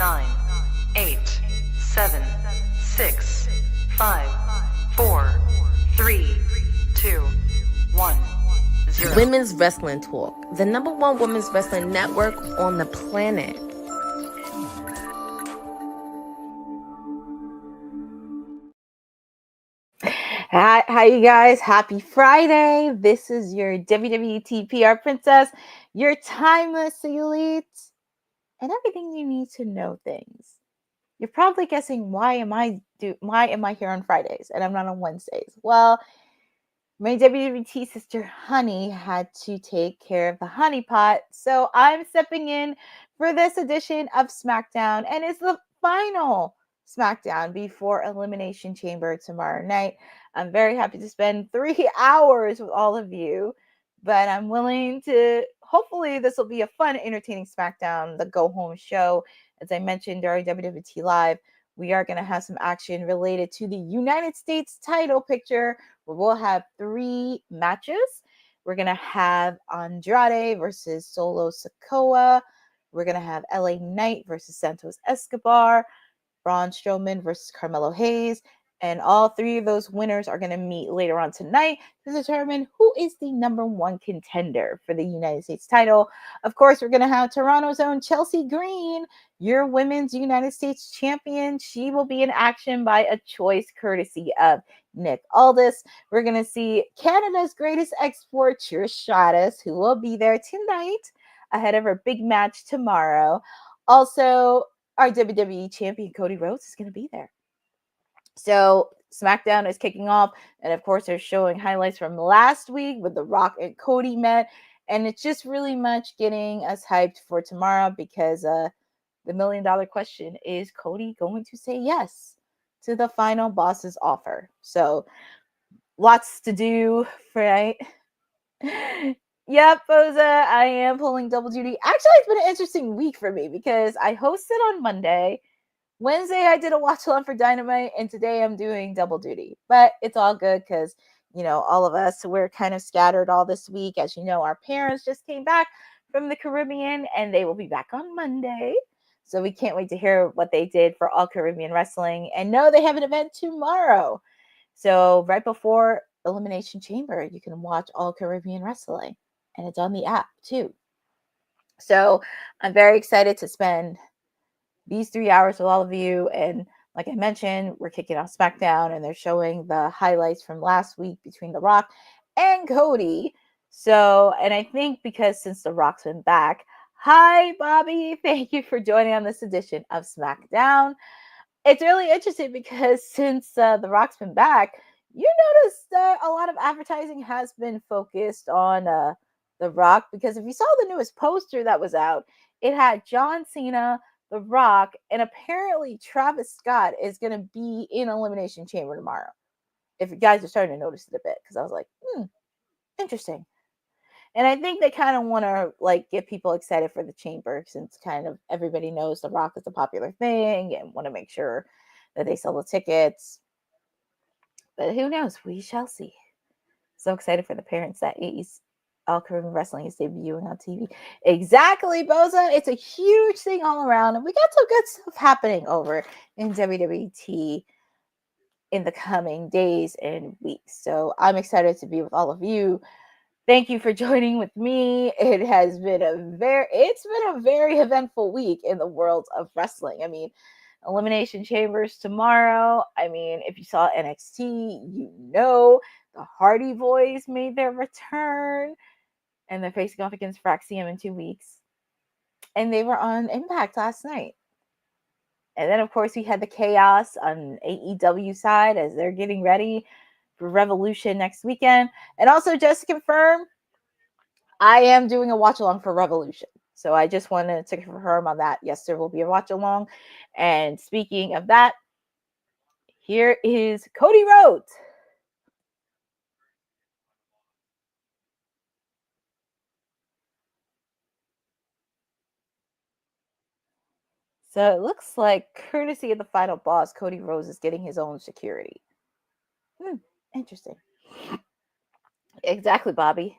9, 8, 7, 6, 5, 4, 3, 2, 1, 0. Women's Wrestling Talk, the #1 women's wrestling network on the planet. Hi, you guys. Happy Friday. This is your WWT PR princess, your timeless elite, and everything you need to know things. You're probably guessing, why am I here on Fridays and I'm not on Wednesdays? Well, my WWT sister Honey had to take care of the honey pot, so I'm stepping in for this edition of SmackDown, and it's the final SmackDown before Elimination Chamber tomorrow night. I'm very happy to spend 3 hours with all of you, but I'm willing to, hopefully this will be a fun, entertaining SmackDown, the go-home show. As I mentioned during WWT Live, we are going to have some action related to the United States title picture, where we'll have 3 matches. We're going to have Andrade versus Solo Sikoa. We're going to have LA Knight versus Santos Escobar. Braun Strowman versus Carmelo Hayes. And all 3 of those winners are going to meet later on tonight to determine who is the #1 contender for the United States title. Of course, we're going to have Toronto's own Chelsea Green, your women's United States champion. She will be in action by a choice courtesy of Nick Aldis. We're going to see Canada's greatest export, Trish Stratus, who will be there tonight ahead of her big match tomorrow. Also, our WWE champion, Cody Rhodes, is going to be there. So SmackDown is kicking off, and of course they're showing highlights from last week with The Rock and Cody met, and it's just really much getting us hyped for tomorrow, because the $1 million question is, Cody going to say yes to the final boss's offer? So lots to do, right? Yep, Boza, I am pulling double duty. Actually, it's been an interesting week for me because I hosted on Monday. Wednesday, I did a watch along for Dynamite, and today I'm doing double duty. But it's all good because, all of us, we're kind of scattered all this week. As you know, our parents just came back from the Caribbean, and they will be back on Monday. So we can't wait to hear what they did for All Caribbean Wrestling. And no, they have an event tomorrow. So right before Elimination Chamber, you can watch All Caribbean Wrestling, and it's on the app too. So I'm very excited to spend these 3 hours with all of you. And like I mentioned, we're kicking off SmackDown, and they're showing the highlights from last week between The Rock and Cody. So, and I think because since The Rock's been back, hi, Bobby. Thank you for joining on this edition of SmackDown. It's really interesting because since The Rock's been back, you notice that a lot of advertising has been focused on The Rock, because if you saw the newest poster that was out, it had John Cena, The Rock, and apparently Travis Scott is going to be in Elimination Chamber tomorrow. If you guys are starting to notice it a bit, because I was like, interesting. And I think they kind of want to get people excited for the Chamber, since kind of everybody knows The Rock is a popular thing and want to make sure that they sell the tickets. But who knows? We shall see. So excited for the parents that All Caribbean Wrestling is debuting on TV. Exactly, Boza. It's a huge thing all around. And we got some good stuff happening over in WWT in the coming days and weeks. So I'm excited to be with all of you. Thank you for joining with me. It's been a very eventful week in the world of wrestling. I mean, Elimination Chambers tomorrow. I mean, if you saw NXT, the Hardy Boys made their return, and they're facing off against Fraxium in 2 weeks. And they were on Impact last night. And then, of course, we had the chaos on AEW side as they're getting ready for Revolution next weekend. And also, just to confirm, I am doing a watch-along for Revolution. So I just wanted to confirm on that. Yes, there will be a watch-along. And speaking of that, here is Cody Rhodes. So it looks like, courtesy of the final boss, Cody Rhodes is getting his own security. Interesting. Exactly, Bobby.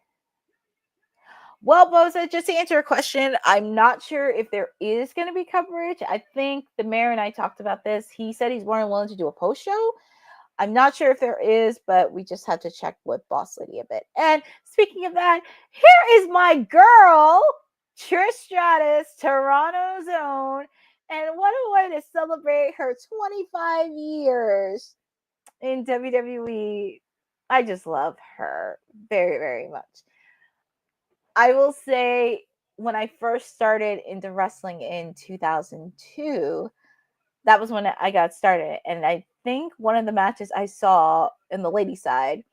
Well, Boza, just to answer your question, I'm not sure if there is going to be coverage. I think the mayor and I talked about this. He said he's more than willing to do a post show. I'm not sure if there is, but we just have to check with Boss Lady a bit. And speaking of that, here is my girl, Trish Stratus, Toronto's own. And what a way to celebrate her 25 years in WWE. I just love her very, very much. I will say when I first started into wrestling in 2002, that was when I got started. And I think one of the matches I saw in the lady side,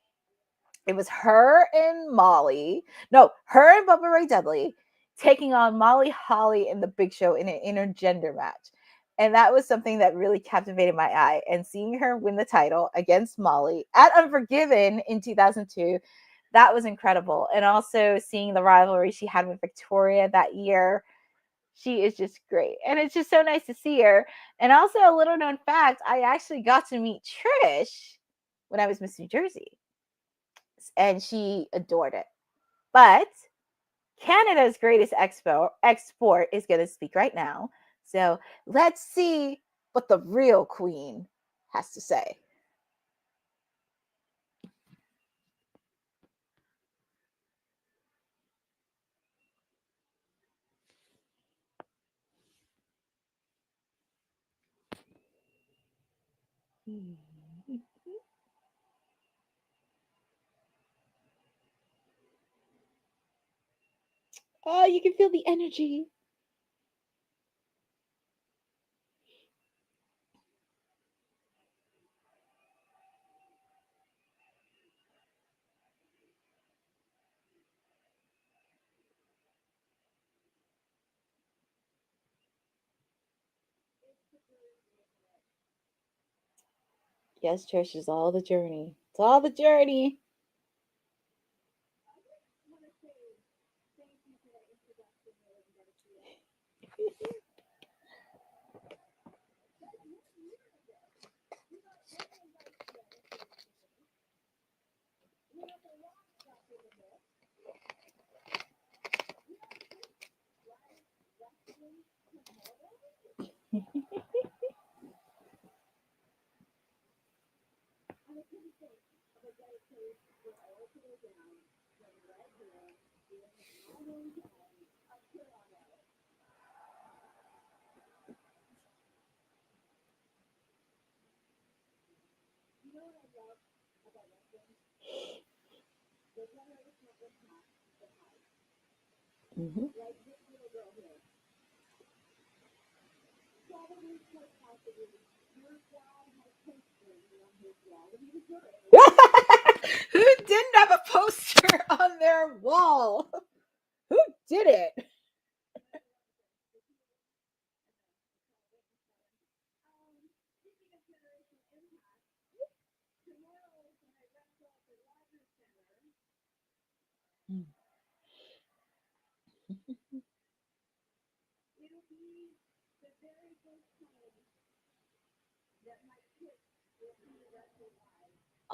it was her and Molly. No, her and Bubba Ray Dudley taking on Molly Holly and the Big Show in an intergender match. And that was something that really captivated my eye. And seeing her win the title against Molly at Unforgiven in 2002, that was incredible. And also seeing the rivalry she had with Victoria that year, she is just great. And it's just so nice to see her. And also a little known fact, I actually got to meet Trish when I was Miss New Jersey. And she adored it. But Canada's greatest export is going to speak right now. So let's see what the real queen has to say. Oh, you can feel the energy. Yes, Trish, is all the journey. It's all the journey. Mm-hmm. Who didn't have a poster on their wall? Who did it?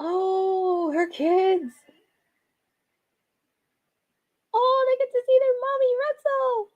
Oh, her kids. Oh, they get to see their mommy wrestle.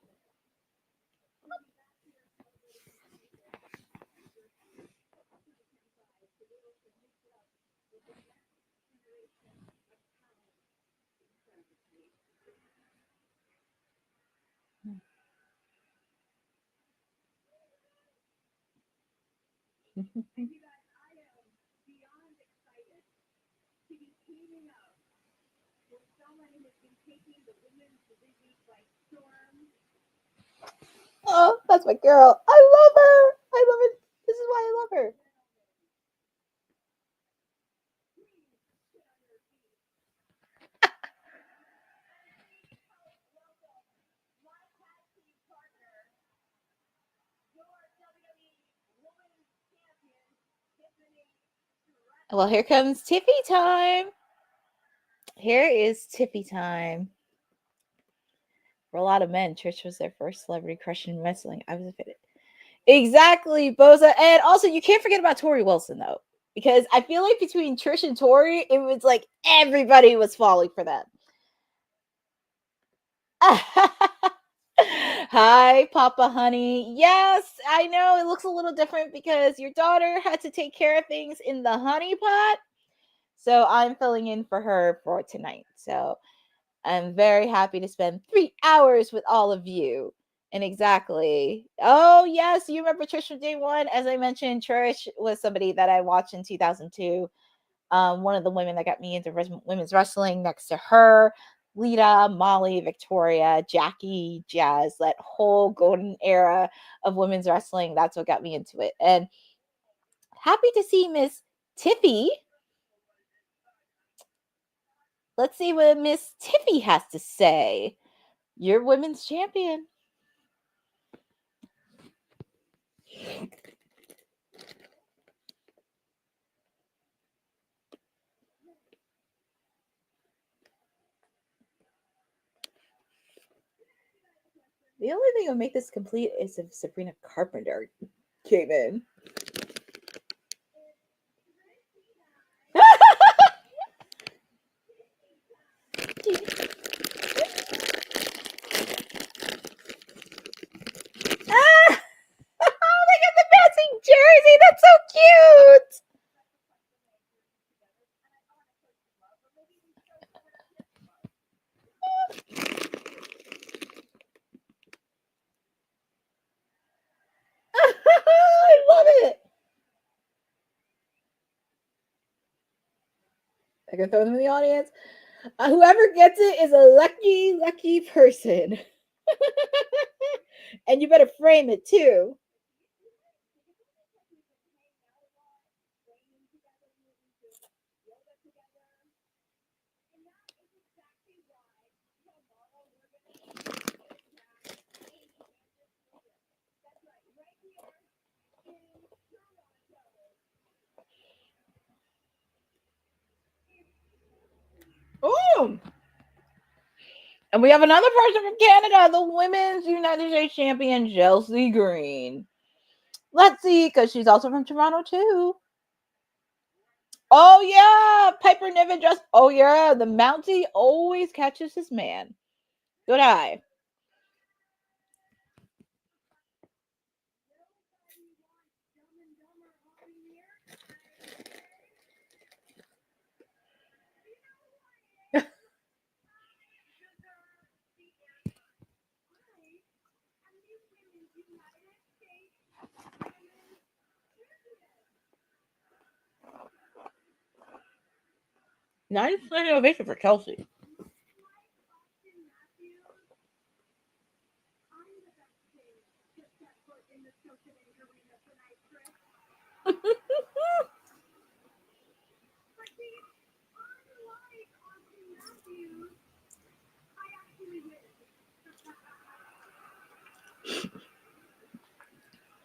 Oh, that's my girl. I love her. I love it. This is why I love her. Well, here comes Tiffy time. Here is Tiffy time. For a lot of men, Trish was their first celebrity crush in wrestling. I was offended. Exactly, Boza. And also, you can't forget about Tori Wilson, though, because I feel like between Trish and Tori, it was like everybody was falling for them. Hi, Papa Honey. Yes, I know it looks a little different because your daughter had to take care of things in the honey pot. So I'm filling in for her for tonight. So I'm very happy to spend 3 hours with all of you. And exactly. Oh, yes. You remember Trish from day one? As I mentioned, Trish was somebody that I watched in 2002. One of the women that got me into women's wrestling. Next to her, Lita, Molly, Victoria, Jackie, Jazz, that whole golden era of women's wrestling. That's what got me into it. And happy to see Miss Tiffy. Let's see what Miss Tiffy has to say. You're women's champion. The only thing that would make this complete is if Sabrina Carpenter came in. Ah! Oh, they got the matching jersey. That's so cute. I love it. I can throw them in the audience. Whoever gets it is a lucky, lucky person. And you better frame it too. Oh, and we have another person from Canada, the Women's United States Champion, Chelsea Green. Let's see, because she's also from Toronto too. Oh yeah, Piper Niven just. Oh yeah, the Mountie always catches his man. Good eye. Nice innovation for Kelsey.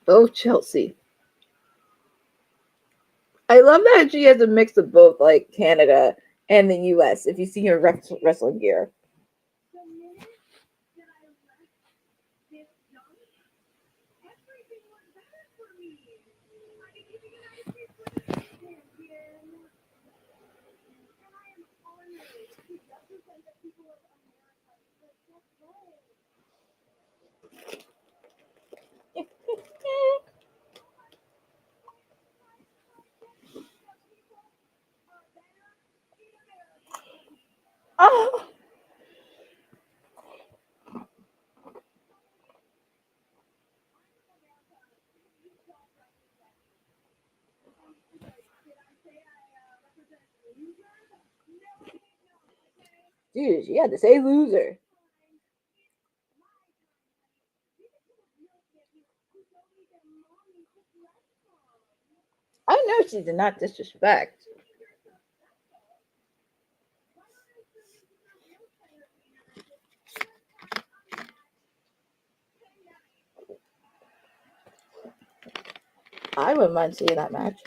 Oh, Chelsea. I love that she has a mix of both, like Canada and the US, if you see her wrestling gear. Oh. Dude, she had to say loser. I know she did not disrespect. I wouldn't mind seeing that match.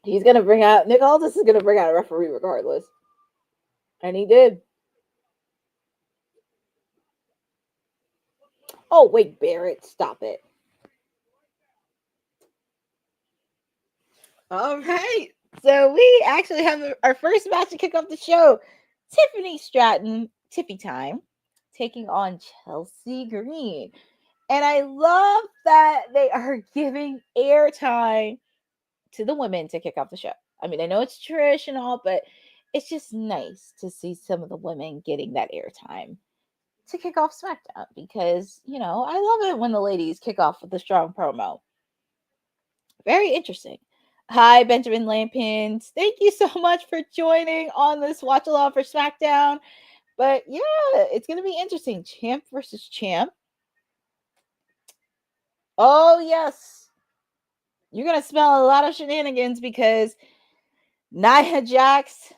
He's gonna bring out Nick Aldis is gonna bring out a referee regardless, and he did. Oh wait, Barrett, stop it! All right, so we actually have our first match to kick off the show. Tiffany Stratton, Tiffy time, taking on Chelsea Green, and I love that they are giving airtime to the women to kick off the show. I mean, I know it's Trish and all, but it's just nice to see some of the women getting that airtime to kick off SmackDown because, you know, I love it when the ladies kick off with a strong promo. Very interesting. Hi, Benjamin Lampins. Thank you so much for joining on this watch along for SmackDown. But yeah, it's going to be interesting. Champ versus champ. Oh, yes. You're going to smell a lot of shenanigans because Nia Jax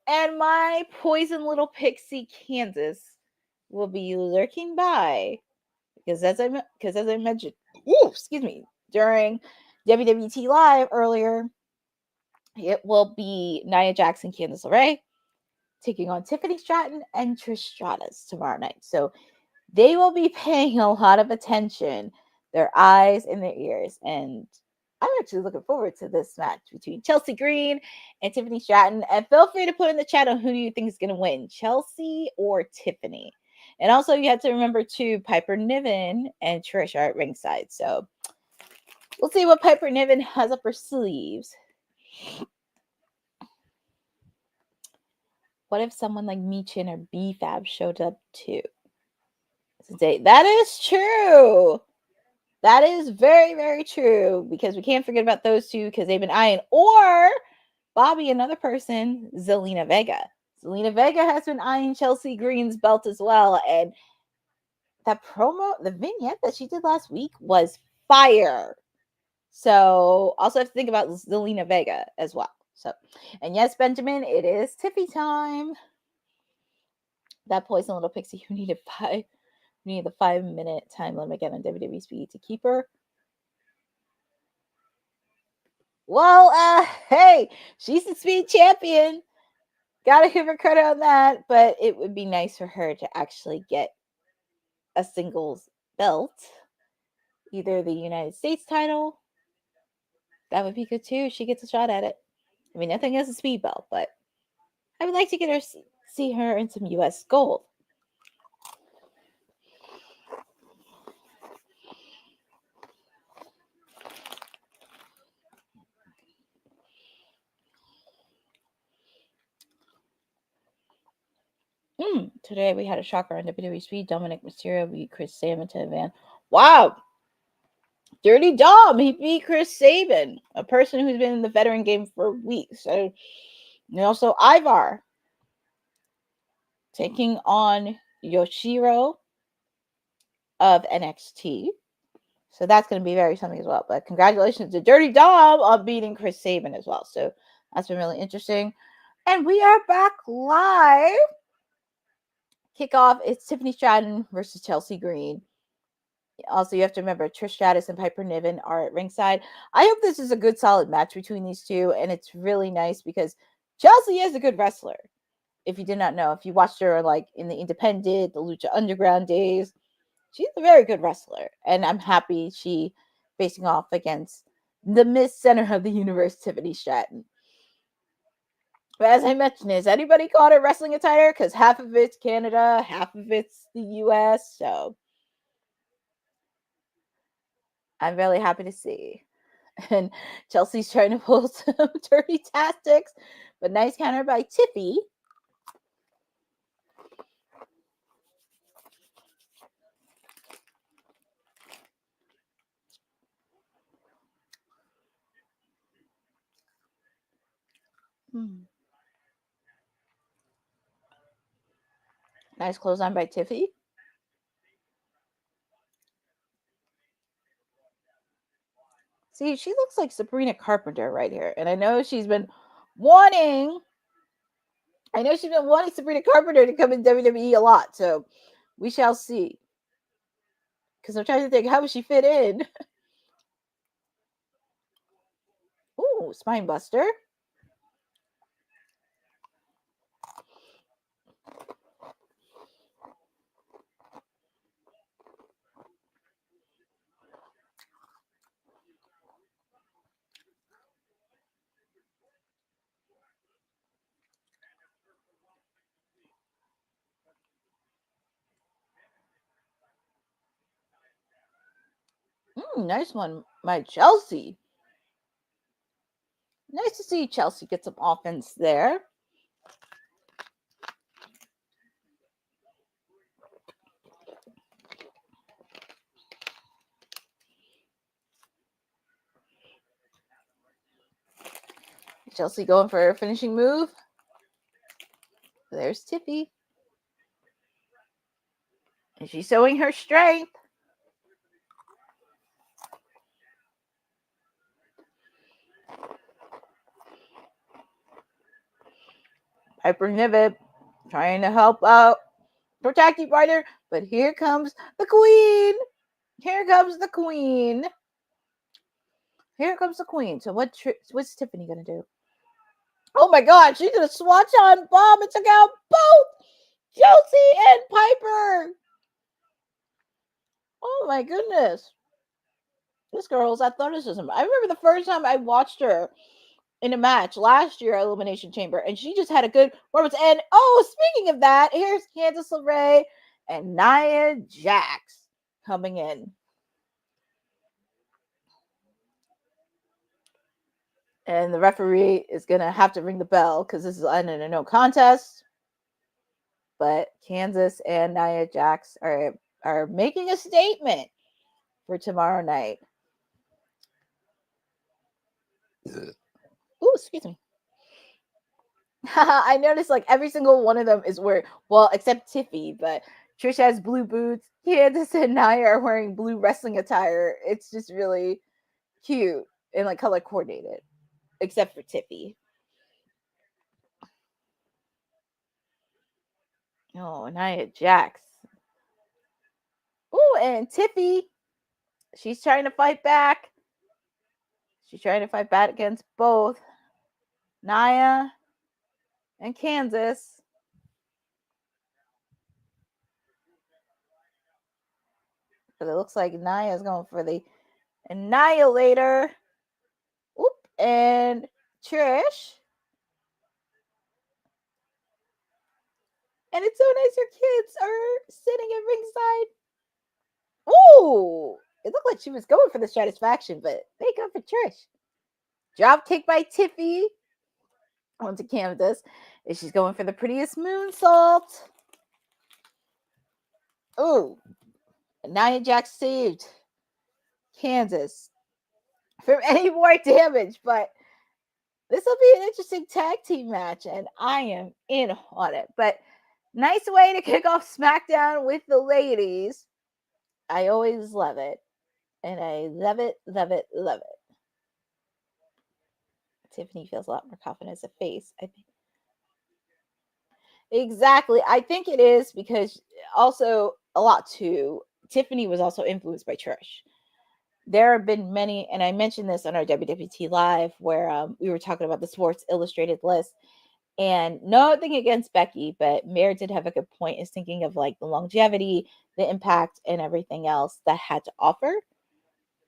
and my poison little pixie Kansas will be lurking by because as I mentioned, excuse me, during WWT Live earlier, it will be Nia Jax and Candice LeRae taking on Tiffany Stratton and Trish Stratus tomorrow night. So they will be paying a lot of attention, their eyes and their ears, and I'm actually looking forward to this match between Chelsea Green and Tiffany Stratton. And feel free to put in the chat on who do you think is going to win, Chelsea or Tiffany. And also, you have to remember too, Piper Niven and Trish are at ringside. So we'll see what Piper Niven has up her sleeves. What if someone like Michin or BFAB showed up too? That is true. That is very, very true because we can't forget about those two because they've been eyeing. Or Bobby, another person, Zelina Vega. Zelina Vega has been eyeing Chelsea Green's belt as well. And that promo, the vignette that she did last week was fire. So also have to think about Zelina Vega as well. So, and yes, Benjamin, it is Tiffy time. That poison little pixie who needed the 5-minute time limit again on WWE Speed to keep her. Well, hey, she's the Speed champion. Gotta give her credit on that, but it would be nice for her to actually get a singles belt, either the United States title. That would be good too. She gets a shot at it. I mean, nothing as a Speed belt, but I would like to get her see her in some U.S. gold. Today we had a shocker on WWE Speed. Dominic Mysterio beat Chris Sabin to advance. Wow! Dirty Dom, he beat Chris Sabin, a person who's been in the veteran game for weeks. And also Ivar taking on Yoshiro of NXT. So that's going to be very something as well. But congratulations to Dirty Dom on beating Chris Sabin as well. So that's been really interesting. And we are back live. Kickoff, it's Tiffany Stratton versus Chelsea Green. Also, you have to remember Trish Stratus and Piper Niven are at ringside. I hope this is a good, solid match between these two. And it's really nice because Chelsea is a good wrestler. If you did not know, if you watched her like in the Independent, the Lucha Underground days, she's a very good wrestler. And I'm happy she facing off against the Miss Center of the Universe, Tiffany Stratton. But as I mentioned, is anybody caught her wrestling attire? Because half of it's Canada, half of it's the US. So I'm really happy to see. And Chelsea's trying to pull some dirty tactics, but nice counter by Tiffy. Nice clothesline by Tiffy. See, she looks like Sabrina Carpenter right here. And I know she's been wanting Sabrina Carpenter to come in WWE a lot. So we shall see. Because I'm trying to think, how would she fit in? Ooh, Oh, spine buster. Nice one, my Chelsea. Nice to see Chelsea get some offense there. Chelsea going for a finishing move. There's Tiffy. And she's showing her strength. Piper Niven trying to help out her tag team partner, but here comes the queen. Here comes the queen. Here comes the queen. So what's Tiffany gonna do? Oh my God, she did a Swanton bomb and took out both Chelsea and Piper. Oh my goodness. This girl's athleticism. I remember the first time I watched her in a match last year at Elimination Chamber, and she just had a good performance. And speaking of that, here's Candice LeRae and Nia Jax coming in. And the referee is going to have to ring the bell because this is a no contest. But Kansas and Nia Jax are making a statement for tomorrow night. Ooh, excuse me. I noticed like every single one of them is wearing, well, except Tiffy, but Trish has blue boots. Candice and Nia are wearing blue wrestling attire. It's just really cute and like color coordinated, except for Tiffy. Oh, Nia Jax. Oh, and Tiffy, she's trying to fight back. She's trying to fight back against both Nia and Kansas. But it looks like Nia is going for the Annihilator. Oop, and Trish. And it's so nice your kids are sitting at ringside. Ooh, it looked like she was going for the satisfaction, but they go for Trish. Drop kick by Tiffy onto Candice. And she's going for the prettiest moonsault. Ooh, Nia Jax saved Kansas from any more damage, but this will be an interesting tag team match, and I am in on it. But nice way to kick off SmackDown with the ladies. I always love it. And I love it, love it, love it. Tiffany feels a lot more confident as a face, I think. Exactly. I think it is because also a lot too, Tiffany was also influenced by Trish. There have been many, and I mentioned this on our WWT Live, where we were talking about the Sports Illustrated list. And nothing against Becky, but Mare did have a good point, is thinking of like the longevity, the impact, and everything else that had to offer.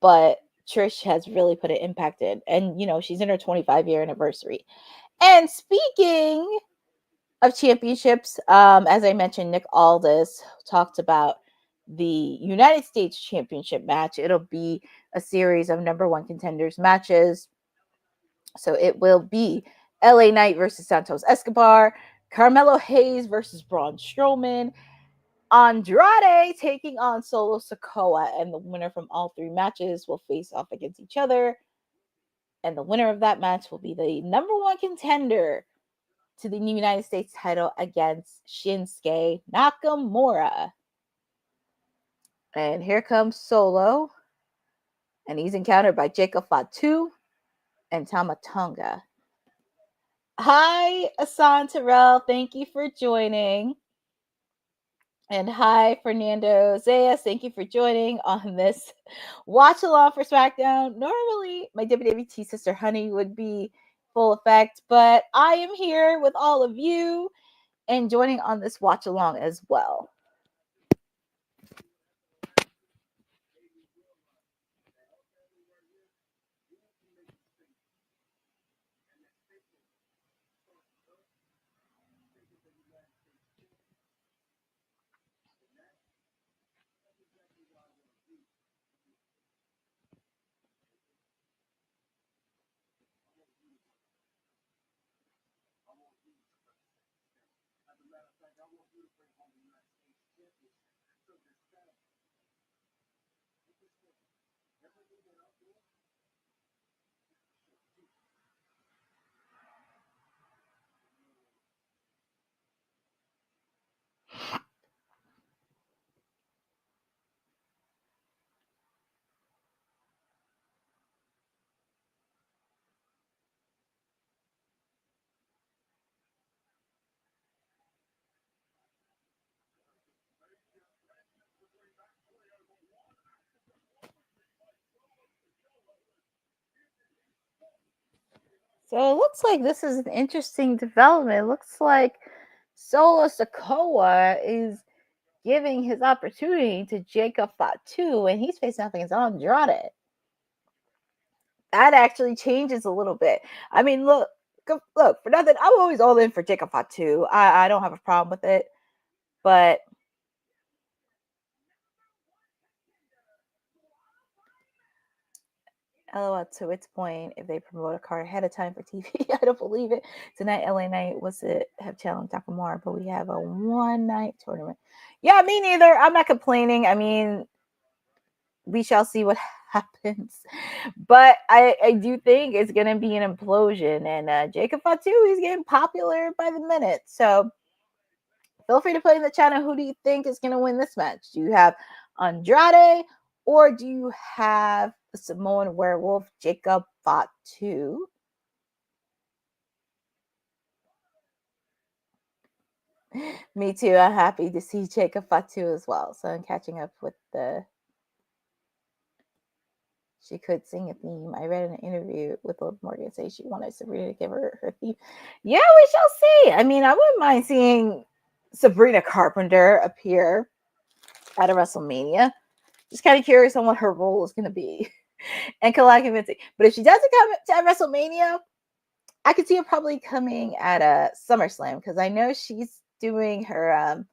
But Trish has really put an impact in. And, she's in her 25-year anniversary. And speaking of championships, as I mentioned, Nick Aldis talked about the United States Championship match. It'll be a series of number one contenders matches. So it will be LA Knight versus Santos Escobar, Carmelo Hayes versus Braun Strowman, Andrade taking on Solo Sikoa, and the winner from all three matches will face off against each other. And the winner of that match will be the number one contender to the United States title against Shinsuke Nakamura. And here comes Solo, and he's encountered by Jacob Fatu and Tama Tonga. Hi, Asan Terrell. Thank you for joining. And hi, Fernando Zayas. Thank you for joining on this watch along for SmackDown. Normally, my WWT sister Honey would be full effect, but I am here with all of you and joining on this watch along as well. So it looks like this is an interesting development. It looks like Solo Sikoa is giving his opportunity to Jacob Fatu, and he's facing nothing against Andrade. That actually changes a little bit. I mean, look, for nothing, I'm always all in for Jacob Fatu. I don't have a problem with it, but LOL to its point, if they promote a card ahead of time for TV, I don't believe it. Tonight, LA Knight was to have challenged Takamura, but we have a one-night tournament. Yeah, me neither. I'm not complaining. I mean, we shall see what happens. But I do think it's going to be an implosion. And Jacob Fatu is getting popular by the minute. So feel free to put in the channel, who do you think is going to win this match? Do you have Andrade or do you have the Samoan werewolf Jacob Fatu? Me too. I'm happy to see Jacob Fatu as well. So I'm catching up with the... She could sing a theme. I read an interview with Liv Morgan say she wanted Sabrina to give her theme. Yeah, we shall see. I mean, I wouldn't mind seeing Sabrina Carpenter appear at a WrestleMania. Just kind of curious on what her role is going to be and collect convincing. But if she doesn't come to WrestleMania, I could see her probably coming at a SummerSlam because I know she's doing her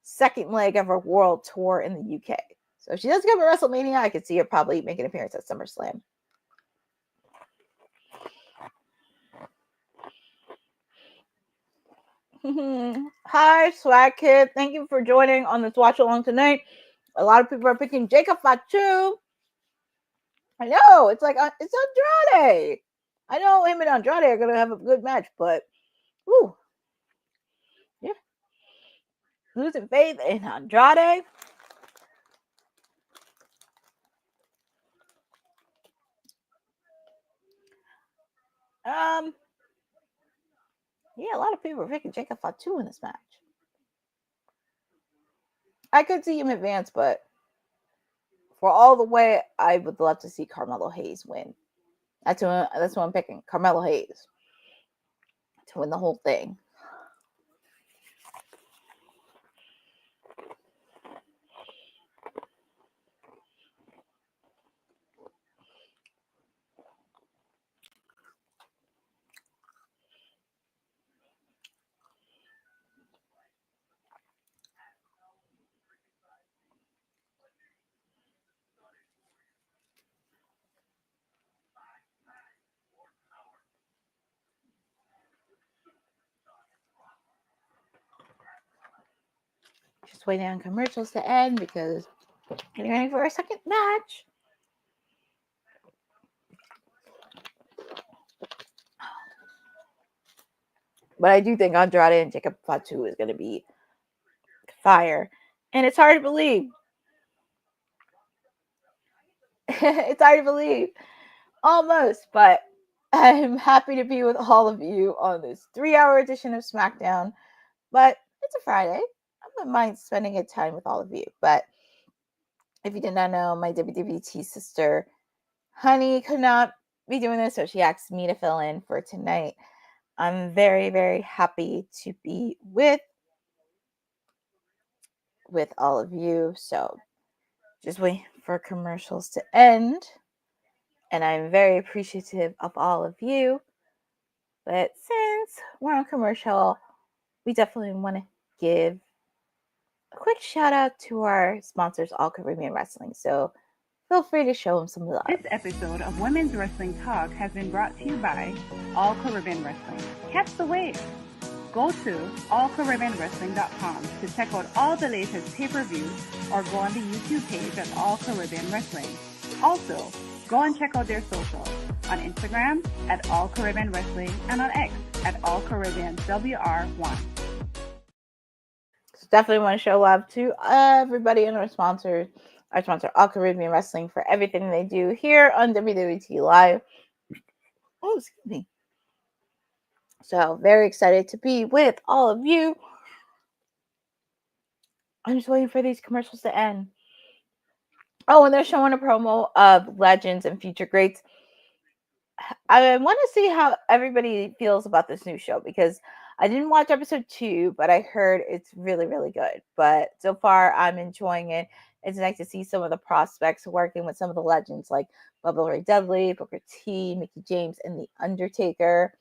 second leg of her world tour in the UK. So if she doesn't come to WrestleMania, I could see her probably making an appearance at SummerSlam. Hi, Swag Kid. Thank you for joining on this watch along tonight. A lot of people are picking Jacob Fatu. I know, it's like, it's Andrade. I know him and Andrade are going to have a good match, but, whew, yeah. Losing faith in Andrade. Yeah, a lot of people are picking Jacob Fatu in this match. I could see him advance, but for all the way, I would love to see Carmelo Hayes win. That's what I'm picking, Carmelo Hayes, to win the whole thing. Just waiting on commercials to end because getting ready for our second match. But I do think Andrade and Jacob Fatu is going to be fire. And it's hard to believe. It's hard to believe. Almost. But I'm happy to be with all of you on this 3-hour edition of SmackDown. But it's a Friday. I'm wouldn't mind spending a time with all of you. But if you did not know, my WWT sister, Honey, could not be doing this, so she asked me to fill in for tonight. I'm very, very happy to be with all of you. So just wait for commercials to end. And I'm very appreciative of all of you. But since we're on commercial, we definitely want to give a quick shout out to our sponsors, All Caribbean Wrestling. So feel free to show them some love. This episode of Women's Wrestling Talk has been brought to you by All Caribbean Wrestling. Catch the wave. Go to allcaribbeanwrestling.com to check out all the latest pay-per-views or go on the YouTube page at All Caribbean Wrestling. Also, go and check out their socials on Instagram at All Caribbean Wrestling and on X at All Caribbean WR1. So definitely want to show love to everybody and our sponsor, All Caribbean Wrestling, for everything they do here on WWT Live. Oh, excuse me. So very excited to be with all of you. I'm just waiting for these commercials to end. Oh, and they're showing a promo of Legends and Future Greats. I want to see how everybody feels about this new show, because I didn't watch episode 2, but I heard it's really, really good. But so far, I'm enjoying it. It's nice to see some of the prospects working with some of the legends like Bubba Ray Dudley, Booker T, Mickie James, and The Undertaker,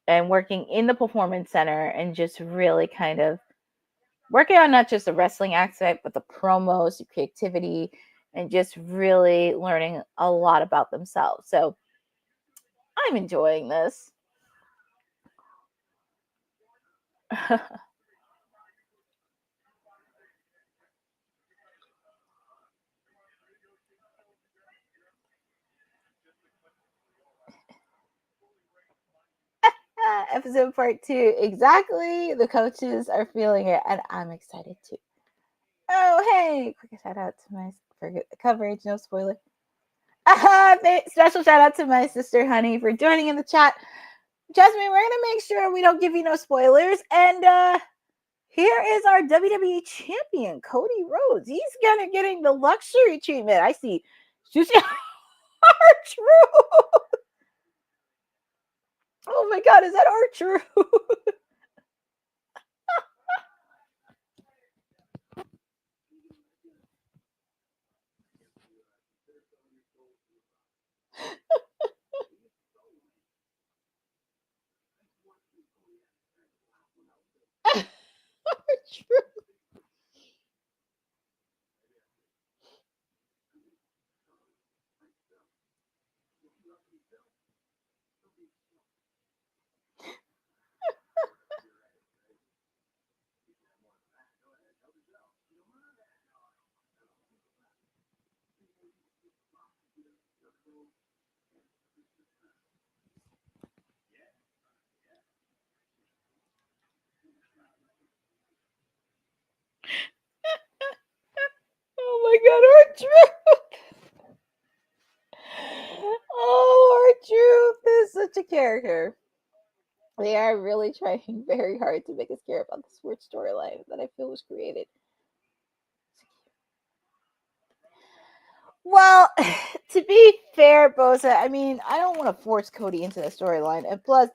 and working in the Performance Center and just really kind of working on not just the wrestling aspect, but the promos, the creativity, and just really learning a lot about themselves. So I'm enjoying this. Episode part 2. Exactly. The coaches are feeling it, and I'm excited too. Oh, hey. Quick shout out to my forget the coverage, no spoiler. Special shout out to my sister Honey for joining in the chat. Jasmine, we're gonna make sure we don't give you no spoilers. And here is our WWE champion, Cody Rhodes. He's gonna getting the luxury treatment. I see Susie R-Truth. Oh my god, is that R-Truth? R-Truth. Oh my god, R-Truth. Oh, R-Truth is such a character. They are really trying very hard to make us care about the sports storyline that I feel was created. Well, to be fair, Bosa, I mean, I don't want to force Cody into the storyline. And plus,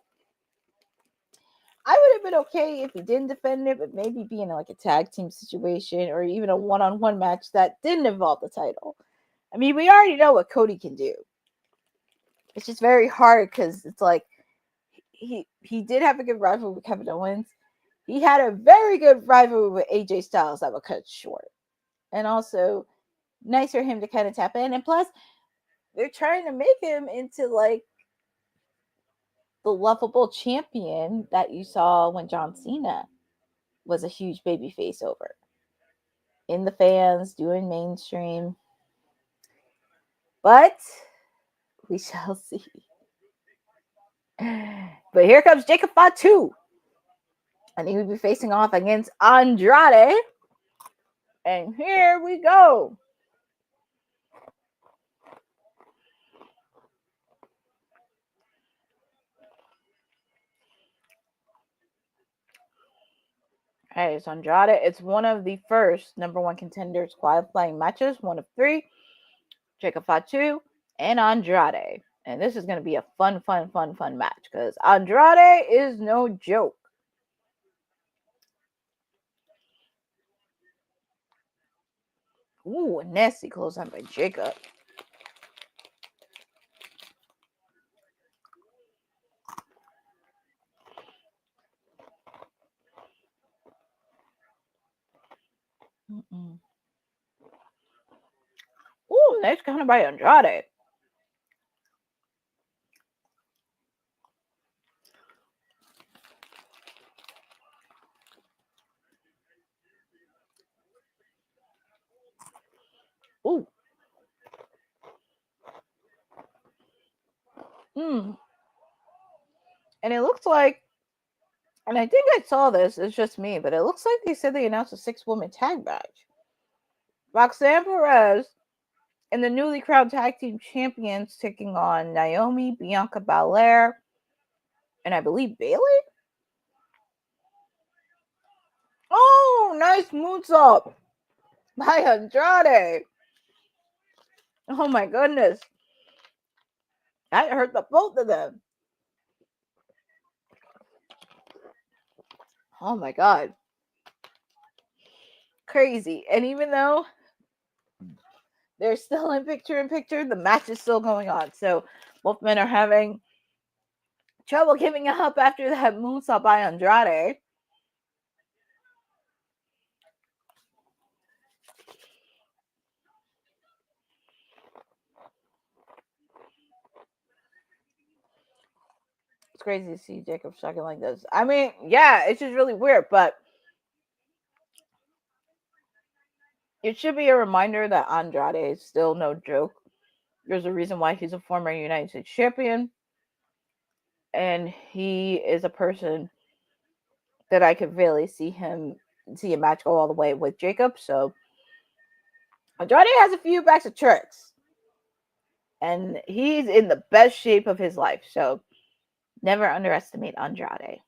I would have been okay if he didn't defend it, but maybe be in like a tag team situation or even a one-on-one match that didn't involve the title. I mean, we already know what Cody can do. It's just very hard because it's like he did have a good rivalry with Kevin Owens. He had a very good rivalry with AJ Styles that was cut short. And also, nice for him to kind of tap in. And plus, they're trying to make him into like the lovable champion that you saw when John Cena was a huge baby face over. In the fans, doing mainstream. But we shall see. But here comes Jacob Fatu. And he will be facing off against Andrade. And here we go. Hey, it's Andrade. It's one of the first number one contenders qualifying matches, one of three. Jacob Fatu and Andrade. And this is going to be a fun match because Andrade is no joke. Ooh, a nasty close on by Jacob. Ooh, nice counter by Andrade. Ooh. And it looks like, and I think I saw this, it's just me, but it looks like they said they announced a 6-woman tag match. Roxanne Perez and the newly crowned tag team champions taking on Naomi, Bianca Belair, and I believe Bayley? Oh, nice moonsault by Andrade. Oh my goodness. That hurt the both of them. Oh my god. Crazy. And even though they're still in picture, the match is still going on. So both men are having trouble giving up after that moonsault by Andrade. It's crazy to see Jacob shocking like this. I mean, yeah, it's just really weird, but it should be a reminder that Andrade is still no joke. There's a reason why he's a former United States champion. And he is a person that I could really see a match go all the way with Jacob. So Andrade has a few bags of tricks. And he's in the best shape of his life. So never underestimate Andrade.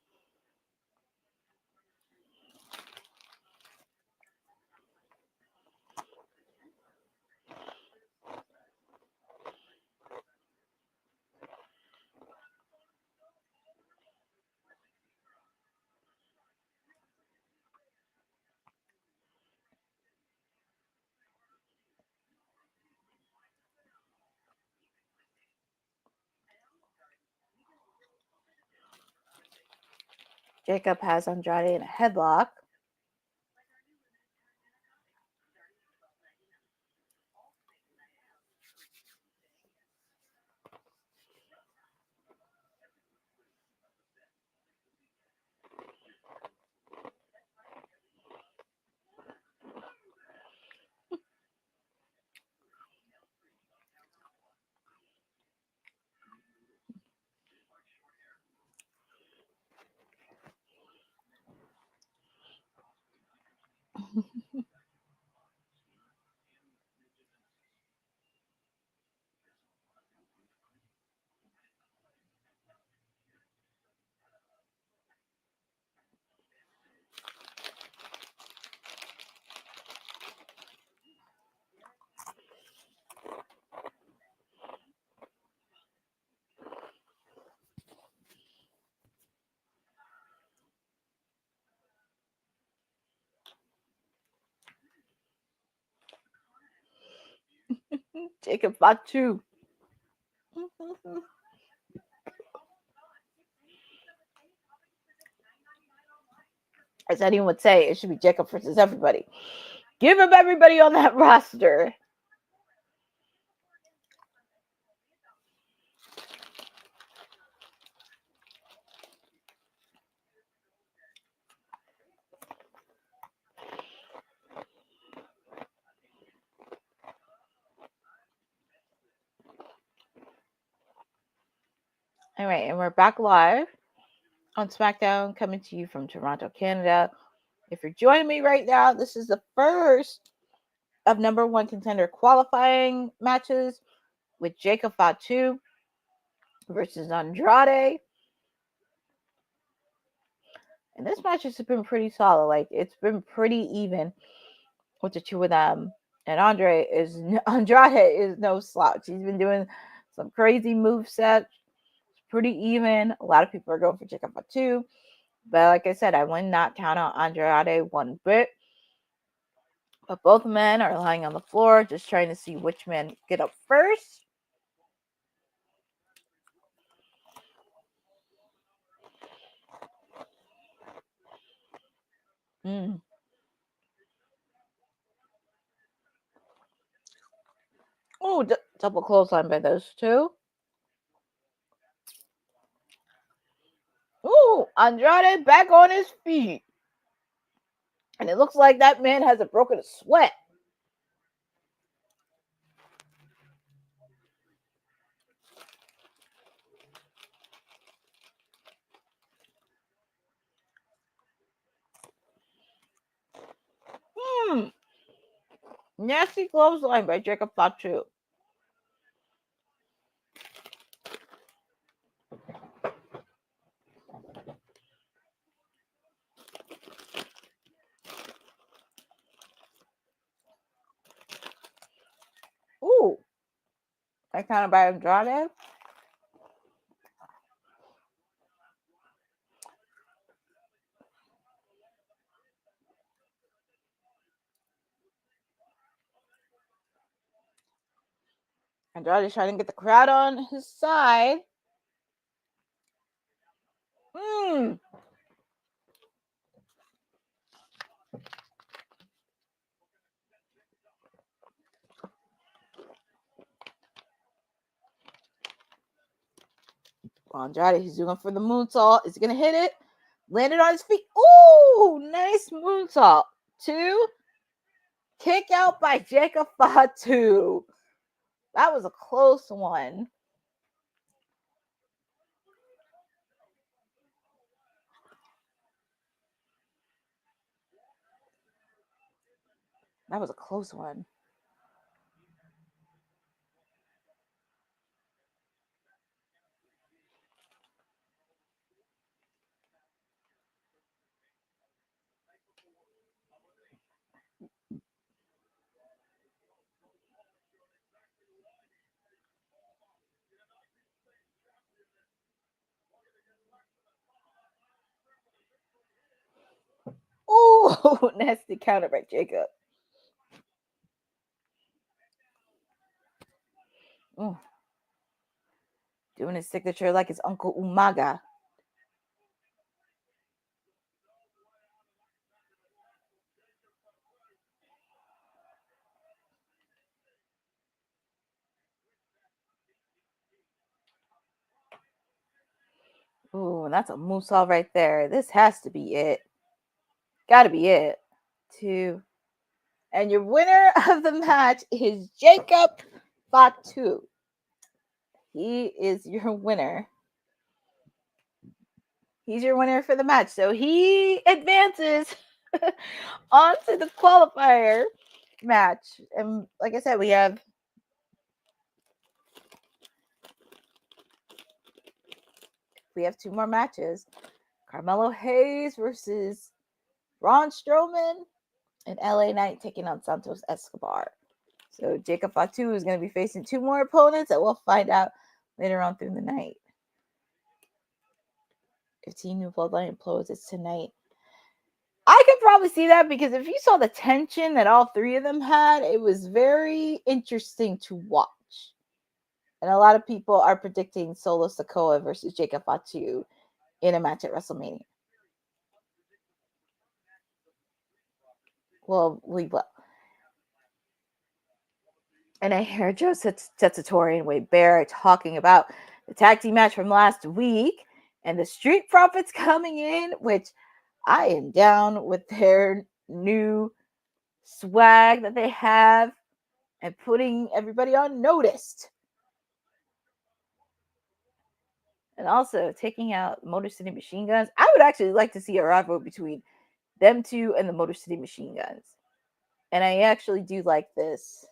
Jacob has Andrade in a headlock. Jacob Fatu. As anyone would say, it should be Jacob versus everybody. Give him everybody on that roster. All right, and we're back live on SmackDown, coming to you from Toronto, Canada. If you're joining me right now, this is the first of number one contender qualifying matches with Jacob Fatu versus Andrade. And this match has been pretty solid. Like, it's been pretty even with the two of them. And Andrade is no slouch. He's been doing some crazy moveset. It's pretty even. A lot of people are going for Jacob Fatu. But like I said, I would not count out Andrade one bit. But both men are lying on the floor, just trying to see which man get up first. Oh, double clothesline by those two. Oh, Andrade back on his feet. And it looks like that man hasn't broken a sweat. Nasty clothesline by Jacob Fatu. Ooh. That kind of by Andrade. Andrade's trying to get the crowd on his side. Andrade, he's doing for the moonsault. Is he going to hit it? Landed on his feet. Ooh, nice moonsault. 2. Kick out by Jacob Fatu. That was a close one. That was a close one. Ooh, nasty counter by Jacob. Ooh. Doing his signature like his Uncle Umaga. Ooh, and that's a moonsault right there. This has to be it. Gotta be it. 2. And your winner of the match is Jacob Fatu. He is your winner. He's your winner for the match. So he advances onto the qualifier match. And like I said, we have two more matches. Carmelo Hayes versus Braun Strowman, and LA Knight taking on Santos Escobar. So Jacob Fatu is going to be facing 2 more opponents that we'll find out later on through the night. If Team New Bloodline implodes tonight. I could probably see that because if you saw the tension that all 3 of them had, it was very interesting to watch. And a lot of people are predicting Solo Sikoa versus Jacob Fatu in a match at WrestleMania. Well, we will. And I hear Joe Tessitore and Wade Barrett talking about the tag team match from last week and the Street Profits coming in, which I am down with their new swag that they have and putting everybody on notice. And also taking out Motor City Machine Guns. I would actually like to see a rivalry between them 2 and the Motor City Machine Guns. And I actually do like this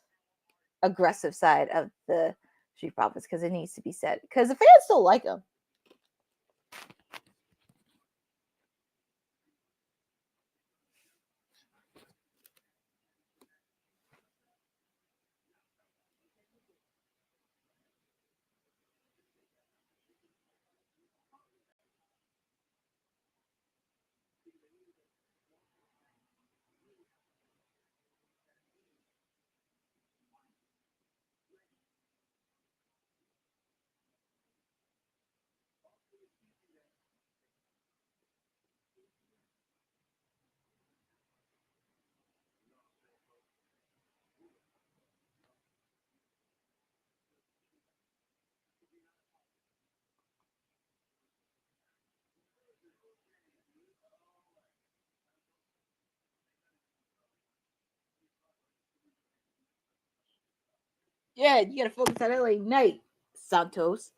aggressive side of the Street Profits because it needs to be said. Because the fans still like them. Yeah, you gotta focus on LA Knight, Santos.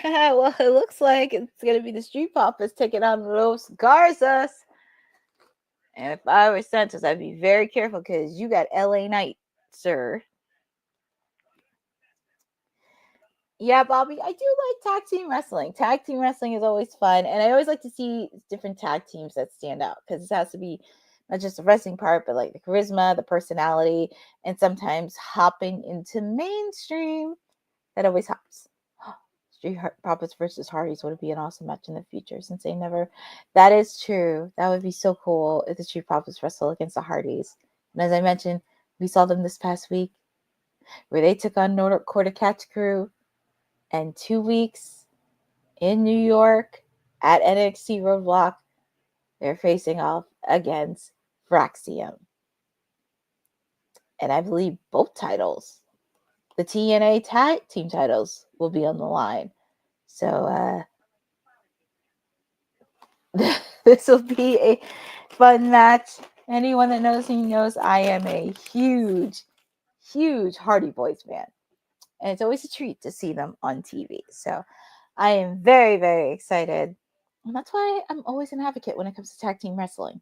Well, it looks like it's gonna be the Street Profits taking on Los Garzas. And if I were Santos, I'd be very careful because you got LA Knight, sir. Yeah, Bobby, I do like tag team wrestling. Tag team wrestling is always fun, and I always like to see different tag teams that stand out because it has to be not just the wrestling part, but like the charisma, the personality, and sometimes hopping into mainstream. That always helps. Street Profits versus Hardys would be an awesome match in the future since they never. That is true. That would be so cool if the Street Profits wrestle against the Hardys. And as I mentioned, we saw them this past week where they took on Nordic Quarter Catch Crew. And 2 weeks in New York at NXT Roadblock, they're facing off against Fraxium. And I believe both titles, the TNA tag team titles, will be on the line. So this will be a fun match. Anyone that knows me knows I am a huge, huge Hardy Boys fan. And it's always a treat to see them on TV. So I am very, very excited. And that's why I'm always an advocate when it comes to tag team wrestling.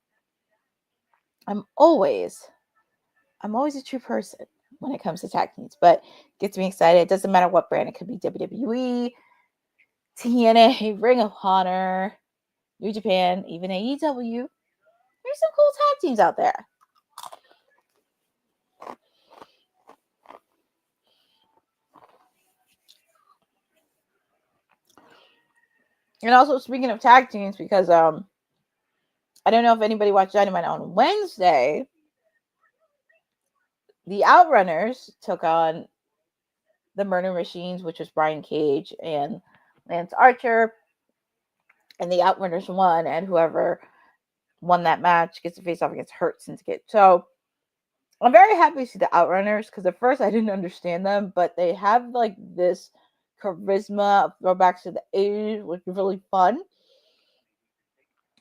I'm always a true person when it comes to tag teams, but it gets me excited. It doesn't matter what brand. It could be WWE, TNA, Ring of Honor, New Japan, even AEW. There's some cool tag teams out there. And also, speaking of tag teams, because I don't know if anybody watched Dynamite on Wednesday, the Outrunners took on the Murder Machines, which was Brian Cage and Lance Archer, and the Outrunners won, and whoever won that match gets to face off against Hurt Syndicate. So I'm very happy to see the Outrunners because at first I didn't understand them, but they have like this charisma, throwbacks to the 80s, which is really fun.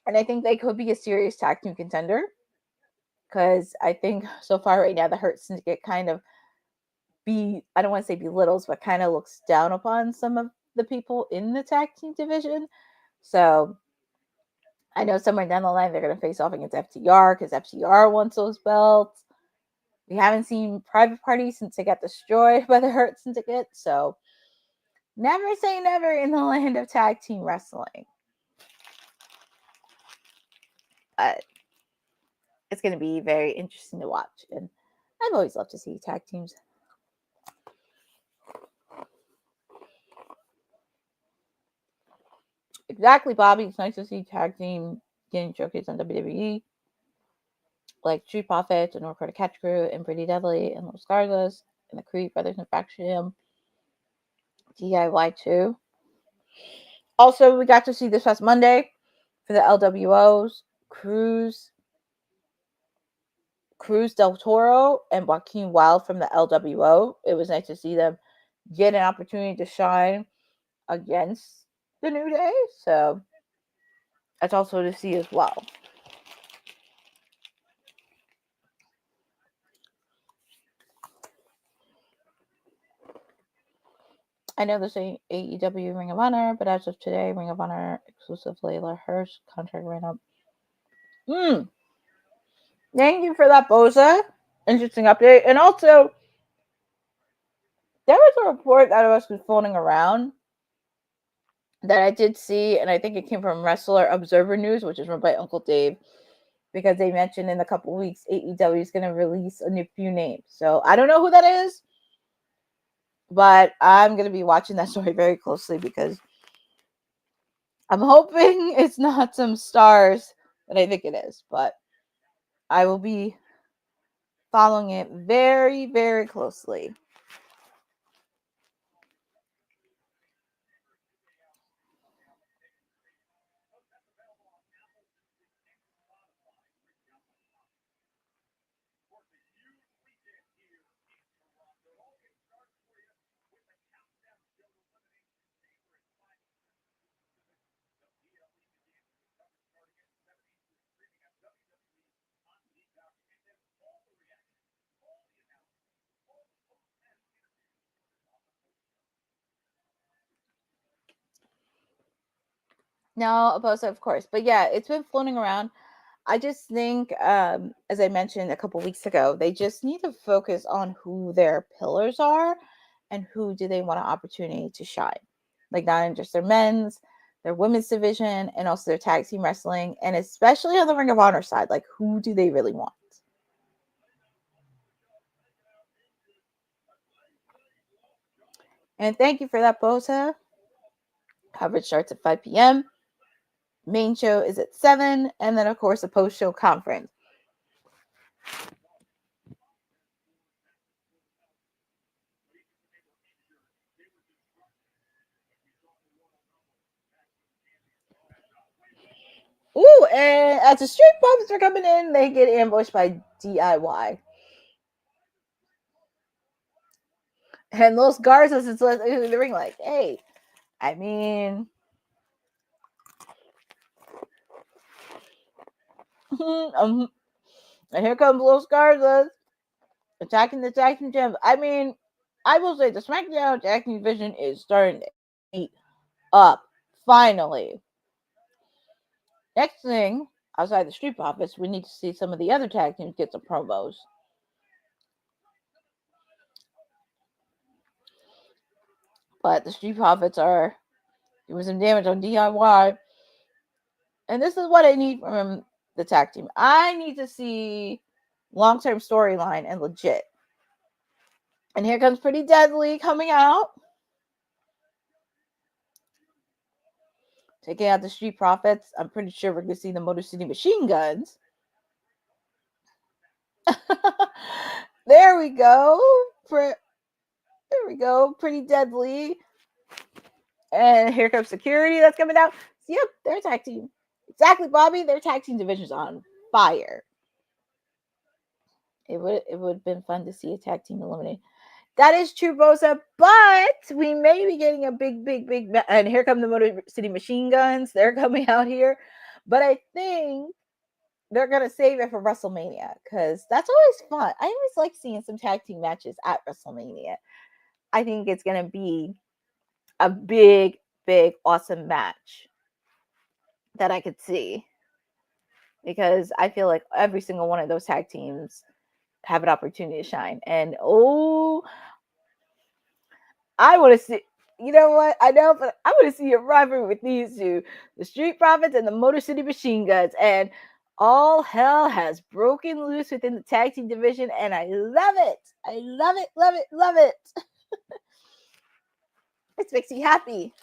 And I think they could be a serious tag team contender because I think so far right now the Hurt Syndicate kind of I don't want to say belittles, but kind of looks down upon some of the people in the tag team division. So I know somewhere down the line they're going to face off against FTR because FTR wants those belts. We haven't seen Private Party since they got destroyed by the Hurt Syndicate. So never say never in the land of tag team wrestling. But it's going to be very interesting to watch. And I've always loved to see tag teams. Exactly, Bobby. It's nice to see tag team getting showcased on WWE. Like Street Profits and North Dakota Catch Crew and Pretty Deadly and Los Garzas and the Creed Brothers and Faction DIY 2. Also, we got to see this past Monday for the LWOs, Cruz Del Toro and Joaquin Wilde from the LWO. It was nice to see them get an opportunity to shine against the New Day. So that's also to see as well. I know this ain't AEW Ring of Honor, but as of today, Ring of Honor exclusive Layla Hirsch contract ran up. Thank you for that, Boza. Interesting update. And also, there was a report that was floating around that I did see, and I think it came from Wrestler Observer News, which is run by Uncle Dave, because they mentioned in a couple weeks AEW is going to release a new few names. So I don't know who that is, but I'm going to be watching that story very closely because I'm hoping it's not some stars that I think it is, but I will be following it very, very closely. No, Bosa, of course. But yeah, it's been floating around. I just think, as I mentioned a couple weeks ago, they just need to focus on who their pillars are and who do they want an opportunity to shine. Like, not in just their men's, their women's division, and also their tag team wrestling, and especially on the Ring of Honor side. Like, who do they really want? And thank you for that, Bosa. Coverage starts at 5 p.m. Main show is at 7, and then, of course, a post-show conference. Ooh, and as the Street Profits are coming in, they get ambushed by DIY. And Los Garzas is in the ring like, hey, I mean, and here comes Los Garzas attacking the tag team champs. I mean, I will say the SmackDown tag team division is starting to heat up, finally. Next thing, outside the Street Profits, we need to see some of the other tag teams get some promos. But the Street Profits are doing some damage on DIY. And this is what I need from the tag team. I need to see long-term storyline and legit. And here comes Pretty Deadly coming out. Taking out the Street Profits. I'm pretty sure we're going to see the Motor City Machine Guns. There we go. There we go. Pretty Deadly. And here comes Security that's coming out. So, yep, their tag team. Exactly, Bobby. Their tag team division's on fire. It would have been fun to see a tag team eliminate. That is true, Bosa, but we may be getting a big, and here come the Motor City Machine Guns. They're coming out here. But I think they're going to save it for WrestleMania because that's always fun. I always like seeing some tag team matches at WrestleMania. I think it's going to be a big, awesome match that I could see because I feel like every single one of those tag teams have an opportunity to shine. And I want to see, you know what? I know, but I want to see a rivalry with these two, the Street Profits and the Motor City Machine Guns. And all hell has broken loose within the tag team division. And I love it. I love it, love it, love it. This makes me happy.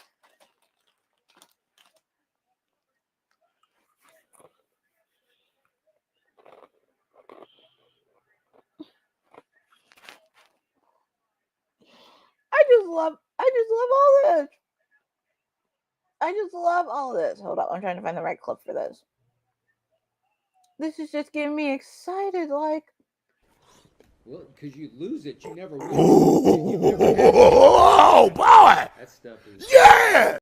I just love all this. I just love all this. Hold up, I'm trying to find the right clip for this. This is just getting me excited, like. Well, because you lose it, you never win. Oh, boy! That stuff is... Yeah!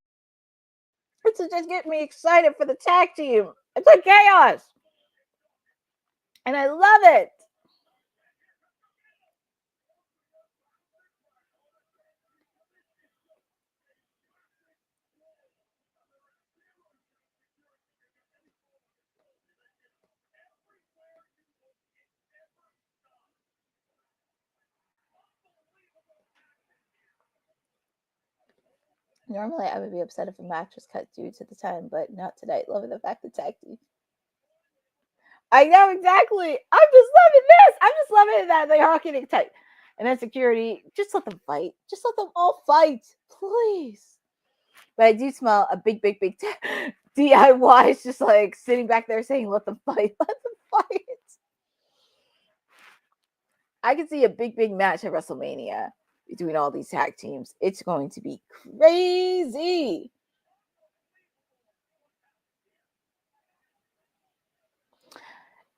This is just getting me excited for the tag team. It's like chaos. And I love it. Normally, I would be upset if a match was cut due to the time, but not today. Loving the fact that tag team. I know exactly. I'm just loving this. I'm just loving that they are getting tight. And then Security, just let them fight. Just let them all fight, please. But I do smell a big DIY is just like sitting back there saying, "Let them fight. Let them fight." I can see a big match at WrestleMania between all these tag teams. It's going to be crazy.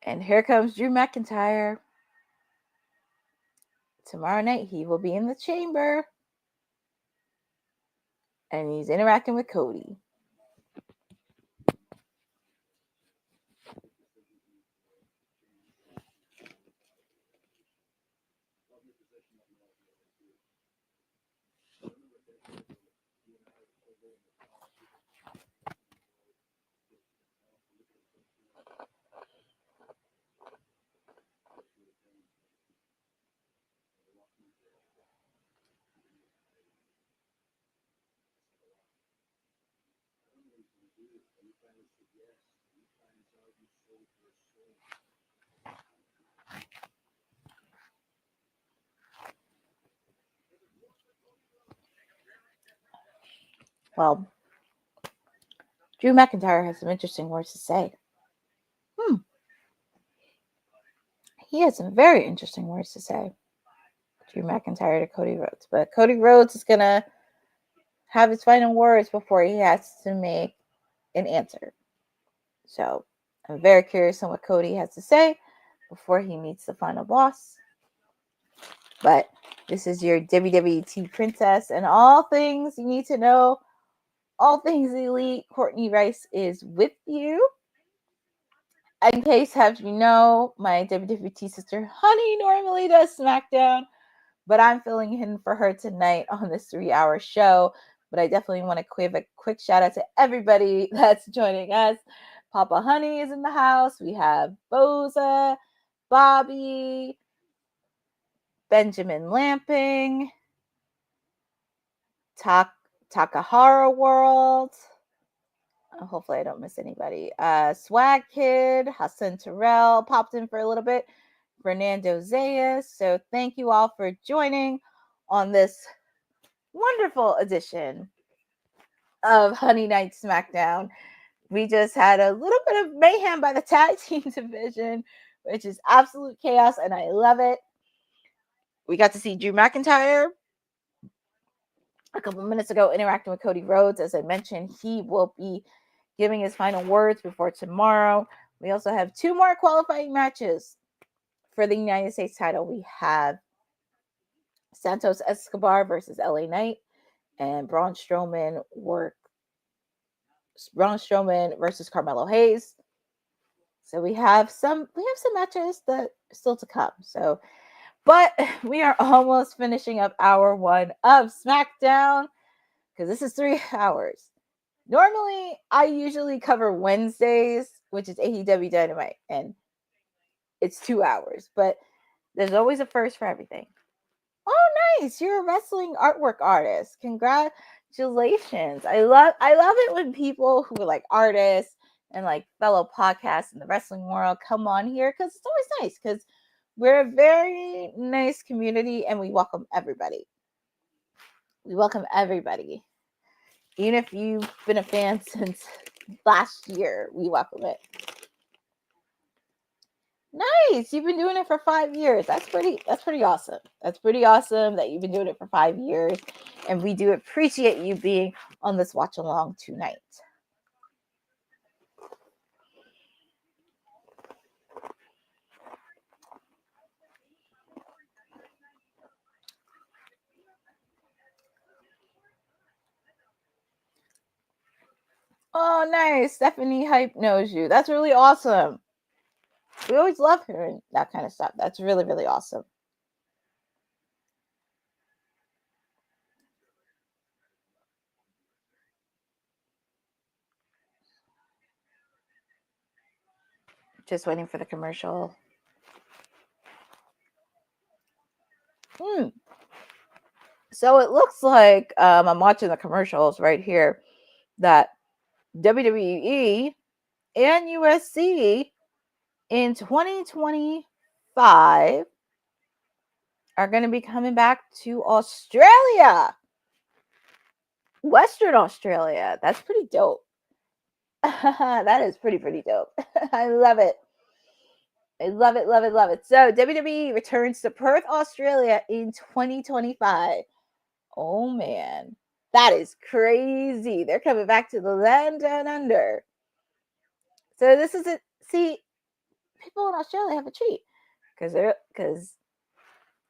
And here comes Drew McIntyre. Tomorrow night, he will be in the chamber. And he's interacting with Cody. Well, Drew McIntyre has some interesting words to say. He has some very interesting words to say. Drew McIntyre to Cody Rhodes. But Cody Rhodes is going to have his final words before he has to make an answer. So I'm very curious on what Cody has to say before he meets the final boss. But this is your WWT princess, and all things you need to know, all things elite. Courtney Rice is with you. In case have you know, my WWT sister Honey normally does SmackDown, but I'm filling in for her tonight on this 3-hour show. But I definitely want to give a quick shout out to everybody that's joining us. Papa Honey is in the house. We have Boza, Bobby, Benjamin Lamping, Takahara World. Hopefully I don't miss anybody. Swag Kid, Hassan Terrell popped in for a little bit. Fernando Zayas. So thank you all for joining on this wonderful edition of Honey Night SmackDown. We just had a little bit of mayhem by the tag team division, which is absolute chaos, and I love it. We got to see Drew McIntyre a couple minutes ago interacting with Cody Rhodes. As I mentioned, he will be giving his final words before tomorrow. We also have 2 more qualifying matches for the United States title. We have Santos Escobar versus LA Knight and Braun Strowman versus Carmelo Hayes. So we have some matches that are still to come. So, but we are almost finishing up hour 1 of SmackDown because this is 3 hours. Normally, I usually cover Wednesdays, which is AEW Dynamite, and it's 2 hours. But there's always a first for everything. Oh, nice! You're a wrestling artwork artist. Congratulations! I love it when people who are like artists and like fellow podcasts in the wrestling world come on here because it's always nice because we're a very nice community and we welcome everybody. Even if you've been a fan since last year, we welcome it. Nice. You've been doing it for 5 years. That's pretty awesome. That's pretty awesome that you've been doing it for 5 years. And we do appreciate you being on this watch along tonight. Oh, nice. Stephanie Hype knows you. That's really awesome. We always love hearing that kind of stuff. That's really, really awesome. Just waiting for the commercial. So it looks like I'm watching the commercials right here that WWE and USC in 2025 are going to be coming back to Australia. Western Australia. That's pretty dope. That is pretty dope. I love it. I love it. So WWE returns to Perth, Australia in 2025. Oh man, that is crazy. They're coming back to the land down under. So this is it. See, people in Australia have a treat because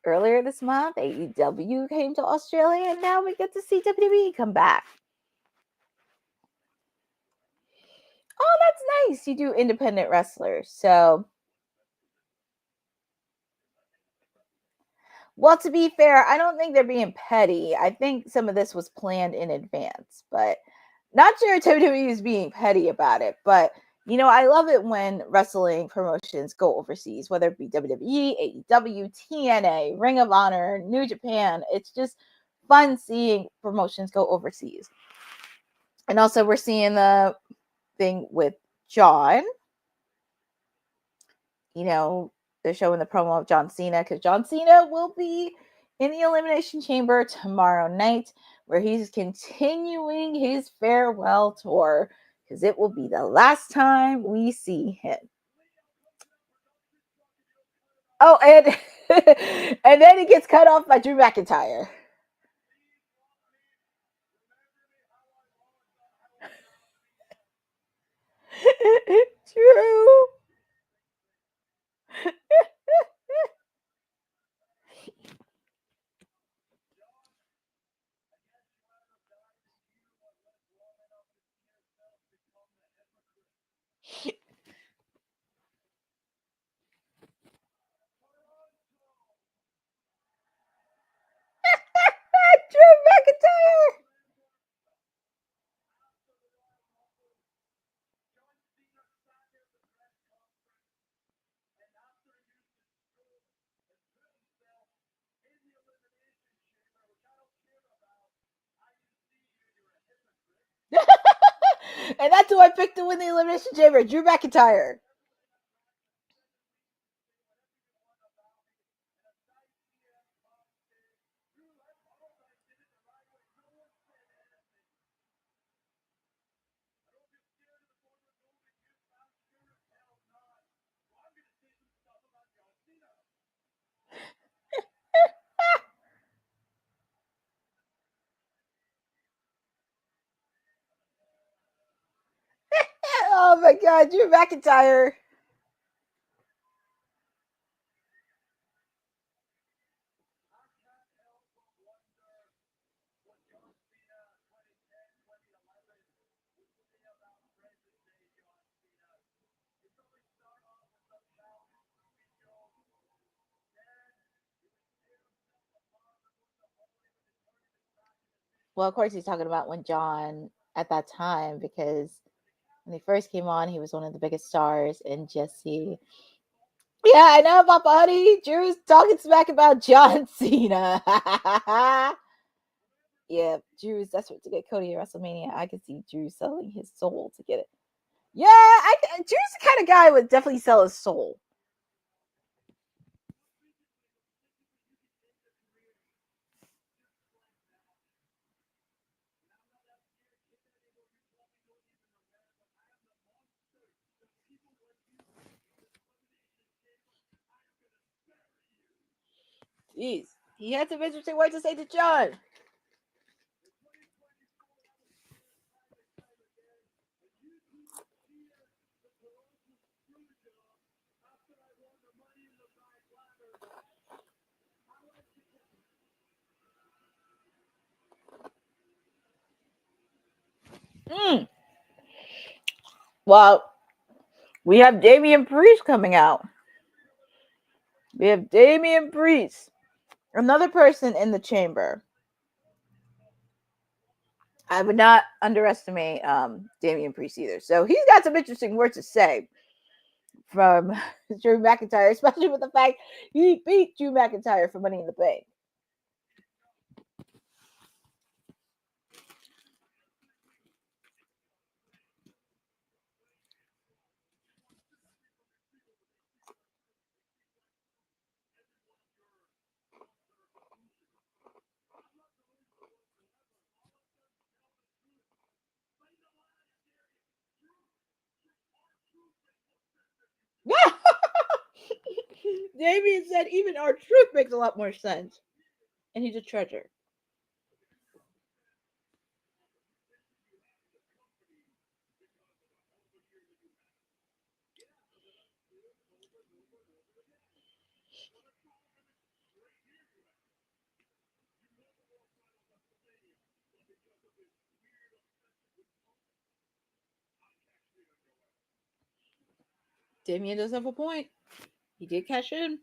earlier this month AEW came to Australia, and now we get to see WWE come back. Oh, that's nice. You do independent wrestlers. So, well, to be fair, I don't think they're being petty. I think some of this was planned in advance, but not sure WWE is being petty about it. But, you know, I love it when wrestling promotions go overseas, whether it be WWE, AEW, TNA, Ring of Honor, New Japan. It's just fun seeing promotions go overseas. And also we're seeing the thing with John. You know, they're showing the promo of John Cena because John Cena will be in the Elimination Chamber tomorrow night, where he's continuing his farewell tour because it will be the last time we see him. Oh, and and then he gets cut off by Drew McIntyre. True. Drew McIntyre. And that's who I picked to win the Elimination Chamber, Drew McIntyre. Oh my God, Drew McIntyre. Well, of course, he's talking about when John at that time, because when he first came on, he was one of the biggest stars, and Jesse. Yeah, I know, Papa Honey. Drew's talking smack about John Cena. Yeah, Drew's desperate to get Cody at WrestleMania. I could see Drew selling his soul to get it. Yeah, Drew's the kind of guy who would definitely sell his soul. Jeez, he had some interesting words to say to John. Well, we have Damian Priest coming out. We have Damian Priest, another person in the chamber. I would not underestimate Damian Priest either. So he's got some interesting words to say from Drew McIntyre, especially with the fact he beat Drew McIntyre for Money in the Bank. Damian said even our truth makes a lot more sense. And he's a treasure. Damian does have a point. He did cash in.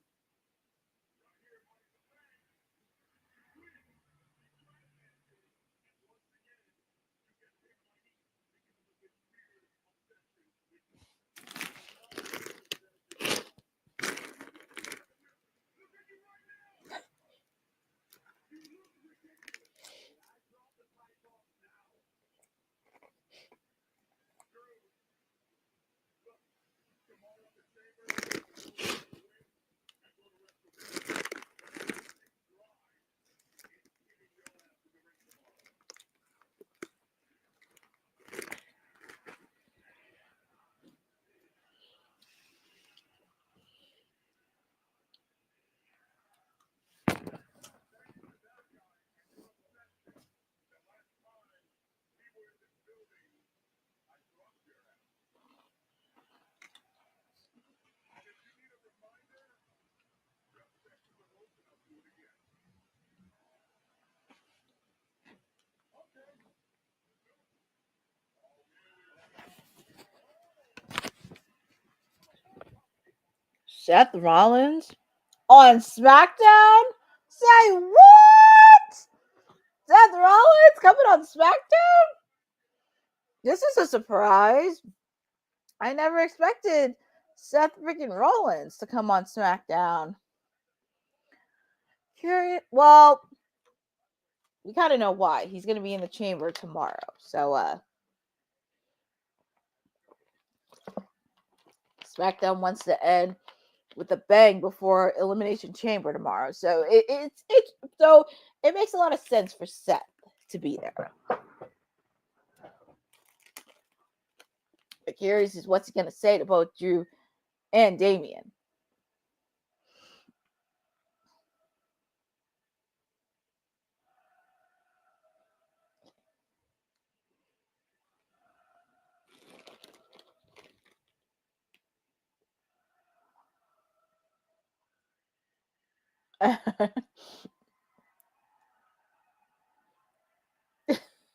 Seth Rollins on SmackDown? Say what? Seth Rollins coming on SmackDown? This is a surprise. I never expected Seth freaking Rollins to come on SmackDown. Curious. Well, we kind of know why. He's going to be in the chamber tomorrow. So, SmackDown wants to end with a bang before Elimination Chamber tomorrow. So it makes a lot of sense for Seth to be there. But curious is what's he going to say to both Drew and Damian.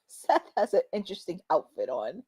Seth has an interesting outfit on.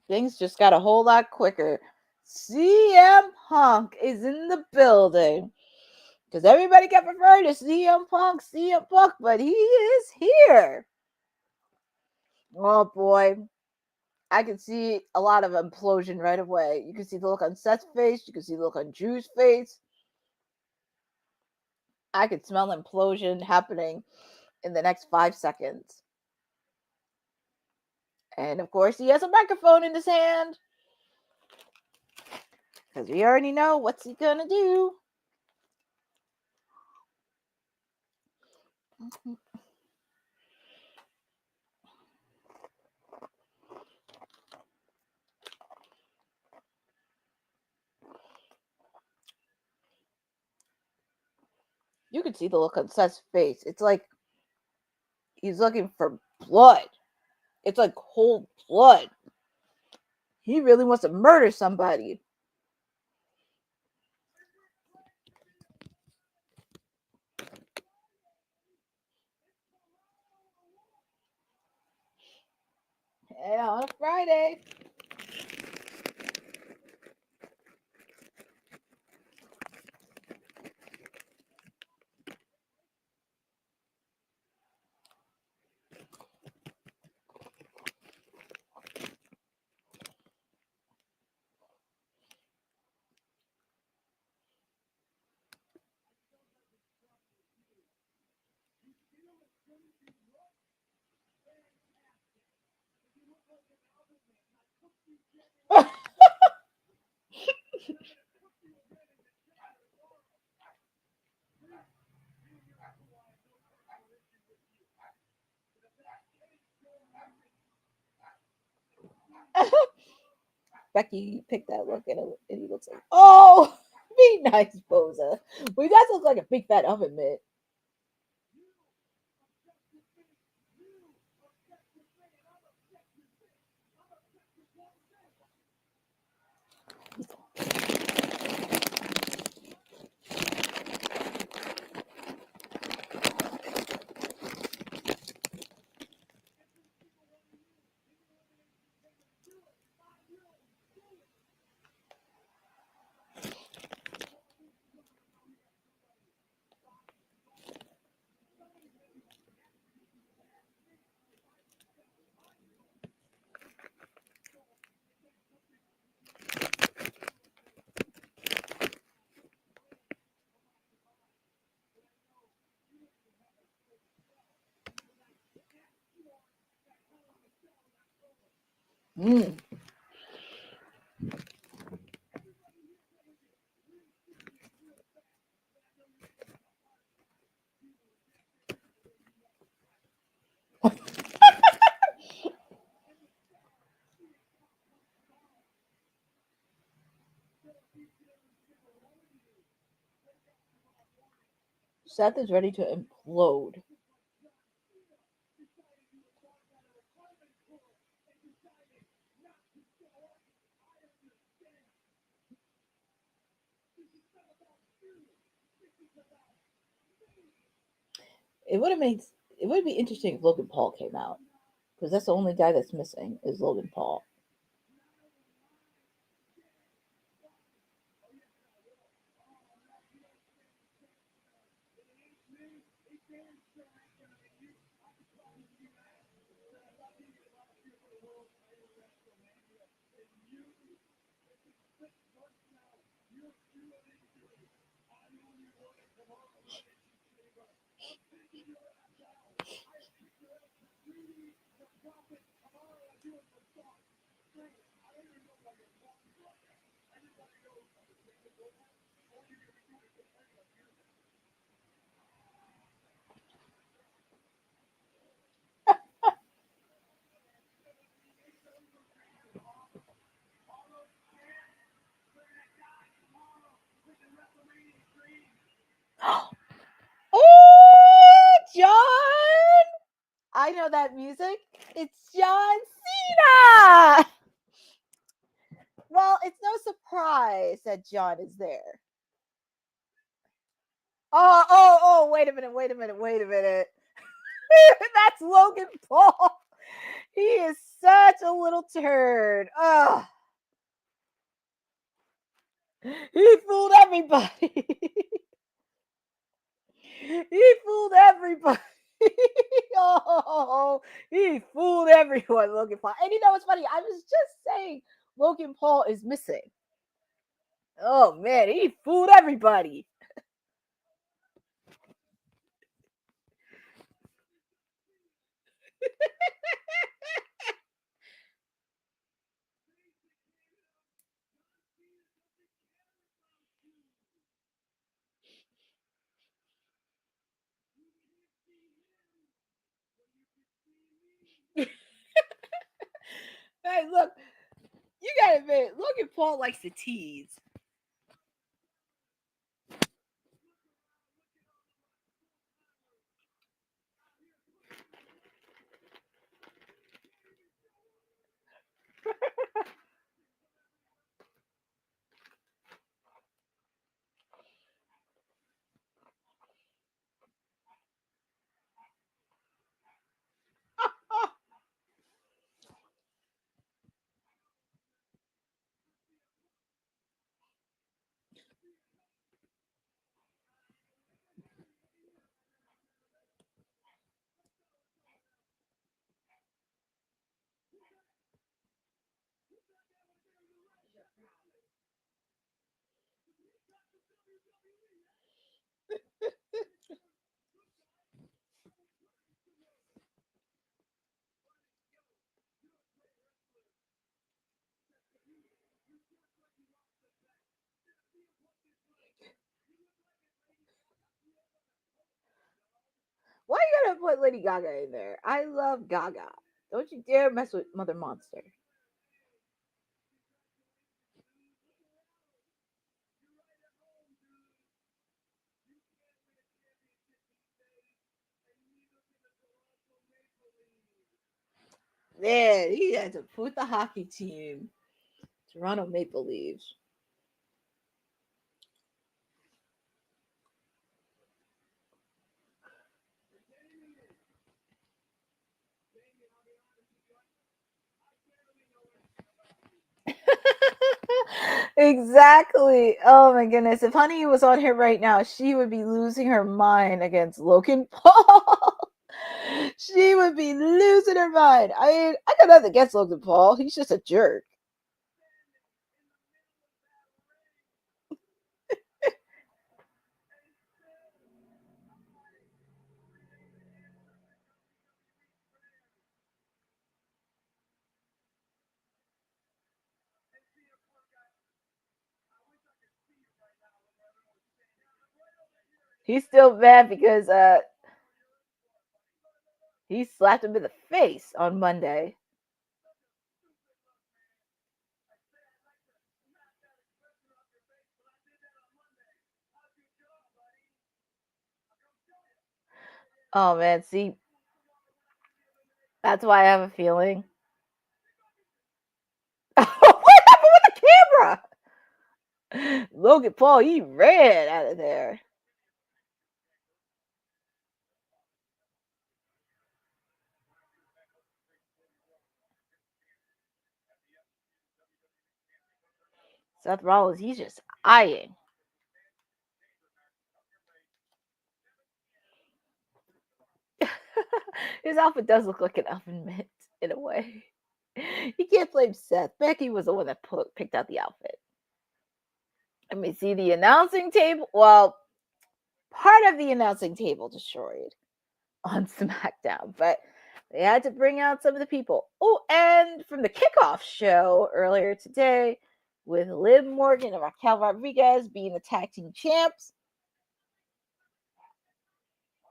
Things just got a whole lot quicker. CM Punk is in the building. Because everybody kept referring to CM Punk, but he is here. Oh boy. I can see a lot of implosion right away. You can see the look on Seth's face. You can see the look on Drew's face. I could smell implosion happening in the next 5 seconds. And of course, he has a microphone in his hand. Because we already know what's he going to do. You can see the look on Seth's face. It's like he's looking for blood. It's like cold blood. He really wants to murder somebody. And on a Friday. Becky picked that look and he looks like, oh, be nice, Boza. Well, he does look like a big fat oven mitt. Mm. Seth is ready to implode. It would be interesting if Logan Paul came out, because that's the only guy that's missing is Logan Paul. Oh, John! I know that music. It's John Cena! Well, it's no surprise that John is there. Oh, wait a minute. That's Logan Paul. He is such a little turd. Oh. He fooled everybody. He fooled everybody. Oh, he fooled everyone, Logan Paul. And you know what's funny? I was just saying Logan Paul is missing. Oh, man, he fooled everybody. Hey, look, you gotta admit, Logan Paul likes to tease. gotta put Lady Gaga in there. I love Gaga. Don't you dare mess with Mother Monster. Man, he had to put the hockey team, Toronto Maple Leafs. Exactly. Oh my goodness. If Honey was on here right now, she would be losing her mind against Logan Paul. She would be losing her mind. I mean, I got nothing against Logan Paul. He's just a jerk. He's still mad because he slapped him in the face on Monday. Oh man, see, that's why I have a feeling. What happened with the camera? Logan Paul, he ran out of there. Seth Rollins, he's just eyeing. His outfit does look like an oven mitt in a way. You can't blame Seth. Becky was the one that picked out the outfit. Let me see the announcing table. Well, part of the announcing table destroyed on SmackDown, but they had to bring out some of the people. Oh, and from the kickoff show earlier today with Liv Morgan and Raquel Rodriguez being the tag team champs.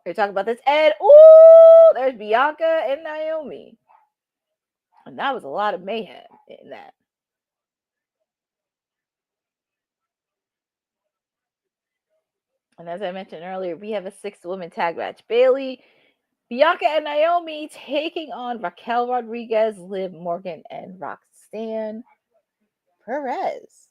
We're talking about this. And there's Bianca and Naomi. And that was a lot of mayhem in that. And as I mentioned earlier, we have a 6-woman tag match. Bayley, Bianca, and Naomi taking on Raquel Rodriguez, Liv Morgan, and Roxanne Perez.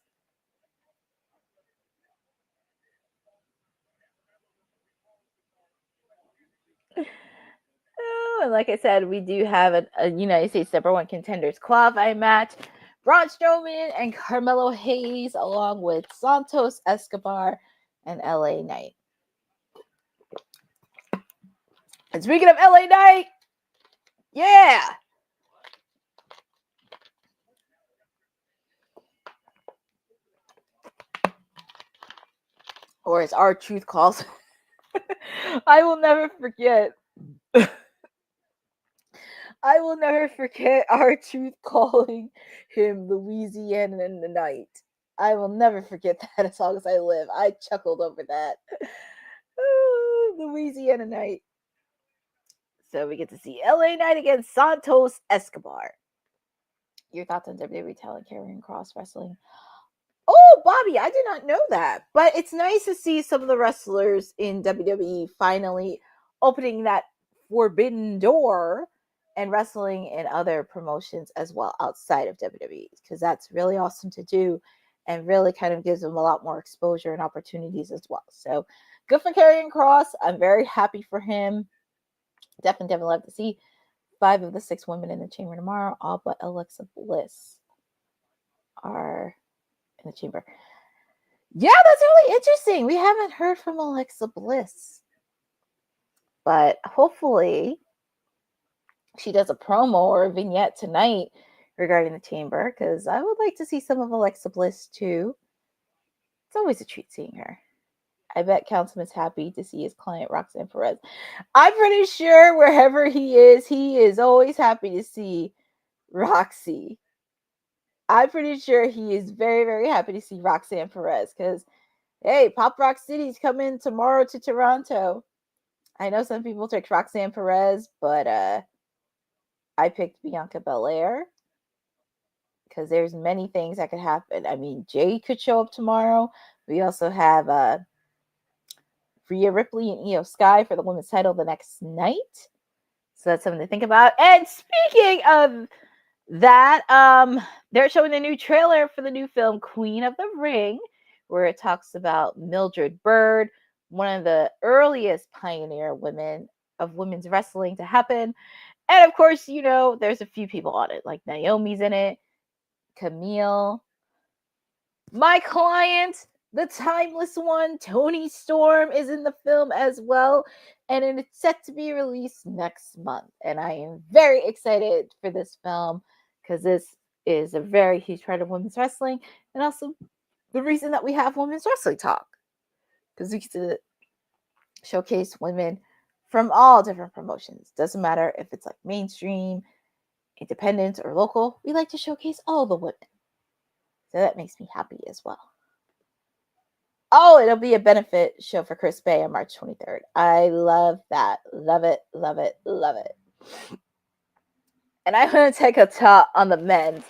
Oh, and like I said, we do have a United States #1 contenders qualifying match. Braun Strowman and Carmelo Hayes, along with Santos Escobar and LA Knight. And speaking of LA Knight, yeah. Or as R-Truth calls, I will never forget. I will never forget R-Truth calling him Louisiana in the Night. I will never forget that as long as I live. I chuckled over that. Louisiana Night. So we get to see LA Knight against Santos Escobar. Your thoughts on WWE talent carrying cross wrestling? Oh, Bobby, I did not know that. But it's nice to see some of the wrestlers in WWE finally opening that forbidden door and wrestling in other promotions as well outside of WWE, because that's really awesome to do and really kind of gives them a lot more exposure and opportunities as well. So good for Karrion Kross. I'm very happy for him. Definitely love to see 5 of the 6 women in the chamber tomorrow, all but Alexa Bliss are in the chamber. Yeah, that's really interesting. We haven't heard from Alexa Bliss, but hopefully she does a promo or a vignette tonight regarding the chamber, because I would like to see some of Alexa Bliss too. It's always a treat seeing her. I bet Councilman's happy to see his client Roxanne Perez. I'm pretty sure wherever he is always happy to see Roxy. I'm pretty sure he is very, very happy to see Roxanne Perez, because, hey, Pop Rock City's coming tomorrow to Toronto. I know some people picked Roxanne Perez, but I picked Bianca Belair because there's many things that could happen. I mean, Jay could show up tomorrow. We also have Rhea Ripley and Io Sky for the women's title the next night. So that's something to think about. And speaking of that, they're showing the new trailer for the new film Queen of the Ring, where it talks about Mildred Bird, one of the earliest pioneer women of women's wrestling to happen. And of course, you know, there's a few people on it, like Naomi's in it, Camille, my client, the timeless one, Tony Storm, is in the film as well. And it's set to be released next month. And I am very excited for this film because this is a very huge part of women's wrestling. And also the reason that we have Women's Wrestling Talk. Because we get to showcase women from all different promotions. Doesn't matter if it's like mainstream, independent, or local. We like to showcase all the women. So that makes me happy as well. Oh, it'll be a benefit show for Chris Bay on March 23rd. I love that. Love it, love it, love it. And I want to take a talk on the men's.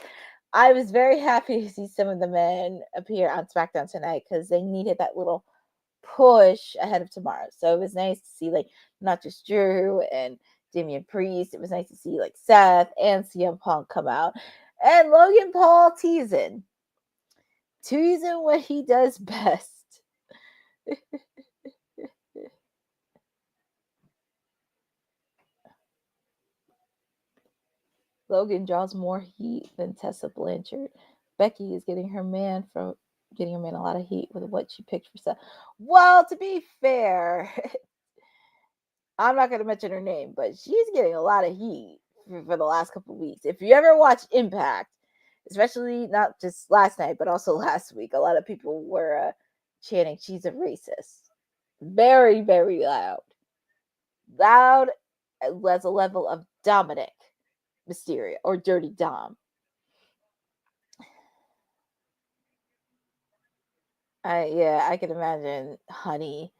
I was very happy to see some of the men appear on SmackDown tonight because they needed that little push ahead of tomorrow. So it was nice to see like not just Drew and Damian Priest. It was nice to see like Seth and CM Punk come out. And Logan Paul teasing what he does best. Logan draws more heat than Tessa Blanchard. Becky is getting her man a lot of heat with what she picked for Seth. Well, to be fair, I'm not going to mention her name, but she's getting a lot of heat for the last couple of weeks. If you ever watch Impact, especially not just last night, but also last week, a lot of people were chanting, she's a racist. Very, very loud. Loud as a level of Dominic Mysterio or Dirty Dom. I can imagine Honey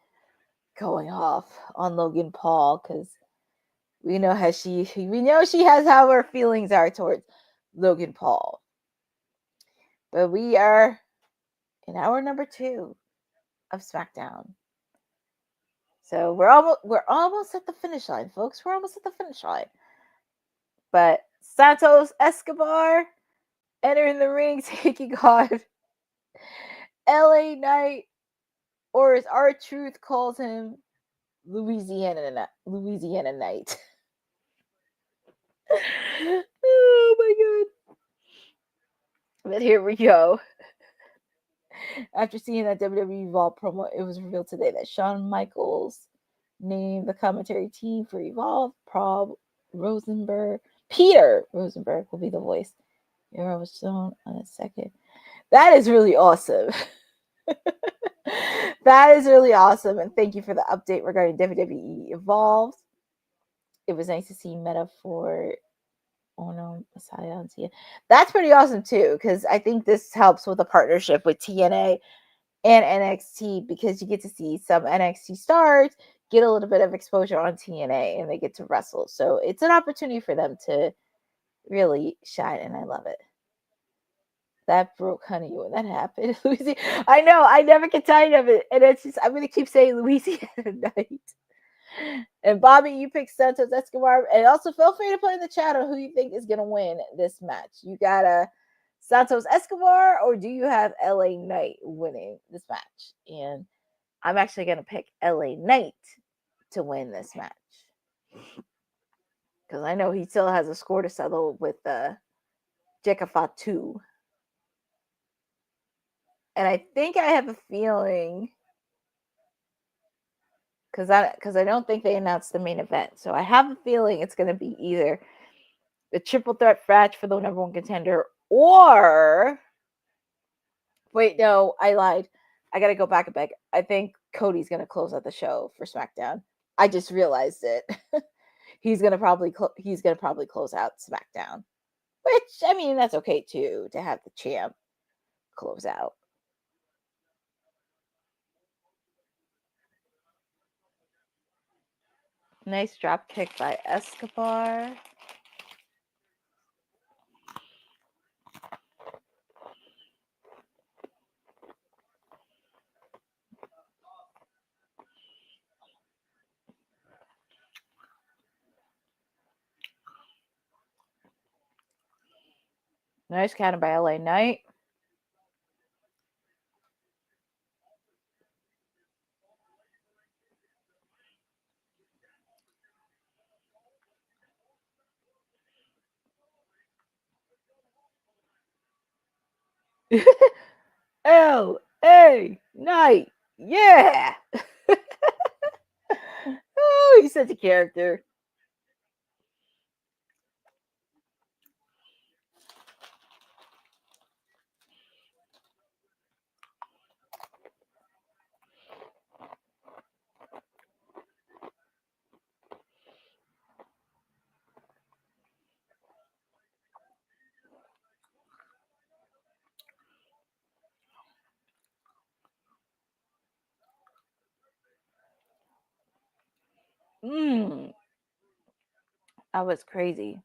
going off on Logan Paul because we know she has how her feelings are towards Logan Paul. But we are in hour number 2 of SmackDown. So we're almost at the finish line, folks. We're almost at the finish line. But Santos Escobar entering the ring, taking on LA Knight, or as R-Truth calls him, Louisiana Knight. Oh my god. But here we go. After seeing that WWE Evolve promo, it was revealed today that Shawn Michaels named the commentary team for Evolve. Peter Rosenberg will be the voice. Hero was shown on a second. That is really awesome. That is really awesome. And thank you for the update regarding WWE Evolve. It was nice to see Meta for Messiah on TNA. That's pretty awesome too, because I think this helps with a partnership with TNA and NXT because you get to see some NXT stars get a little bit of exposure on TNA and they get to wrestle. So it's an opportunity for them to really shine, and I love it. That broke Honey when that happened. Louisiana. I know, I never get tired of it. And it's just, I'm going to keep saying Louisiana Night. And Bobby, you picked Santos Escobar. And also feel free to put in the chat on who you think is going to win this match. You got Santos Escobar, or do you have LA Knight winning this match? And I'm actually going to pick LA Knight to win this match. Because I know he still has a score to settle with Jeka Fatu. And I think I have a feeling, because I don't think they announced the main event. So I have a feeling it's going to be either the triple threat match for the number 1 contender, or wait, no, I lied. I got to go back a bit. I think Cody's going to close out the show for SmackDown. I just realized it. He's going to probably close out SmackDown, which, I mean, that's okay too, to have the champ close out. Nice drop kick by Escobar. Nice counter by LA Knight. LA Knight. Yeah. Oh, he's such a character. That was crazy.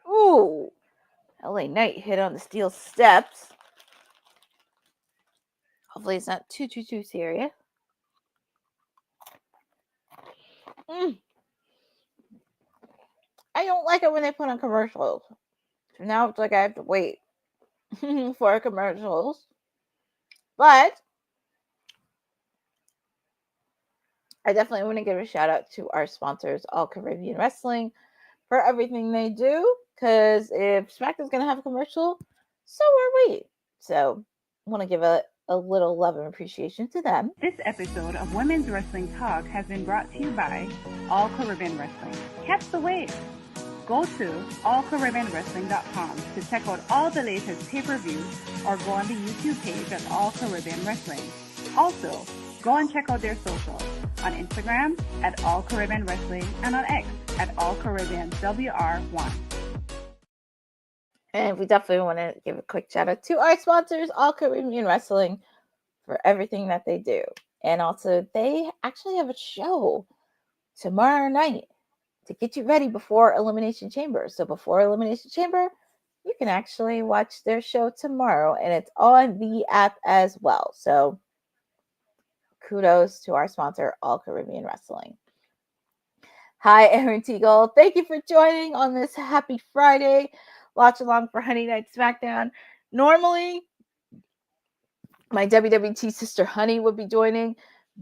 Ooh. LA Knight hit on the steel steps. Hopefully it's not too serious. I don't like it when they put on commercials. So now it's like I have to wait for commercials. But I definitely want to give a shout out to our sponsors, All Caribbean Wrestling, for everything they do. Because if SmackDown's going to have a commercial, so are we. So I want to give a little love and appreciation to them. This episode of Women's Wrestling Talk has been brought to you by All Caribbean Wrestling. Catch the wave. Go to allcaribbeanwrestling.com to check out all the latest pay-per-views or go on the YouTube page at All Caribbean Wrestling. Also, go and check out their socials on Instagram at All Caribbean Wrestling and on X at All Caribbean WR1. And we definitely want to give a quick shout out to our sponsors, All Caribbean Wrestling, for everything that they do. And also, they actually have a show tomorrow night to get you ready before Elimination Chamber. So before Elimination Chamber, you can actually watch their show tomorrow, and it's on the app as well. So kudos to our sponsor, All Caribbean Wrestling. Hi, Erin Teagle. Thank you for joining on this happy Friday. Watch along for Honey Night SmackDown. Normally, my WWT sister Honey would be joining,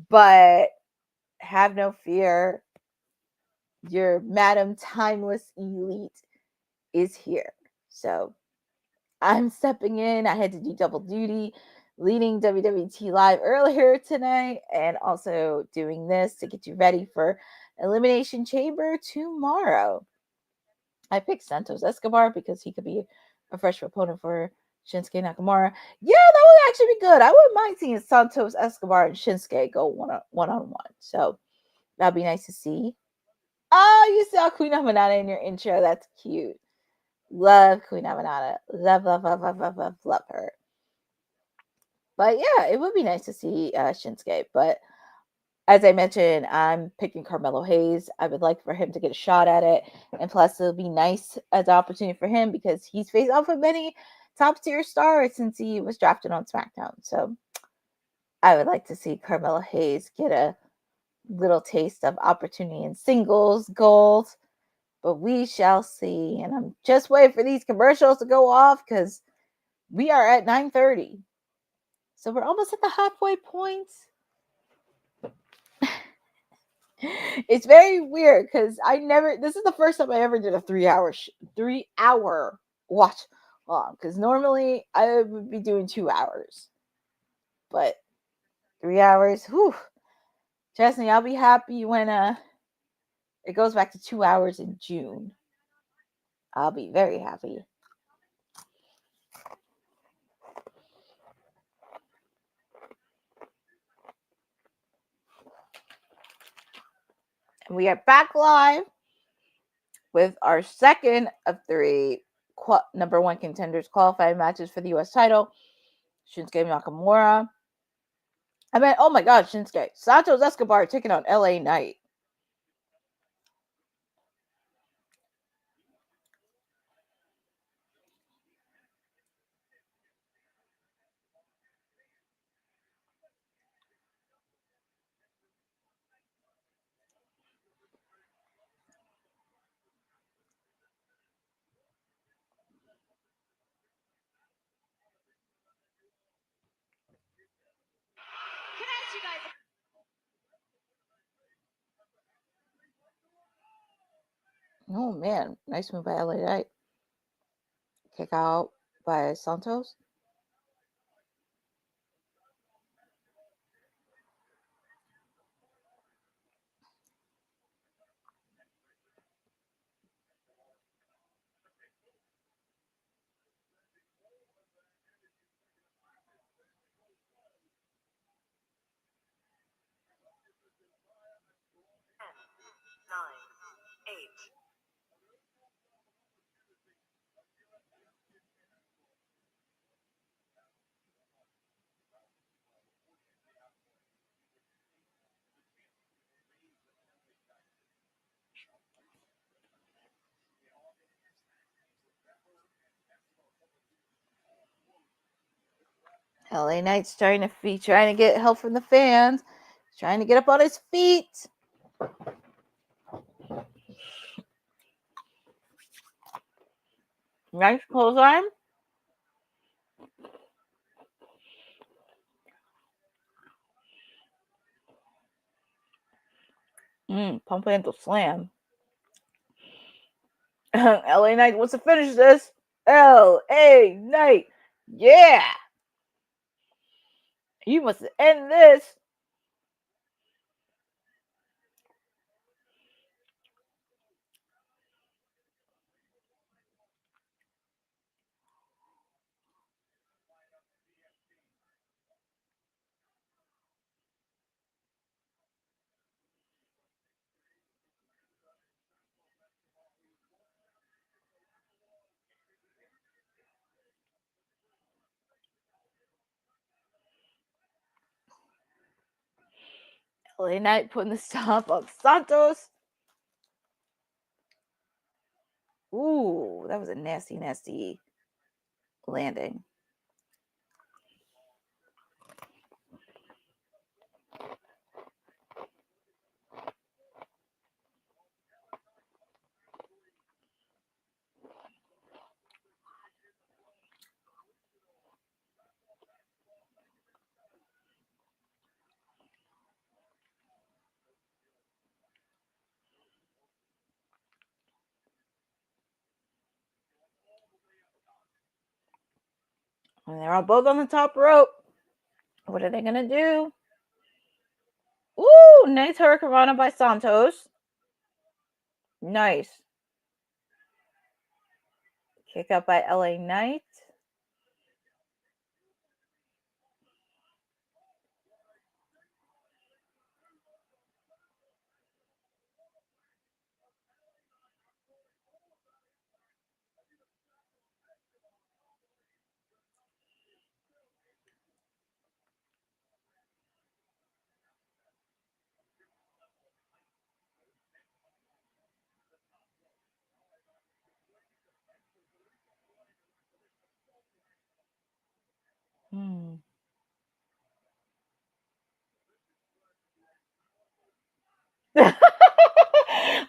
but have no fear. Your Madam Timeless Elite is here. So I'm stepping in. I had to do double duty, leading WWT Live earlier tonight and also doing this to get you ready for Elimination Chamber tomorrow. I picked Santos Escobar because he could be a fresh opponent for Shinsuke Nakamura. Yeah, that would actually be good. I wouldn't mind seeing Santos Escobar and Shinsuke go one-on-one. So that'd be nice to see. Oh, you saw Queen Amanada in your intro. That's cute. Love Queen Amanada. Love her. But yeah, it would be nice to see Shinsuke. But as I mentioned, I'm picking Carmelo Hayes. I would like for him to get a shot at it. And plus, it'll be nice as an opportunity for him because he's faced off with many top-tier stars since he was drafted on SmackDown. So I would like to see Carmelo Hayes get a little taste of opportunity in singles, gold. But we shall see. And I'm just waiting for these commercials to go off because we are at 9:30. So we're almost at the halfway point. It's very weird because this is the first time I ever did a 3-hour watch long. Because normally I would be doing 2 hours. But 3 hours, whew. Trust me, I'll be happy when it goes back to 2 hours in June. I'll be very happy. And we are back live with our second of 3 number 1 contenders qualifying matches for the U.S. title. Shinsuke Nakamura I mean, oh my God, Shinsuke. Santos Escobar taking on LA Knight. Oh man, nice move by LA Knight. Kick out by Santos. LA Knight's trying to get help from the fans. Trying to get up on his feet. Nice clothesline. Pump handle slam. LA Knight wants to finish this. LA Knight. Yeah. You must end this. LA Knight putting the stomp on Santos. Ooh, that was a nasty, nasty landing. And they're all both on the top rope. What are they going to do? Ooh, nice hurricanrana by Santos. Nice. Kick out by LA Knight.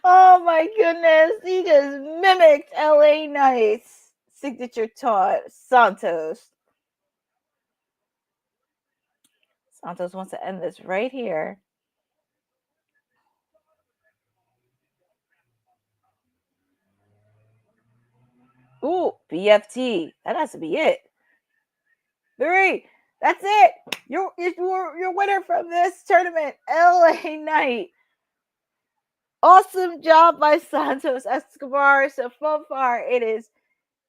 Oh my goodness. He just mimicked LA Knight's signature taunt, Santos. Santos wants to end this right here. Ooh, BFT. That has to be it. 3. That's it. You're winner from this tournament, LA Knight. Awesome job by Santos Escobar. So far, it is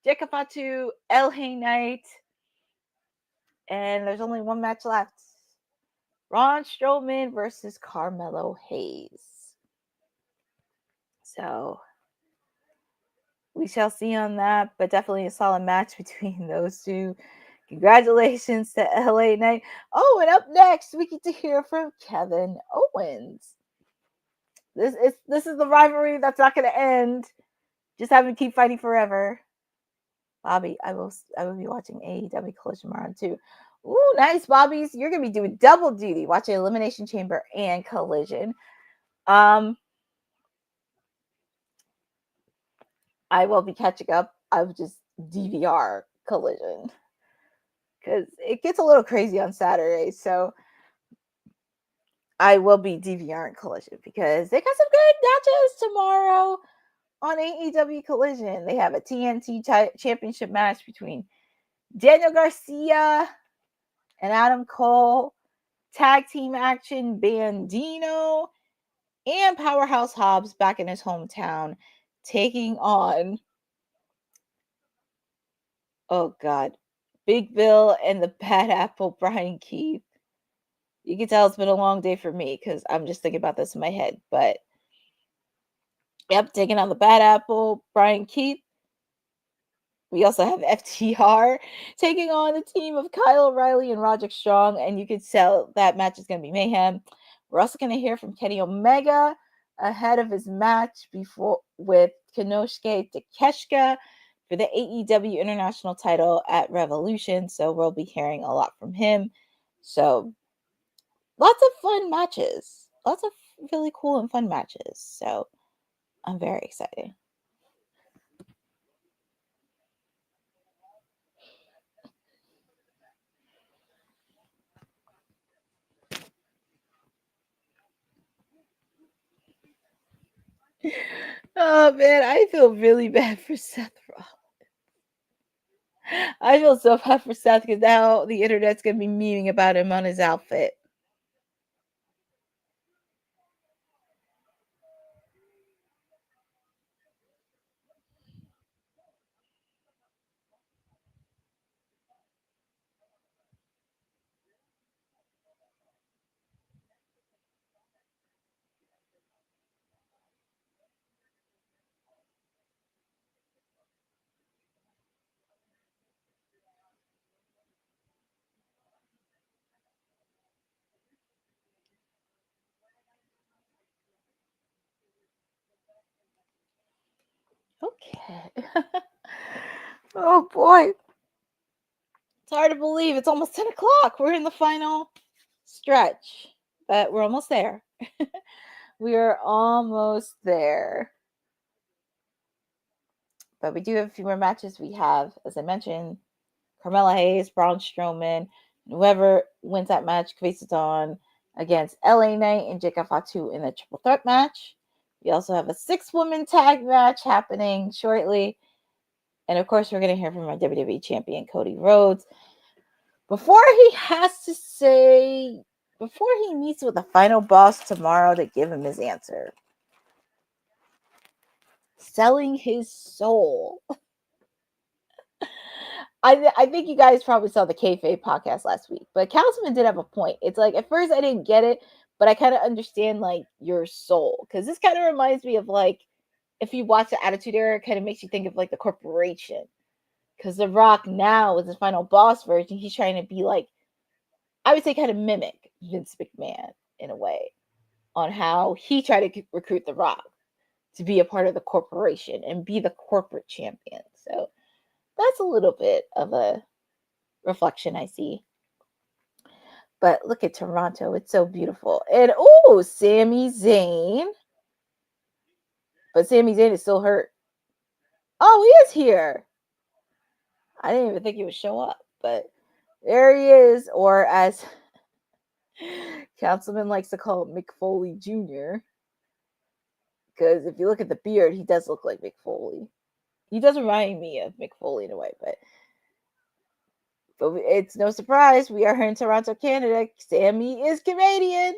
Jacob Fatu, LA Knight. And there's only one match left. Braun Strowman versus Carmelo Hayes. So we shall see on that, but definitely a solid match between those two Congratulations to LA Knight. Oh, and up next, we get to hear from Kevin Owens. This is the rivalry that's not going to end. Just have him keep fighting forever. Bobby, I will be watching AEW Collision tomorrow too. Ooh, nice, Bobbies. You're gonna be doing double duty, watching Elimination Chamber and Collision. I will be catching up. I will just DVR Collision because it gets a little crazy on Saturday. So I will be DVRing Collision because they got some good matches tomorrow on AEW Collision. They have a TNT championship match between Daniel Garcia and Adam Cole, tag team action Bandino, and Powerhouse Hobbs back in his hometown, taking on, oh God, Big Bill and the Bad Apple Brian Keith. You can tell it's been a long day for me because I'm just thinking about this in my head. But yep, taking on the Bad Apple Brian Keith. We also have FTR taking on the team of Kyle O'Reilly and Roderick Strong, and you can tell that match is going to be mayhem. We're also going to hear from Kenny Omega ahead of his match with Konosuke Takeshita for the AEW International title at Revolution. So we'll be hearing a lot from him. So lots of fun matches. Lots of really cool and fun matches. So I'm very excited. Oh man, I feel really bad for Seth Rollins. I feel so bad for Seth because now the internet's gonna be memeing about him on his outfit. Okay. Oh boy. It's hard to believe. It's almost 10 o'clock. We're in the final stretch, but we're almost there. We are almost there. But we do have a few more matches. We have, as I mentioned, Carmella Hayes, Braun Strowman, whoever wins that match faces on against LA Knight and Jacob Fatu in the triple threat match. We also have a 6-woman tag match happening shortly. And of course, we're going to hear from our WWE champion, Cody Rhodes. Before he meets with the final boss tomorrow to give him his answer. Selling his soul. I think you guys probably saw the Kayfabe podcast last week, but Councilman did have a point. It's like, at first I didn't get it, but I kind of understand, like, your soul. Because this kind of reminds me of, like, if you watch the Attitude Era, it kind of makes you think of, like, the corporation. Because The Rock now, with his final boss version, he's trying to be, like, I would say kind of mimic Vince McMahon in a way on how he tried to recruit The Rock to be a part of the corporation and be the corporate champion. So that's a little bit of a reflection I see. But look at Toronto. It's so beautiful. And, oh, Sami Zayn. But Sami Zayn is still hurt. Oh, he is here. I didn't even think he would show up. But there he is. Or as Councilman likes to call it, Mick Foley Jr. Because if you look at the beard, he does look like Mick Foley. He does remind me of Mick Foley in a way, but it's no surprise. We are here in Toronto, Canada. Sammy is Canadian.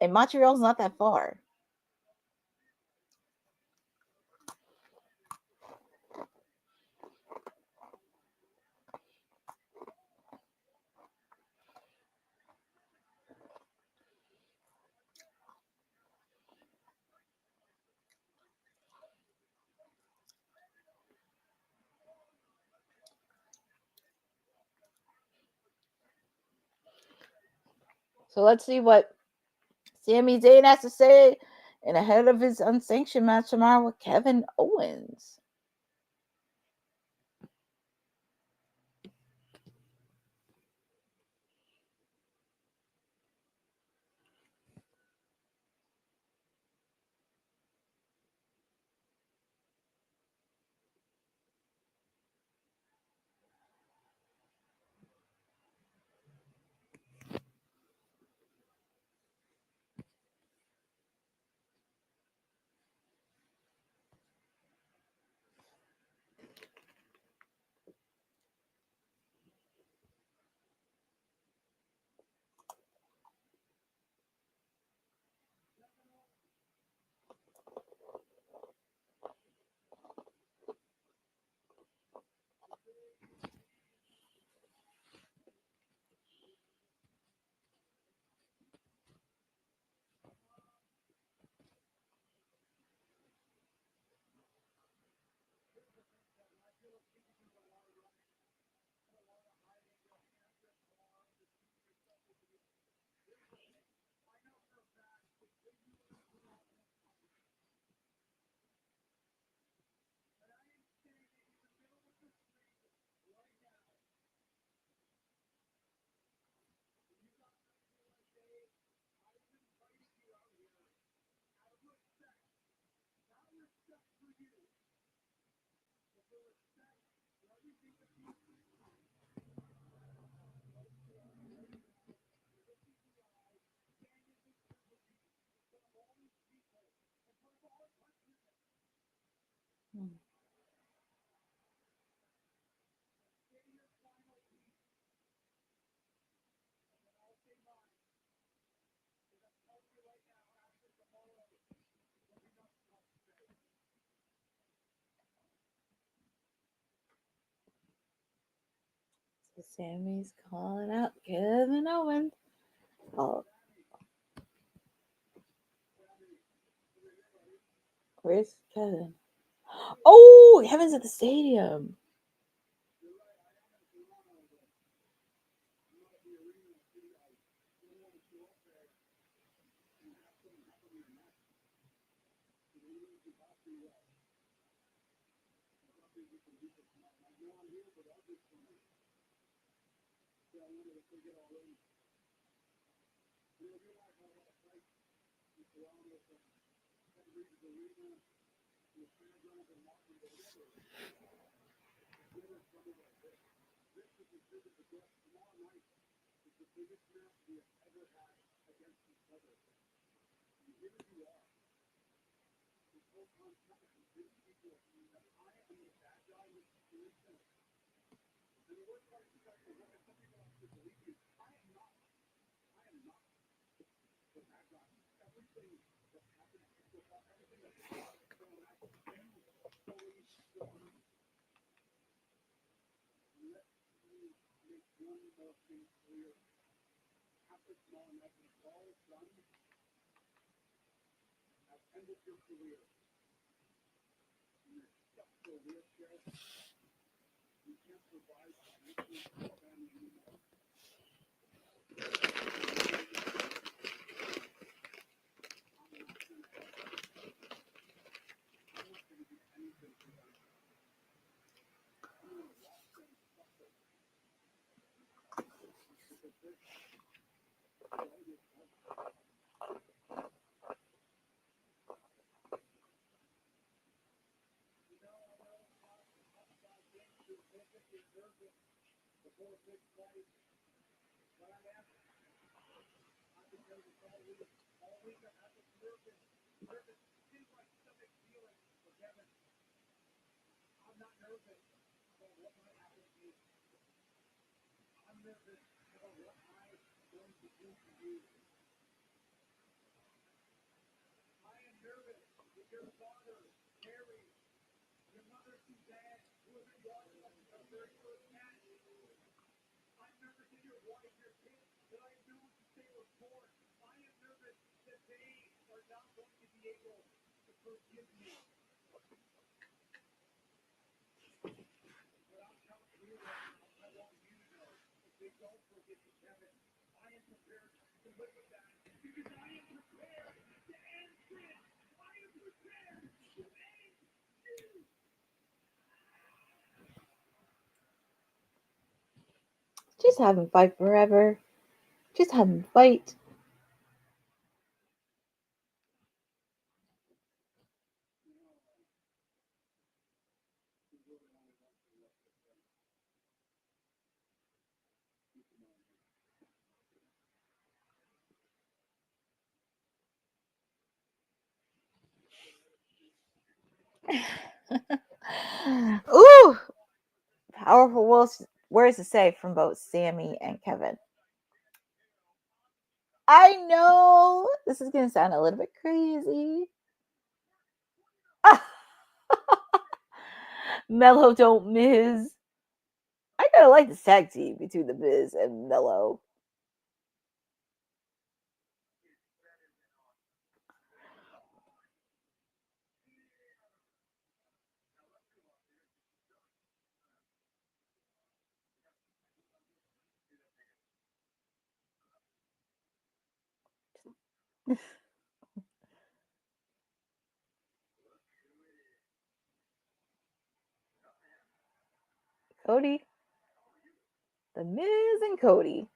And Montreal's not that far. So let's see what Sami Zayn has to say and ahead of his unsanctioned match tomorrow with Kevin Owens. So Sammy's calling out Kevin Owens. Oh. Where's Kevin? Oh, Kevin's at the stadium. Just have him fight forever. Just have him fight. Ooh! Powerful words to say from both Sammy and Kevin. I know this is going to sound a little bit crazy. Mello don't Miz. I kind of like this tag team between the Miz and Mello. Cody. The Miz and Cody.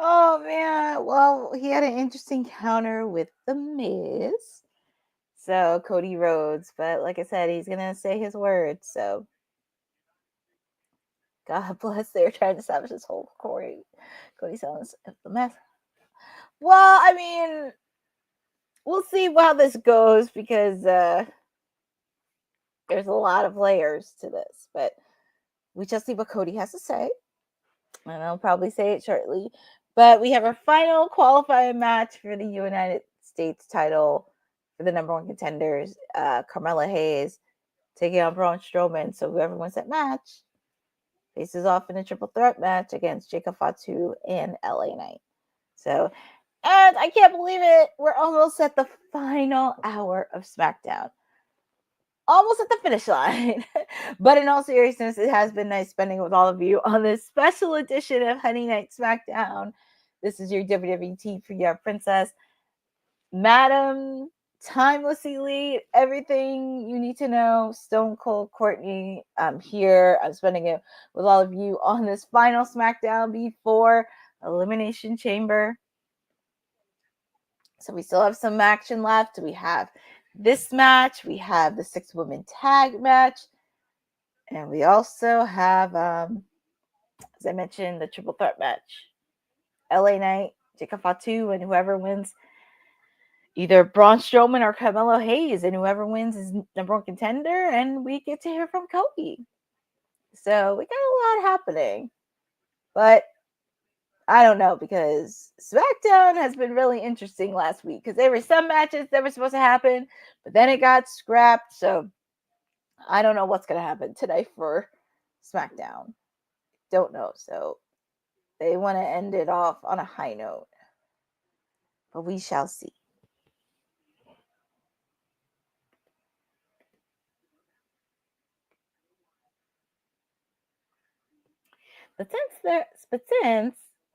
Oh man, well, he had an interesting counter with the Miz. So Cody Rhodes, but like I said, he's gonna say his words. So God bless. They're trying to establish this whole Cody sounds the mess. Well, I mean, we'll see how this goes because there's a lot of layers to this, but we shall see what Cody has to say, and I'll probably say it shortly. But we have our final qualifying match for the United States title for the number one contenders, Carmella Hayes taking on Braun Strowman. So whoever wins that match faces off in a triple threat match against Jacob Fatu and LA Knight. So, and I can't believe it, we're almost at the final hour of SmackDown. Almost at the finish line. But in all seriousness, it has been nice spending with all of you on this special edition of Honey Night SmackDown. This is your WWT PR Princess, Madam Timeless Elite, everything you need to know. Stone Cold Courtney. I'm here. I'm spending it with all of you on this final SmackDown before Elimination Chamber. So we still have some action left. We have this match. We have the 6-woman tag match. And we also have, as I mentioned, the triple threat match. LA Knight, Jacob Fatu, and whoever wins, either Braun Strowman or Carmelo Hayes, and whoever wins is number one contender, and we get to hear from Cody. So we got a lot happening. But I don't know, because SmackDown has been really interesting last week, because there were some matches that were supposed to happen, but then it got scrapped. So I don't know what's going to happen today for SmackDown. Don't know. So they want to end it off on a high note. But we shall see. But since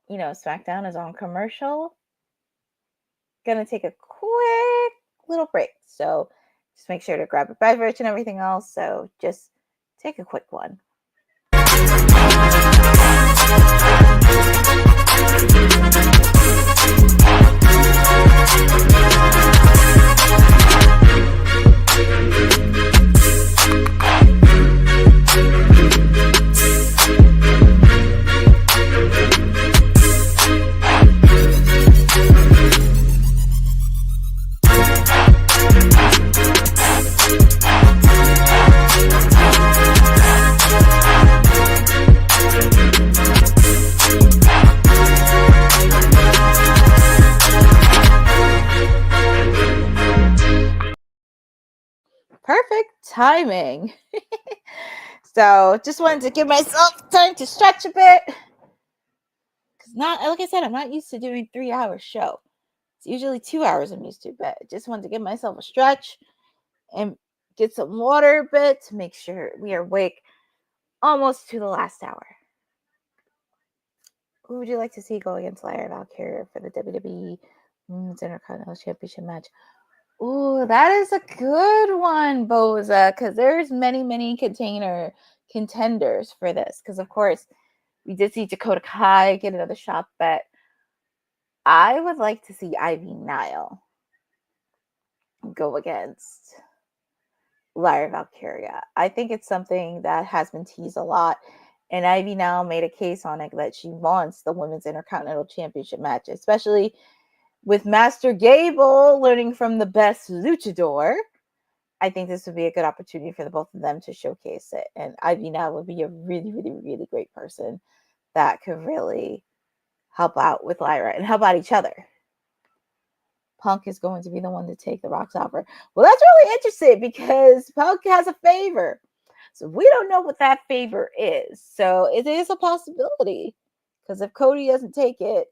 you know, SmackDown is on commercial, gonna take a quick little break. So just make sure to grab a beverage and everything else. So just take a quick one. timing. So just wanted to give myself time to stretch a bit. Because not, like I said, I'm not used to doing 3-hour show. It's usually 2 hours I'm used to, but I just wanted to give myself a stretch and get some water a bit to make sure we are awake almost to the last hour. Who would you like to see go against Lyra Valkyria for the WWE Women's Intercontinental Championship match? Ooh, that is a good one, Boza, because there's many contenders for this. Because, of course, we did see Dakota Kai get another shot, but I would like to see Ivy Nile go against Lyra Valkyria. I think it's something that has been teased a lot, and Ivy Nile made a case on it that she wants the Women's Intercontinental Championship match, especially with Master Gable learning from the best luchador. I think this would be a good opportunity for the both of them to showcase it. And Ivy Nile would be a really great person that could really help out with Lyra and help out each other. Punk is going to be the one to take the Rock's offer. Well, that's really interesting because Punk has a favor. So we don't know what that favor is. So it is a possibility. Because if Cody doesn't take it,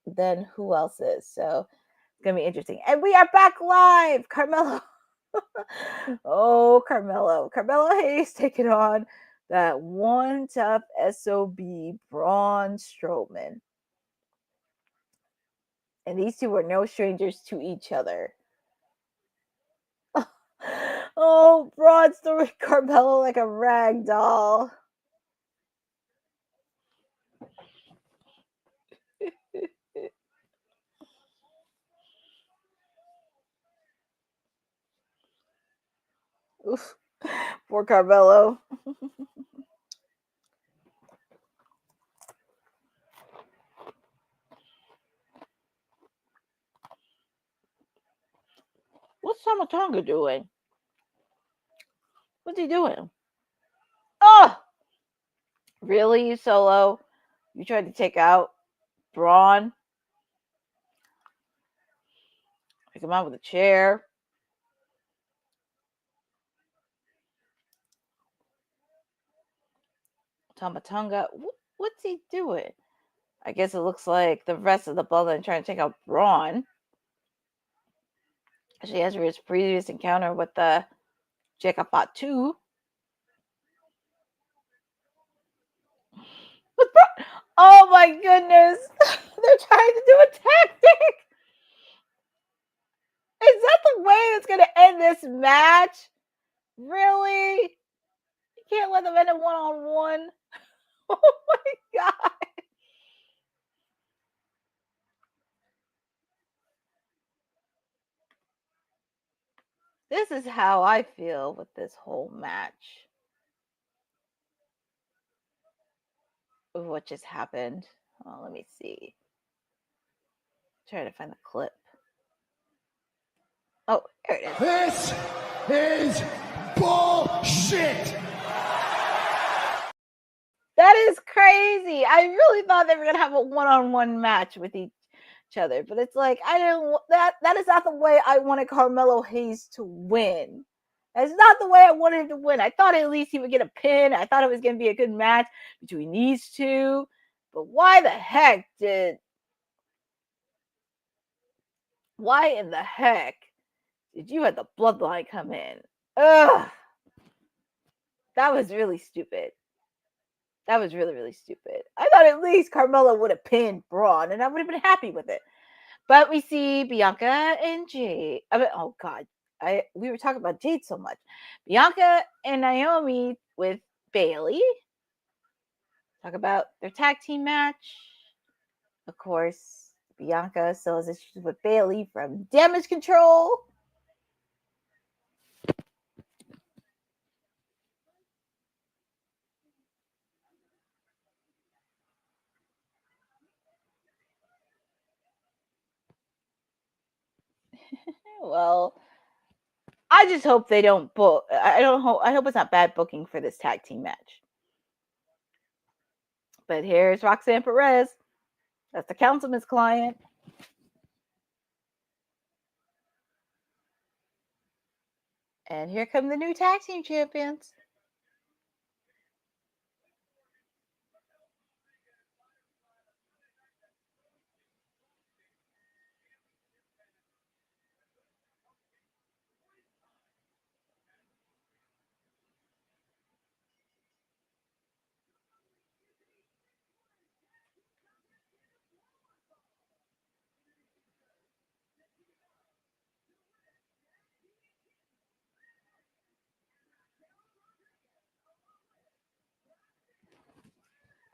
then who else is? So it's going to be interesting. And we are back live. Carmelo. Oh, Carmelo. Carmelo Hayes taking on that one tough SOB, Braun Strowman. And these two were no strangers to each other. Oh, Braun's throwing Carmelo like a rag doll. Oof. Poor Carmelo. What's Samatonga doing? What's he doing? Oh! Really, you Solo? You tried to take out Braun? Take him out with a chair. Tamatonga, what's he doing? I guess it looks like the rest of the Bloodline trying to take out Braun. She has his previous encounter with the Jacob Fatu. Oh my goodness! They're trying to do a tactic. Is that the way it's going to end this match? Really? You can't let them end it one-on-one. Oh my god! This is how I feel with this whole match. Of what just happened. Oh, let me see. Try to find the clip. Oh, there it is. This is bullshit. That is crazy. I really thought they were gonna have a one-on-one match with each other, but it's like I didn't. That is not the way I wanted Carmelo Hayes to win. That's not the way I wanted him to win. I thought at least he would get a pin. I thought it was gonna be a good match between these two. But why in the heck did you have the Bloodline come in? Ugh. That was really stupid. That was really stupid. I thought at least Carmelo would have pinned Braun, and I would have been happy with it. But we see Bianca and Jade. Oh God, we were talking about Jade so much. Bianca and Naomi with Bayley. Talk about their tag team match. Of course, Bianca still has issues with Bayley from Damage Control. Well, I just hope they don't book. I hope it's not bad booking for this tag team match. But here's Roxanne Perez. That's the councilman's client. And here come the new tag team champions.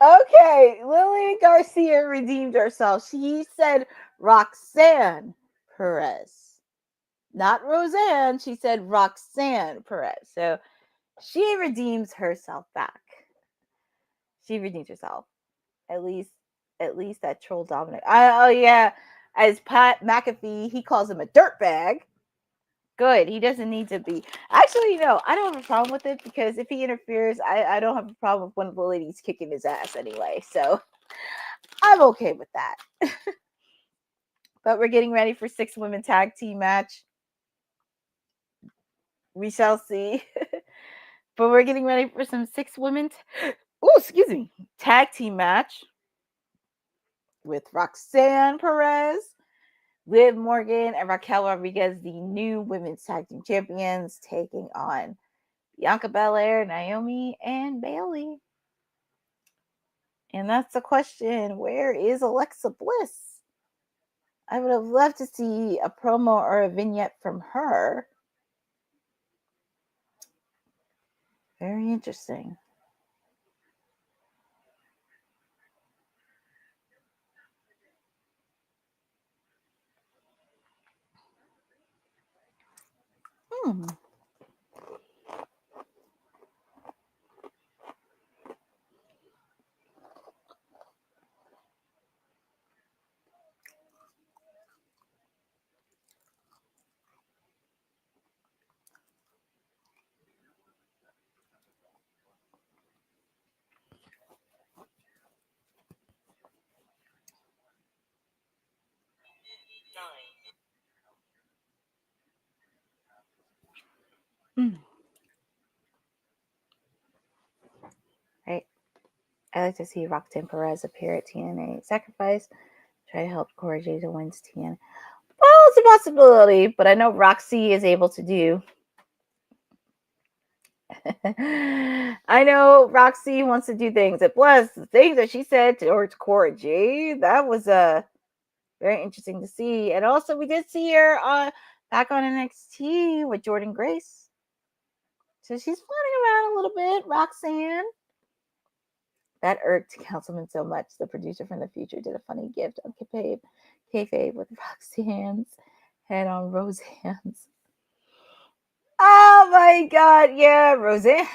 Okay, Lily Garcia redeemed herself. She said Roxanne Perez, not Roseanne. She said Roxanne Perez. So she redeems herself back. She redeemed herself. At least that troll Dominic. Oh yeah, as Pat McAfee, he calls him a dirtbag. Good. He doesn't need to be. Actually, I don't have a problem with it because if he interferes, I don't have a problem with one of the ladies kicking his ass anyway. So I'm okay with that. But we're getting ready for 6 women tag team match. We shall see. But we're getting ready for some 6 women. Tag team match with Roxanne Perez, Liv Morgan, and Raquel Rodriguez, the new women's tag team champions, taking on Bianca Belair, Naomi, and Bayley. And that's the question. Where is Alexa Bliss? I would have loved to see a promo or a vignette from her. Very interesting. Right. I like to see Roxanne Perez appear at TNA Sacrifice. Try to help Cora Jade to win TNA. Well, it's a possibility, but I know Roxy is able to do. I know Roxy wants to do things. And plus, the things that she said towards Cora Jade, that was very interesting to see. And also, we did see her back on NXT with Jordynne Grace. So she's floating around a little bit, Roxanne. That irked Councilman so much. The producer from the future did a funny gift on kayfabe with Roxanne's head on Roseanne's. Oh my God, yeah, Roseanne.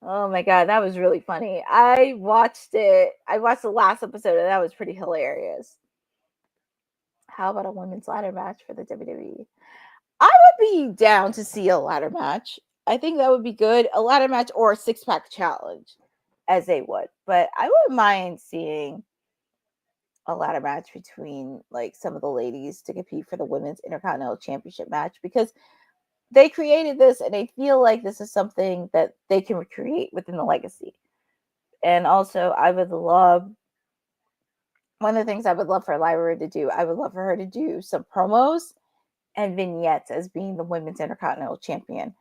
Oh my God, that was really funny. I watched it. I watched the last episode, and that was pretty hilarious. How about a women's ladder match for the WWE? I would be down to see a ladder match. I think that would be good. A ladder match or a 6-pack challenge, as they would. But I wouldn't mind seeing a ladder match between like some of the ladies to compete for the women's Intercontinental Championship match, because they created this and they feel like this is something that they can recreate within the legacy. And also, one of the things I would love for Lyra to do, I would love for her to do some promos and vignettes as being the women's Intercontinental Champion.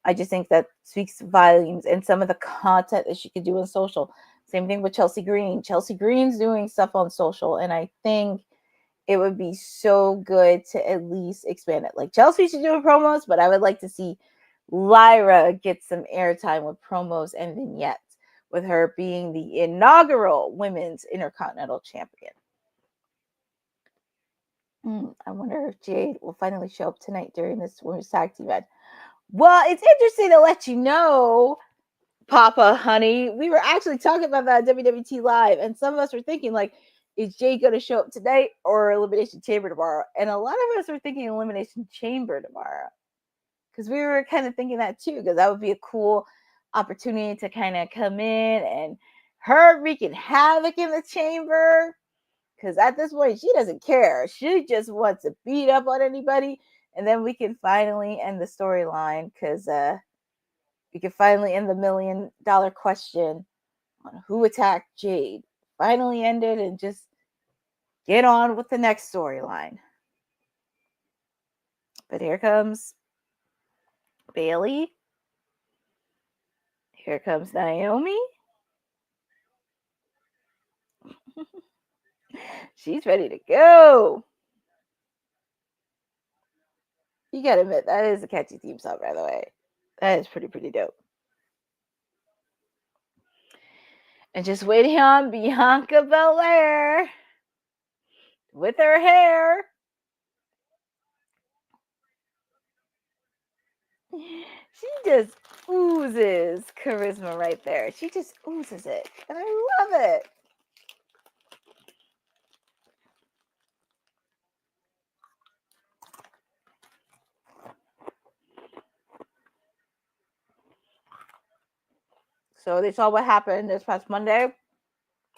I just think that speaks volumes, and some of the content that she could do on social. Same thing with Chelsea Green. Chelsea Green's doing stuff on social, and I think it would be so good to at least expand it. Like, Chelsea should do promos, but I would like to see Lyra get some airtime with promos and vignettes, with her being the inaugural women's Intercontinental Champion. I wonder if Jade will finally show up tonight during this women's tag team match. Well, it's interesting to let you know, Papa Honey. We were actually talking about that at WWT Live, and some of us were thinking, like, is Jade going to show up tonight or Elimination Chamber tomorrow? And a lot of us were thinking Elimination Chamber tomorrow, because we were kind of thinking that too, because that would be a cool opportunity to kind of come in and her wreaking havoc in the chamber. Because at this point, she doesn't care. She just wants to beat up on anybody And then we can finally end the storyline because we can finally end the $1 million question on who attacked Jade. Finally ended and just get on with the next storyline. But here comes Bayley. Here comes Naomi. She's ready to go. You gotta admit, that is a catchy theme song, by the way. That is pretty dope. And just waiting on Bianca Belair with her hair. She just oozes charisma right there. She just oozes it. And I love it. So they saw what happened this past Monday.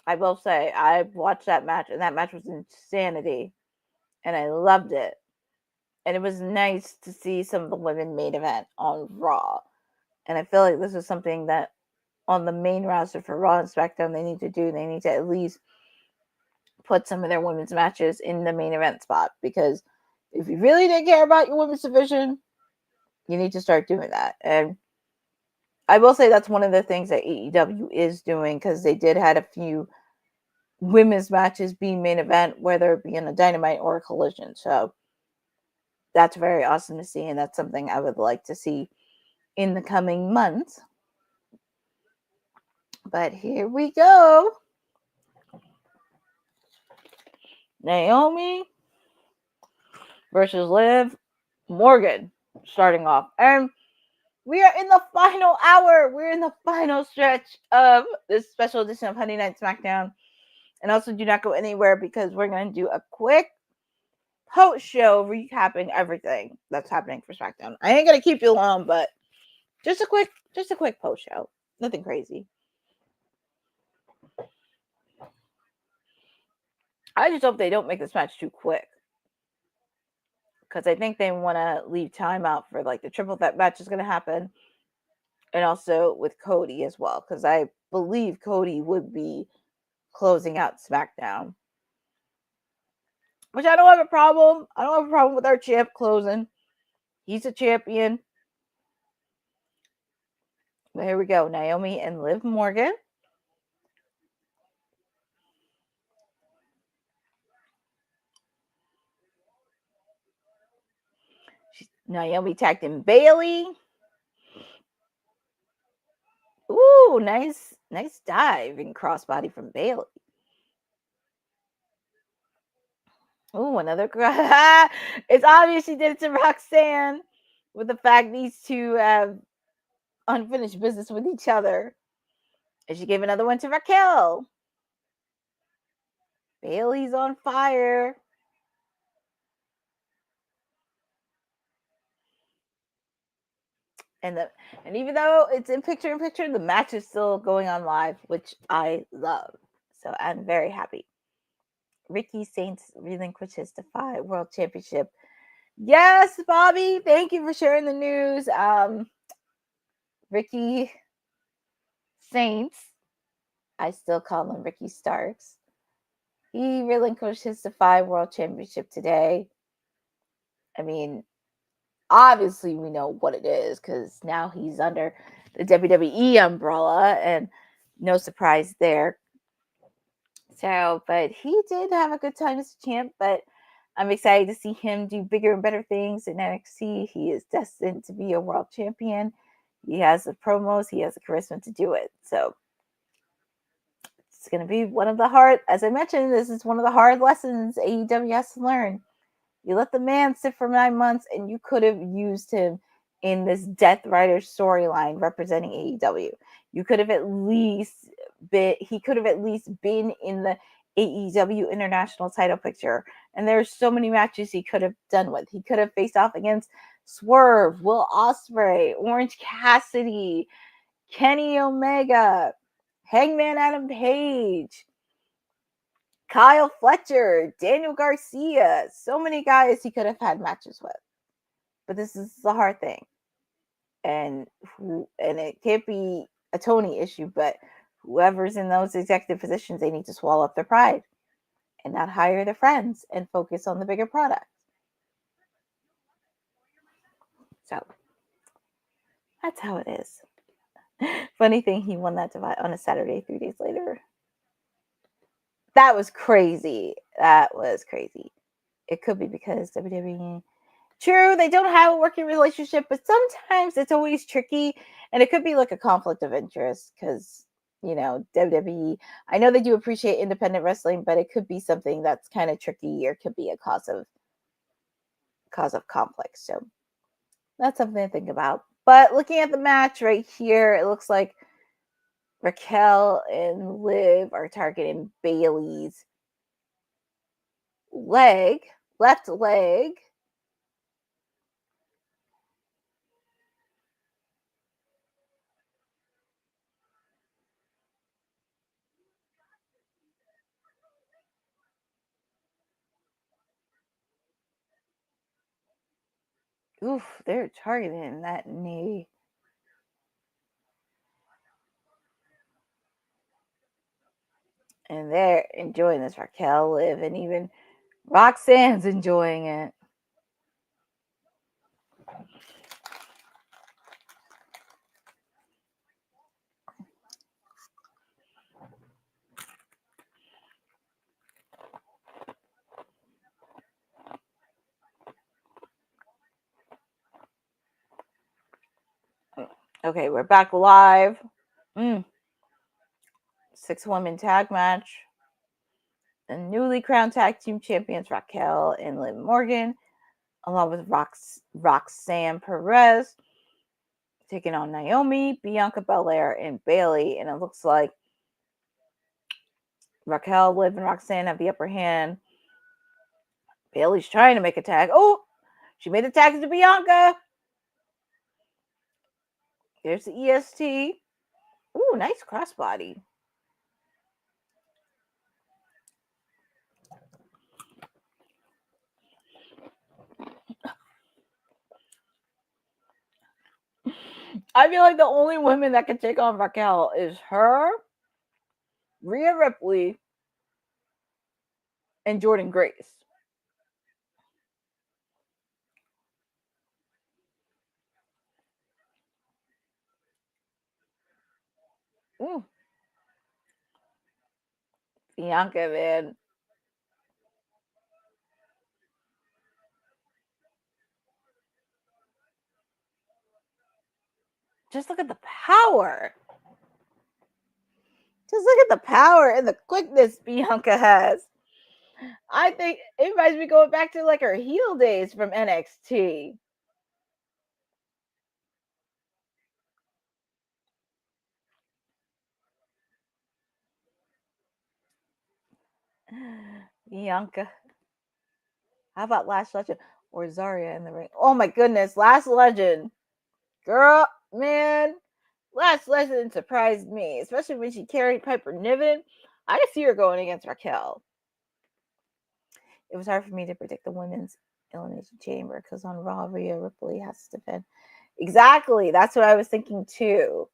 I will say, I watched that match, and that match was insanity. And I loved it. And it was nice to see some of the women main event on Raw. And I feel like this is something that on the main roster for Raw and SmackDown they need to do. They need to at least put some of their women's matches in the main event spot. Because if you really didn't care about your women's division, you need to start doing that. And I will say that's one of the things that AEW is doing, because they did had a few women's matches being main event, whether it be in a Dynamite or a Collision. So that's very awesome to see, and that's something I would like to see in the coming months. But here we go. Naomi versus Liv Morgan starting off. And we are in the final hour. We're in the final stretch of this special edition of Honey Night SmackDown. And also do not go anywhere, because we're going to do a quick post show recapping everything that's happening for SmackDown. I ain't going to keep you long, but just a quick post show. Nothing crazy. I just hope they don't make this match too quick, because I think they want to leave time out for like the triple threat match is going to happen, and also with Cody as well, because I believe Cody would be closing out SmackDown, which I don't have a problem. I don't have a problem with our champ closing. He's a champion. But here we go, Naomi and Liv Morgan. Naomi tagged in Bayley. Ooh, nice diving crossbody from Bayley. Ooh, another. It's obvious she did it to Roxanne, with the fact these two have unfinished business with each other. And she gave another one to Raquel. Bayley's on fire. And even though it's in picture, the match is still going on live, which I love. So I'm very happy. Ricky Saints relinquishes the Defy World Championship. Yes, Bobby, thank you for sharing the news. Ricky Saints, I still call him Ricky Starks. He relinquished his Defy World Championship today. I mean, obviously we know what it is, because now he's under the WWE umbrella, and no surprise there. So, but he did have a good time as a champ, but I'm excited to see him do bigger and better things in NXT. He is destined to be a world champion. He has the promos, he has the charisma to do it. So it's going to be one of the hard, as I mentioned, this is one of the hard lessons AEW has to learn. You let the man sit for 9 months, and you could have used him in this Death Rider storyline representing AEW. You could have at least he could have at least been in the AEW international title picture. And there's so many matches he could have done with. He could have faced off against Swerve, Will Ospreay, Orange Cassidy, Kenny Omega, Hangman Adam Page, Kyle Fletcher, Daniel Garcia. So many guys he could have had matches with. But this is the hard thing. And it can't be a Tony issue, but whoever's in those executive positions, they need to swallow up their pride and not hire their friends and focus on the bigger product. So that's how it is. Funny thing, he won that divide on a Saturday 3 days later. That was crazy. That was crazy. It could be because WWE, true, they don't have a working relationship, but sometimes it's always tricky, and it could be like a conflict of interest because, you know, WWE, I know they do appreciate independent wrestling, but it could be something that's kind of tricky or could be a cause of conflict. So that's something to think about. But looking at the match right here, it looks like Raquel and Liv are targeting Bayley's left leg. Oof, they're targeting that knee. And they're enjoying this. Raquel, Liv, and even Roxanne's enjoying it. Okay, we're back live. 6-woman tag match. The newly crowned tag team champions Raquel and Liv Morgan, along with Roxanne Perez, taking on Naomi, Bianca Belair, and Bayley. And it looks like Raquel, Liv, and Roxanne have the upper hand. Bayley's trying to make a tag. Oh, she made the tag to Bianca. There's the EST. Ooh, nice crossbody. I feel like the only women that can take on Raquel is her, Rhea Ripley, and Jordynne Grace. Ooh. Bianca, man. Just look at the power. Just look at the power and the quickness Bianca has. I think it reminds me going back to like her heel days from NXT. Bianca. How about Last Legend or Zarya in the ring? Oh my goodness, Last Legend. Girl, man. Last Legend surprised me, especially when she carried Piper Niven. I could see her going against Raquel. It was hard for me to predict the women's Elimination Chamber because on Raw, Rhea Ripley has to defend. Exactly. That's what I was thinking too.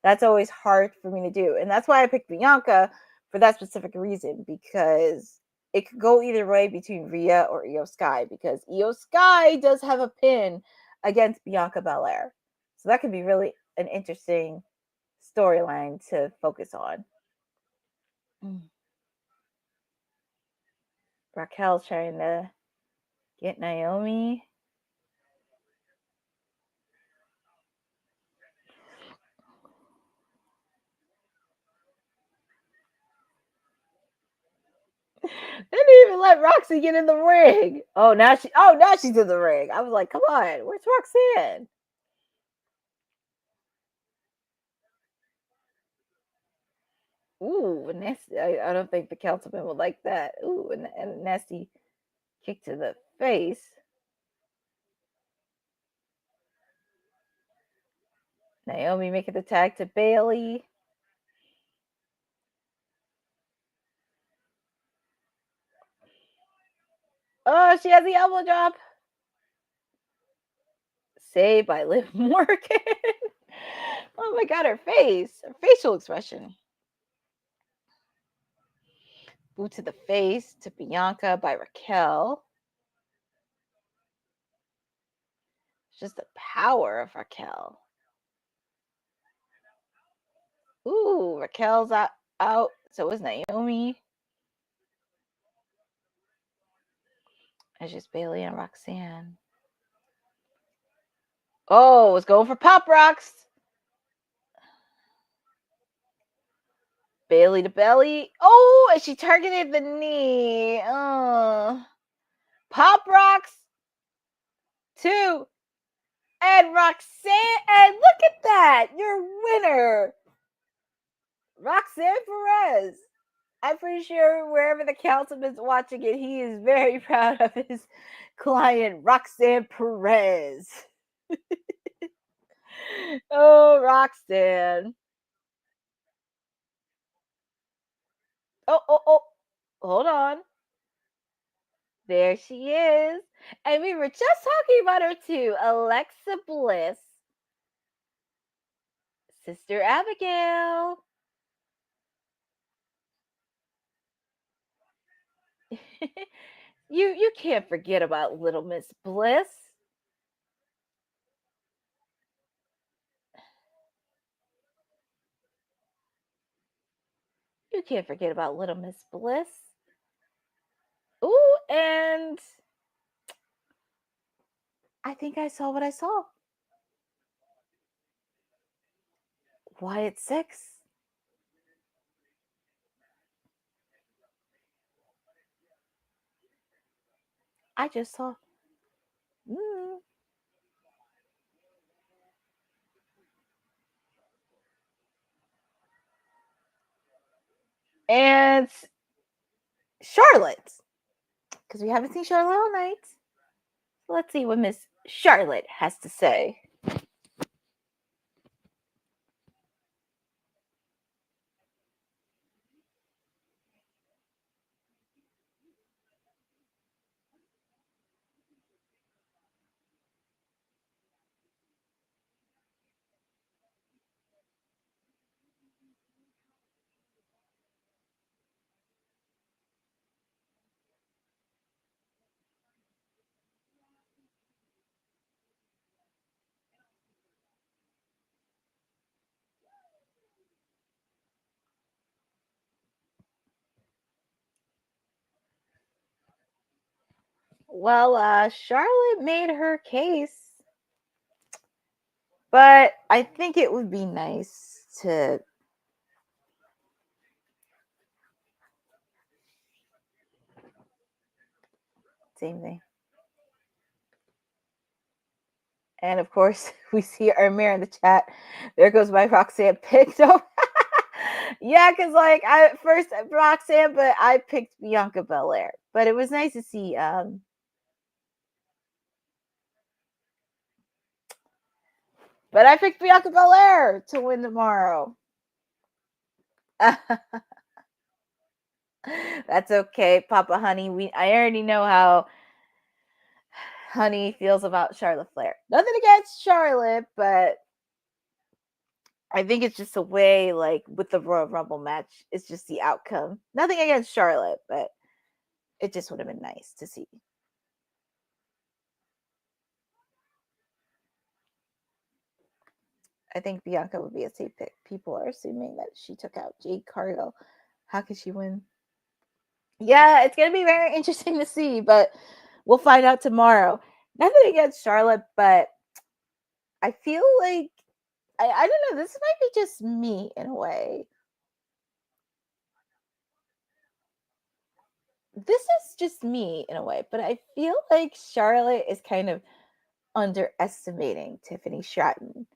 That's always hard for me to do. And that's why I picked Bianca for that specific reason, because it could go either way between Rhea or Io Sky, because Io Sky does have a pin against Bianca Belair. So that could be really an interesting storyline to focus on. Raquel's trying to get Naomi. They didn't even let Roxy get in the ring. Now she's in the ring. I was like, come on, where's Roxanne? Ooh, nasty. I don't think the councilman would like that. Ooh, and a nasty kick to the face. Naomi making the tag to Bayley. Oh, she has the elbow drop. Say by Liv Morgan. Oh my God, her face, her facial expression. Boot to the Face to Bianca by Raquel. It's just the power of Raquel. Ooh, Raquel's out. So is Naomi. It's just Bailey and Roxanne. Oh, it's going for Pop Rocks. Bailey to belly. Oh, and she targeted the knee. Oh. Pop Rocks. 2. And Roxanne. And look at that. Your winner. Roxanne Perez. I'm pretty sure wherever the councilman's watching it, he is very proud of his client, Roxanne Perez. Oh, Roxanne. Oh. Hold on. There she is. And we were just talking about her too. Alexa Bliss. Sister Abigail. You can't forget about Little Miss Bliss. You can't forget about Little Miss Bliss. Ooh, and I think I saw what I saw. Wyatt 6. I just saw. And Charlotte. Because we haven't seen Charlotte all night. Let's see what Miss Charlotte has to say. Well, Charlotte made her case, but I think it would be nice to same thing. And of course, we see our mayor in the chat. There goes my Roxanne picked up. Yeah, because like I first Roxanne, but I picked Bianca Belair. But it was nice to see but I picked Bianca Belair to win tomorrow. That's okay, Papa Honey. I already know how Honey feels about Charlotte Flair. Nothing against Charlotte, but I think it's just a way, like with the Royal Rumble match, it's just the outcome. Nothing against Charlotte, but it just would have been nice to see. I think Bianca would be a safe pick. People are assuming that she took out Jade Cargill. How could she win? Yeah, it's going to be very interesting to see, but we'll find out tomorrow. Nothing against Charlotte, but I feel like, I don't know, this might be just me in a way. This is just me in a way, but I feel like Charlotte is kind of underestimating Tiffany Stratton,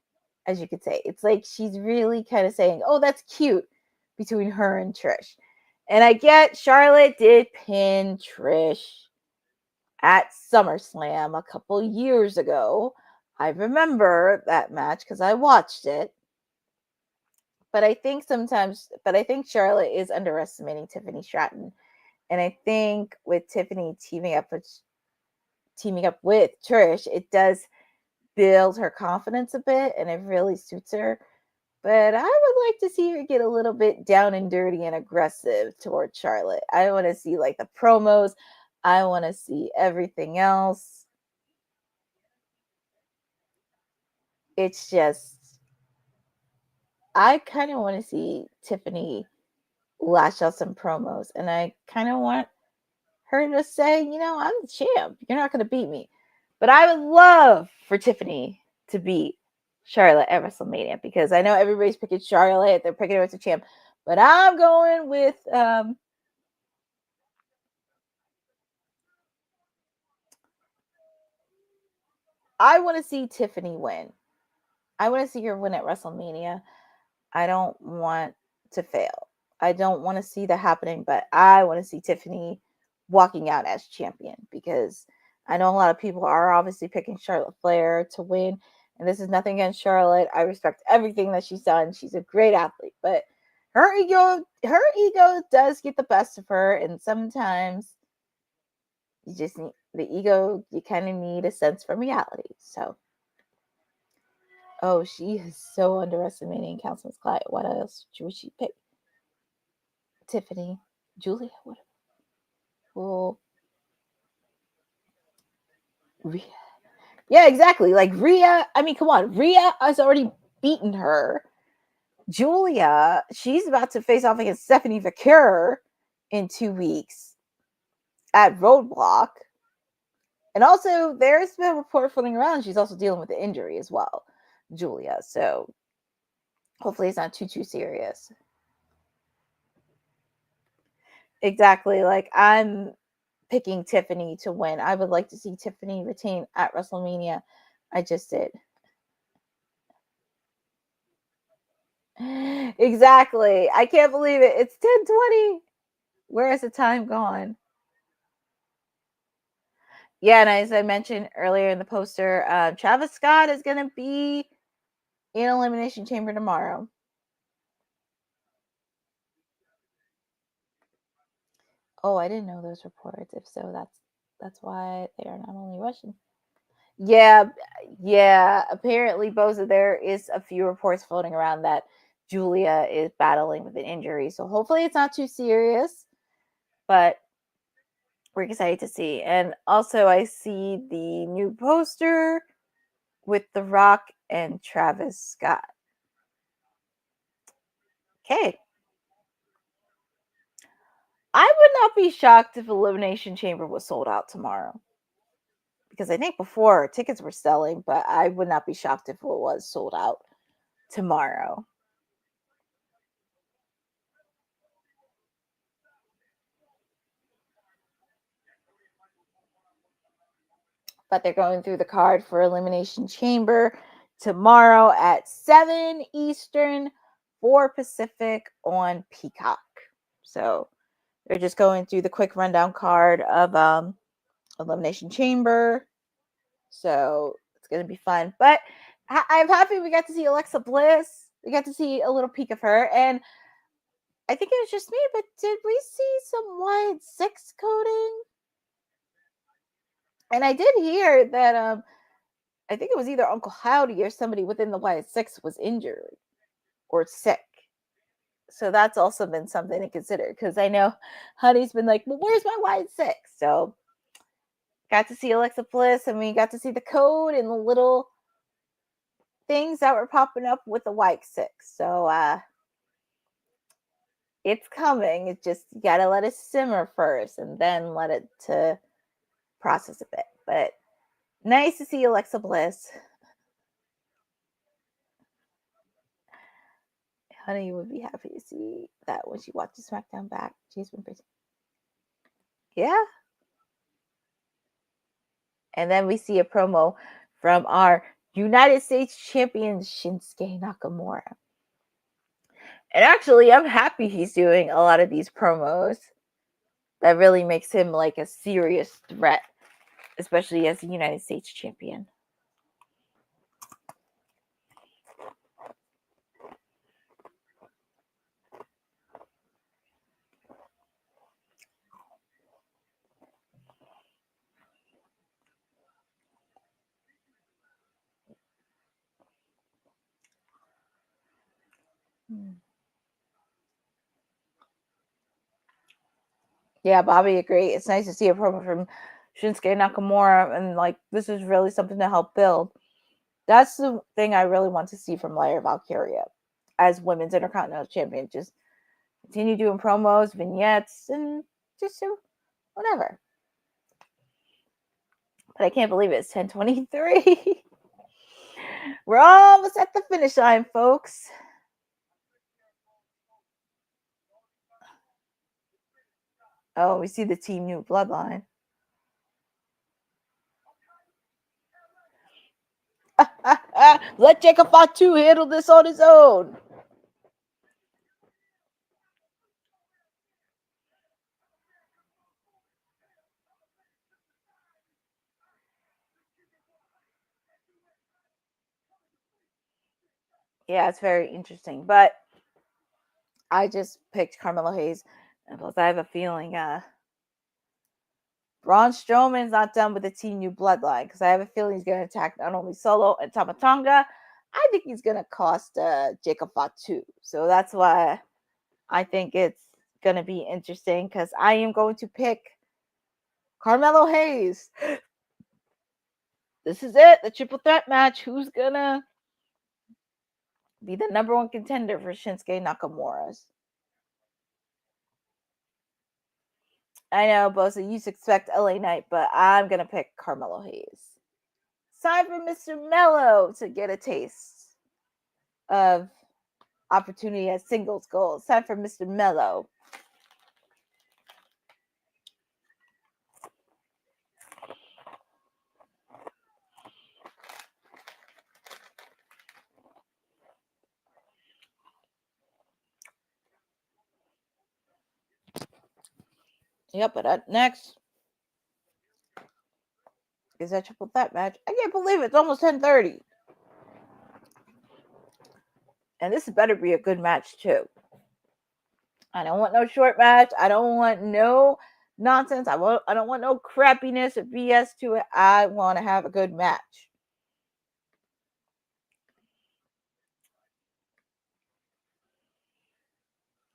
as you could say. It's like she's really kind of saying, oh, that's cute between her and Trish. And I get Charlotte did pin Trish at SummerSlam a couple years ago. I remember that match because I watched it. But I think Charlotte is underestimating Tiffany Stratton. And I think with Tiffany teaming up with Trish, it does builds her confidence a bit, and it really suits her. But I would like to see her get a little bit down and dirty and aggressive towards Charlotte. I want to see like the promos. I want to see everything else. It's just, I kind of want to see Tiffany lash out some promos, and I kind of want her to say, you know, I'm the champ. You're not going to beat me. But I would love for Tiffany to beat Charlotte at WrestleMania, because I know everybody's picking Charlotte. They're picking her as a champ. But I'm going with I want to see Tiffany win. I want to see her win at WrestleMania. I don't want to fail. I don't want to see that happening, but I want to see Tiffany walking out as champion, because I know a lot of people are obviously picking Charlotte Flair to win. And this is nothing against Charlotte. I respect everything that she's done. She's a great athlete, but her ego does get the best of her. And sometimes you just need the ego. You kind of need a sense from reality. So, oh, she is so underestimating Councilman's Clyde. What else would she pick? Tiffany, Julia, what? Well, Rhea. Yeah, exactly. Like Rhea. I mean, come on. Rhea has already beaten her. Julia, she's about to face off against Stephanie Vaquer in 2 weeks at Roadblock. And also, there's been a report floating around. She's also dealing with an injury as well, Julia. So hopefully it's not too serious. Exactly. Like, I'm picking Tiffany to win. I would like to see Tiffany retain at WrestleMania. I just did. Exactly. I can't believe it. It's 10:20. Where has the time gone? Yeah, and as I mentioned earlier in the poster, Travis Scott is going to be in Elimination Chamber tomorrow. Oh, I didn't know those reports. If so, that's why they are not only Russian. Yeah. Apparently, Boza, there is a few reports floating around that Julia is battling with an injury. So hopefully it's not too serious, but we're excited to see. And also, I see the new poster with The Rock and Travis Scott. Okay. I would not be shocked if Elimination Chamber was sold out tomorrow, because I think before tickets were selling, but I would not be shocked if it was sold out tomorrow. But they're going through the card for Elimination Chamber tomorrow at 7 Eastern, 4 Pacific on Peacock. So they're just going through the quick rundown card of Elimination Chamber. So it's going to be fun. But I'm happy we got to see Alexa Bliss. We got to see a little peek of her. And I think it was just me, but did we see some Wyatt 6 coding? And I did hear that I think it was either Uncle Howdy or somebody within the Wyatt 6 was injured or sick. So that's also been something to consider, because I know Honey's been like, well, where's my Wyatt 6? So got to see Alexa Bliss, and we got to see the code and the little things that were popping up with the Wyatt 6. So it's coming. It's just, you got to let it simmer first and then let it to process a bit. But nice to see Alexa Bliss. Honey would be happy to see that when she watches SmackDown back. She's been pretty. Yeah. And then we see a promo from our United States champion, Shinsuke Nakamura. And actually, I'm happy he's doing a lot of these promos. That really makes him like a serious threat, especially as the United States champion. Yeah, Bobby agreed. It's nice to see a promo from Shinsuke Nakamura, and like this is really something to help build. That's the thing I really want to see from Lyra Valkyria as Women's Intercontinental Champion. Just continue doing promos, vignettes, and just do whatever. But I can't believe it's 10:23. We're almost at the finish line, folks. Oh, we see the Team New Bloodline. Let Jacob Fatu handle this on his own. Yeah, it's very interesting. But I just picked Carmelo Hayes. And plus, I have a feeling Braun Strowman's not done with the Team New Bloodline because I have a feeling he's going to attack not only Solo and Tama Tonga, I think he's going to cost Jacob Fatu. So that's why I think it's going to be interesting because I am going to pick Carmelo Hayes. This is it, the triple threat match. Who's going to be the number one contender for Shinsuke Nakamura's? I know, Bosa, you expect LA Knight, but I'm going to pick Carmelo Hayes. It's time for Mr. Mello to get a taste of opportunity at singles gold. It's time for Mr. Mello. Yep, but up next is that triple threat match. I can't believe it's almost 10:30. And this better be a good match, too. I don't want no short match. I don't want no nonsense. I don't want no crappiness or BS to it. I want to have a good match.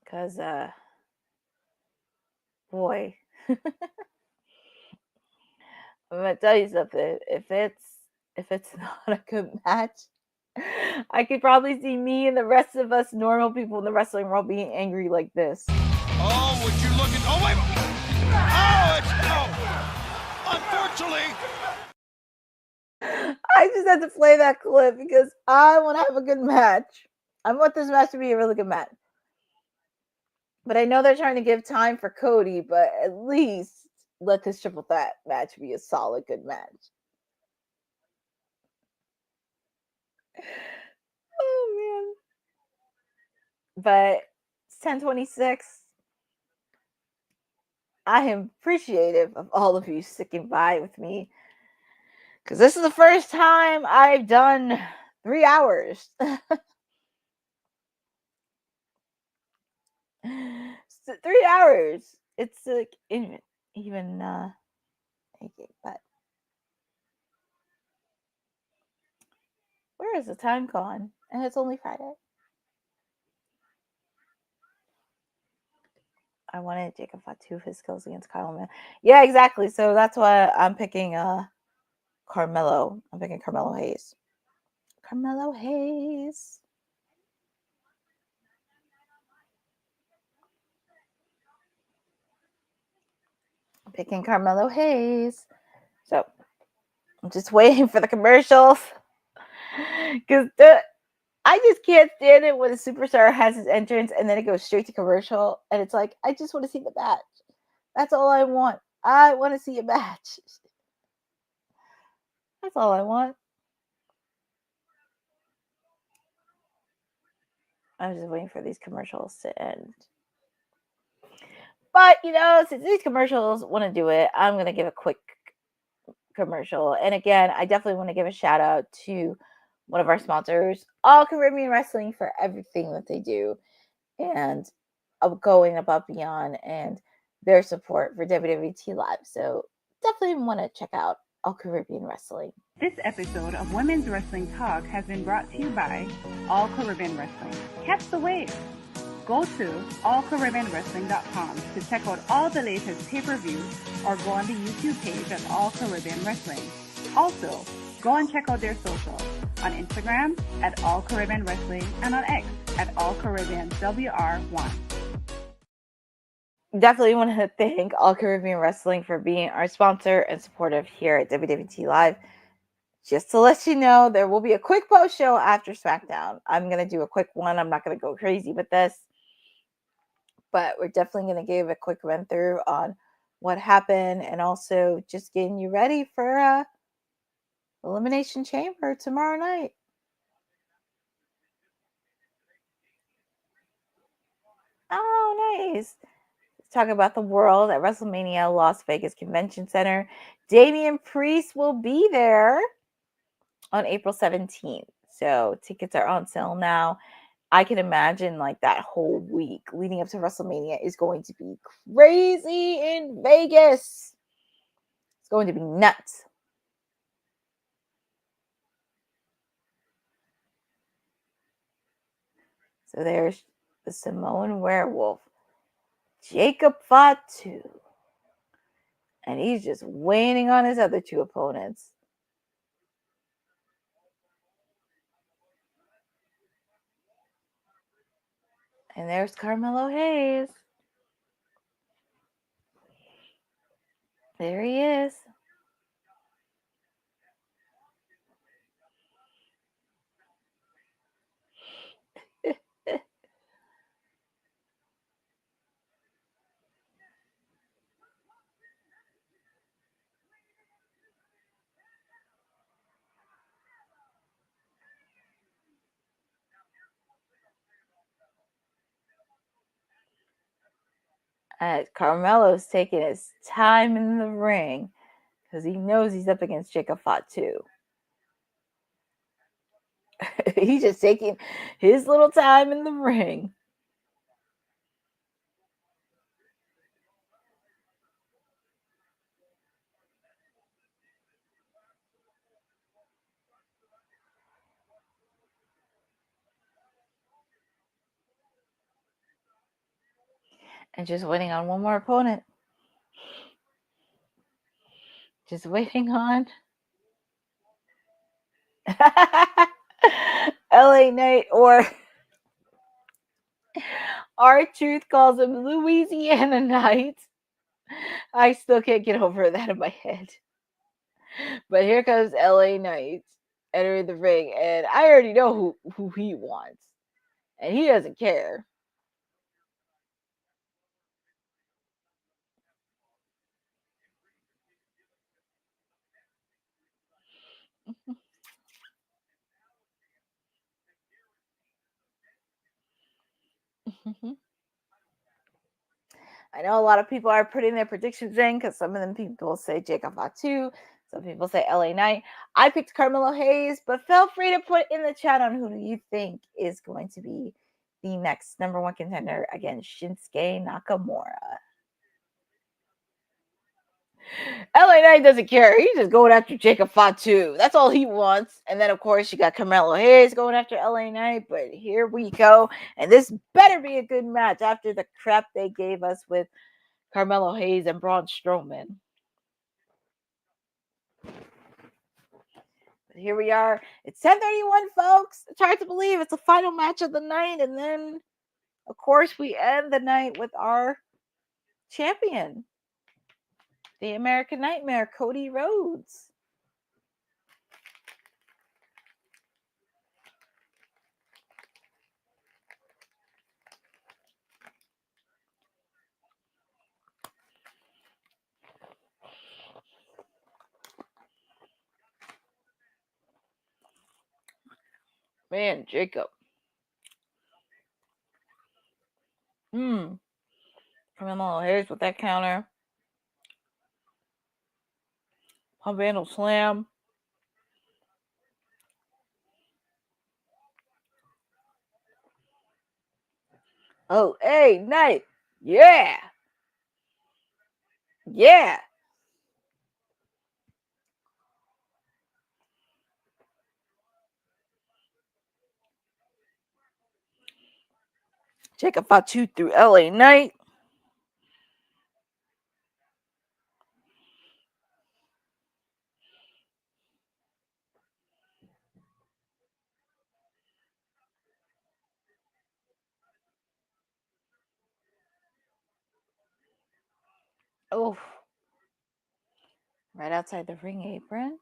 Because, boy, I'm gonna tell you something. If it's not a good match, I could probably see me and the rest of us normal people in the wrestling world being angry like this. Oh, would you look at... Oh, wait! Oh, it's... Oh! Unfortunately... I just had to play that clip because I want to have a good match. I want this match to be a really good match. But I know they're trying to give time for Cody, but at least let this triple threat match be a solid, good match. Oh, man. But it's 10:26. I am appreciative of all of you sticking by with me because this is the first time I've done 3 hours. 3 hours. It's like even but where is the time gone? And it's only Friday. I wanted Jacob Fatu, his skills against Kyle Man. Yeah, exactly. So that's why I'm picking Carmelo. I'm picking Carmelo Hayes. Carmelo Hayes. I'm picking Carmelo Hayes. So I'm just waiting for the commercials. Because I just can't stand it when a superstar has his entrance and then it goes straight to commercial. And it's like, I just want to see the match. That's all I want. I want to see a match. That's all I want. I'm just waiting for these commercials to end. But, since these commercials want to do it, I'm going to give a quick commercial. And again, I definitely want to give a shout out to one of our sponsors, All Caribbean Wrestling, for everything that they do and going above beyond and their support for WWT Live. So definitely want to check out All Caribbean Wrestling. This episode of Women's Wrestling Talk has been brought to you by All Caribbean Wrestling. Catch the wave! Go to allcaribbeanwrestling.com to check out all the latest pay-per-views or go on the YouTube page at All Caribbean Wrestling. Also, go and check out their socials on Instagram at All Caribbean Wrestling and on X at All Caribbean WR1. Definitely want to thank All Caribbean Wrestling for being our sponsor and supportive here at WWT Live. Just to let you know, there will be a quick post show after SmackDown. I'm going to do a quick one. I'm not going to go crazy with this, but we're definitely going to give a quick run through on what happened and also just getting you ready for Elimination Chamber tomorrow night. Oh, nice. Let's talk about the world at WrestleMania Las Vegas Convention Center. Damian Priest will be there on April 17th. So tickets are on sale now. I can imagine like that whole week leading up to WrestleMania is going to be crazy in Vegas. It's going to be nuts. So there's the Samoan werewolf, Jacob Fatu. And he's just waiting on his other two opponents. And there's Carmelo Hayes. There he is. Carmelo's taking his time in the ring because he knows he's up against Jacob Fatu. He's just taking his little time in the ring. And just waiting on one more opponent. Just waiting on LA Knight, or R-Truth calls him Louisiana Knight. I still can't get over that in my head. But here comes LA Knight entering the ring, and I already know who he wants. And he doesn't care. I know a lot of people are putting their predictions in because some of them people say Jacob Fatu, some people say LA Knight. I picked Carmelo Hayes, but feel free to put in the chat on who do you think is going to be the next number one contender against Shinsuke Nakamura. LA Knight doesn't care. He's just going after Jacob Fatu. That's all he wants. And then, of course, you got Carmelo Hayes going after LA Knight. But here we go. And this better be a good match after the crap they gave us with Carmelo Hayes and Braun Strowman. But here we are. It's 10:31, folks. It's hard to believe it's the final match of the night. And then, of course, we end the night with our champion, the American Nightmare, Cody Rhodes. Man, Jacob. Carmelo Hayes with that counter. Pump handle slam. Oh, hey, Knight. Yeah. Yeah. Jacob Fatu through LA Knight. Oh, right outside the ring apron.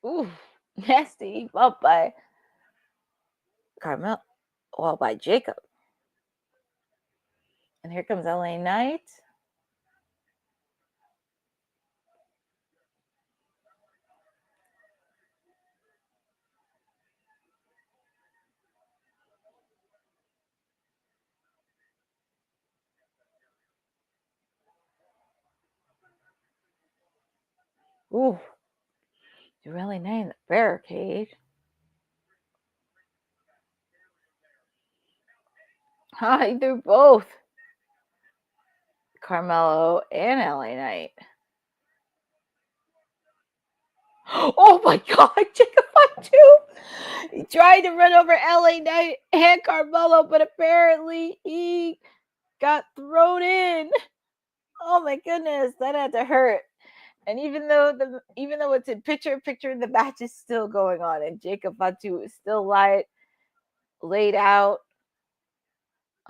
Ooh, nasty bump by Carmel. Well, by Jacob. And here comes LA Knight. Ooh, you're LA Knight in the barricade. Hi, they're both Carmelo and LA Knight. Oh my God, Jacob Fatu! He tried to run over LA Knight and Carmelo, but apparently he got thrown in. Oh my goodness, that had to hurt. And even though it's in picture, the match is still going on, and Jacob Fatu is still laid out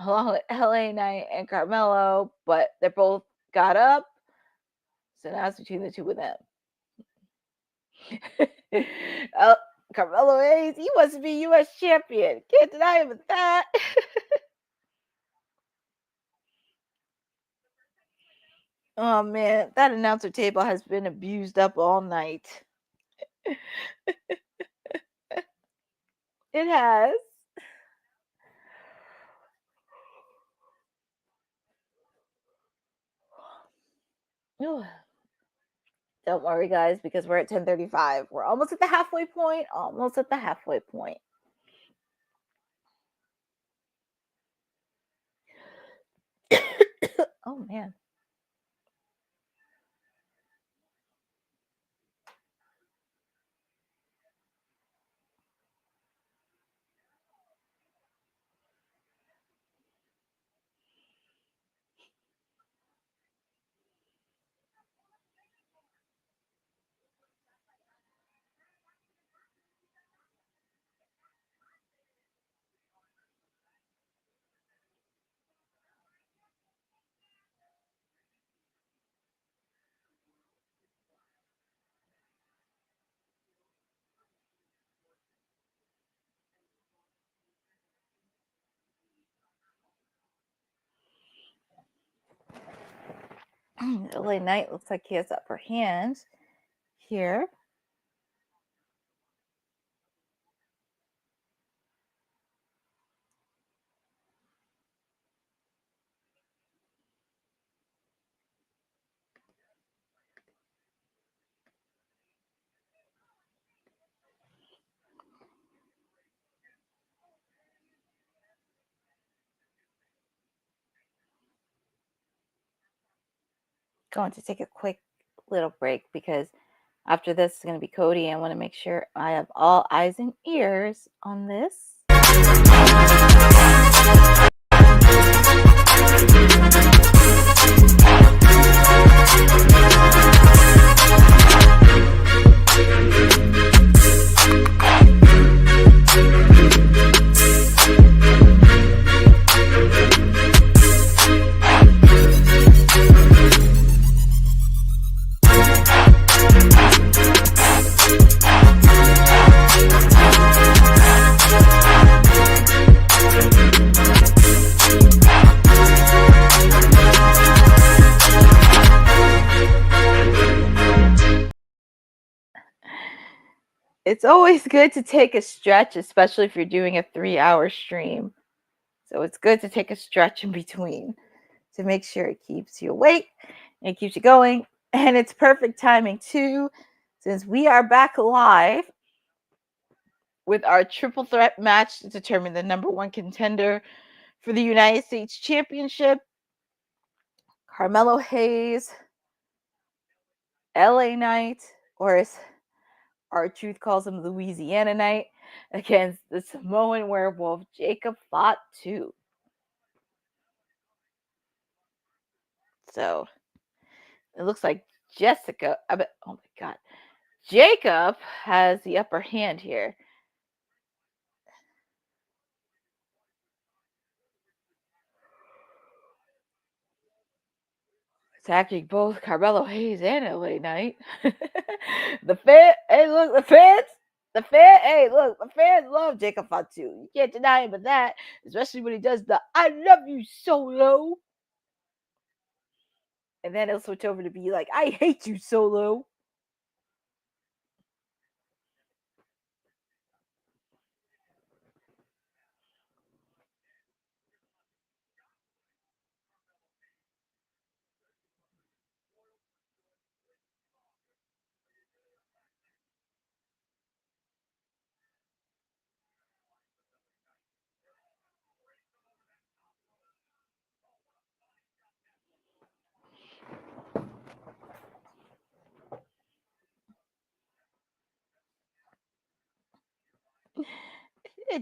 along with LA Knight and Carmelo, but they're both got up. So now it's between the two of them. Carmelo Hayes, he wants to be U.S. champion. Can't deny him with that. Oh man, that announcer table has been abused up all night. It has. Ooh. Don't worry, guys, because we're at 10:35. We're almost at the halfway point. Oh, man. LA Knight looks like he has upper hand here. Going to take a quick little break because after this is going to be Cody. I want to make sure I have all eyes and ears on this. it's always good to take a stretch, especially if you're doing a 3-hour stream. So it's good to take a stretch in between to make sure it keeps you awake and it keeps you going. And it's perfect timing too, since we are back live with our triple threat match to determine the number one contender for the United States Championship. Carmelo Hayes, LA Knight, or as R-Truth calls him, Louisiana Knight, against the Samoan werewolf Jacob Fatu. So it looks like Jacob has the upper hand here. Attacking both Carmelo Hayes and LA Knight. The fans love Jacob Fatu. You can't deny him of that, especially when he does the "I love you solo." And then he'll switch over to be like, "I hate you solo."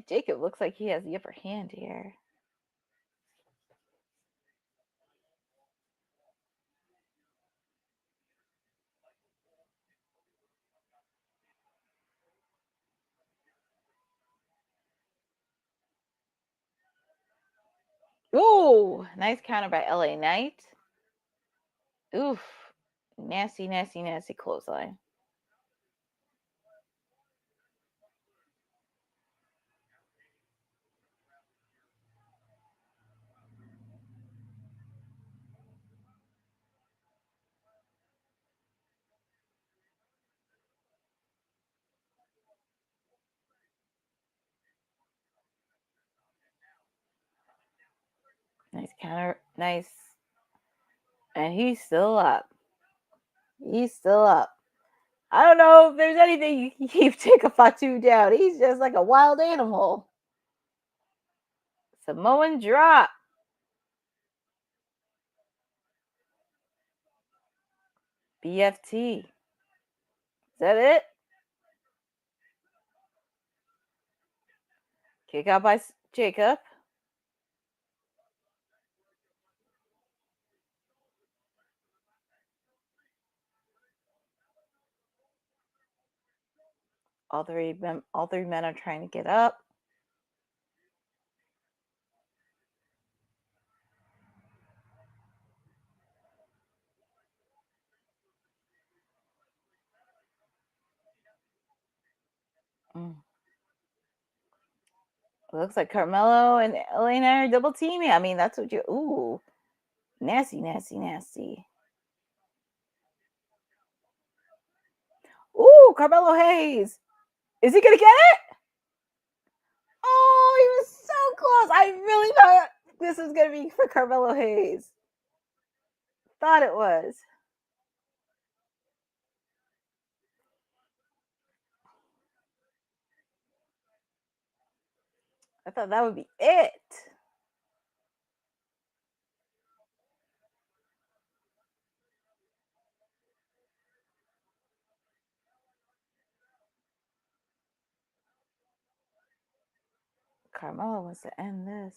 Jacob looks like he has the upper hand here. Ooh, nice counter by LA Knight. Oof, nasty clothesline. Nice counter, nice. And he's still up. I don't know if there's anything you can keep Jacob Fatu down. He's just like a wild animal. Samoan drop. BFT. Is that it? Kick out by Jacob. All three men are trying to get up. It looks like Carmelo and Elena are double teaming. I mean, that's what you. Ooh, nasty. Ooh, Carmelo Hayes. Is he gonna get it? Oh, he was so close. I really thought this was gonna be for Carmelo Hayes. Thought it was. I thought that would be it. Carmelo wants to end this.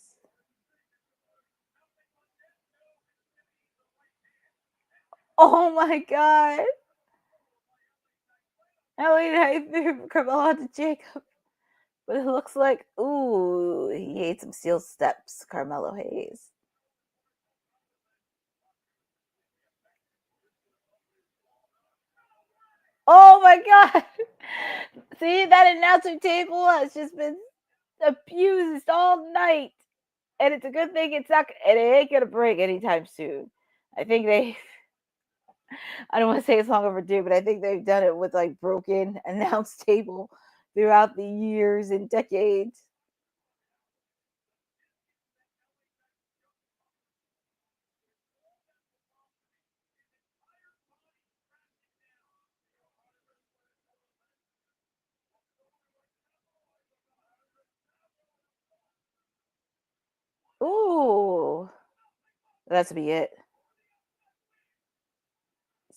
Oh my god. I threw Carmelo to Jacob. But it looks like, ooh, he ate some steel steps, Carmelo Hayes. Oh my god. See, that announcer table has just been abused all night. And it's a good thing it's not, and it ain't gonna break anytime soon. I think I don't want to say it's long overdue, but I think they've done it with like broken announce table throughout the years and decades. Ooh, that's to be it.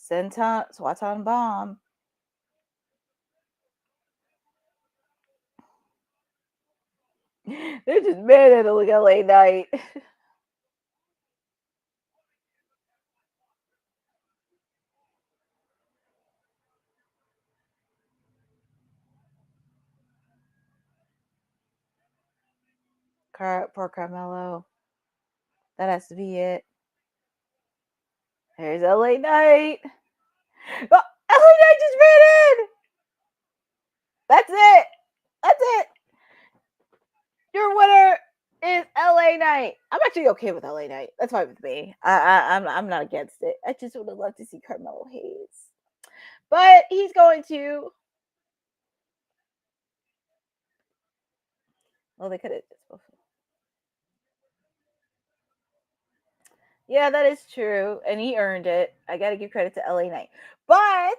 Senton Swatan Bomb. They're just mad at a LA Knight. Poor Carmelo. That has to be it. There's LA Knight. Oh, LA Knight just ran in. That's it. That's it. Your winner is LA Knight. I'm actually okay with LA Knight. That's fine with me. I'm not against it. I just would have loved to see Carmelo Hayes, but he's going to. Well, they could have just both. Yeah, that is true, and he earned it. I got to give credit to LA Knight, but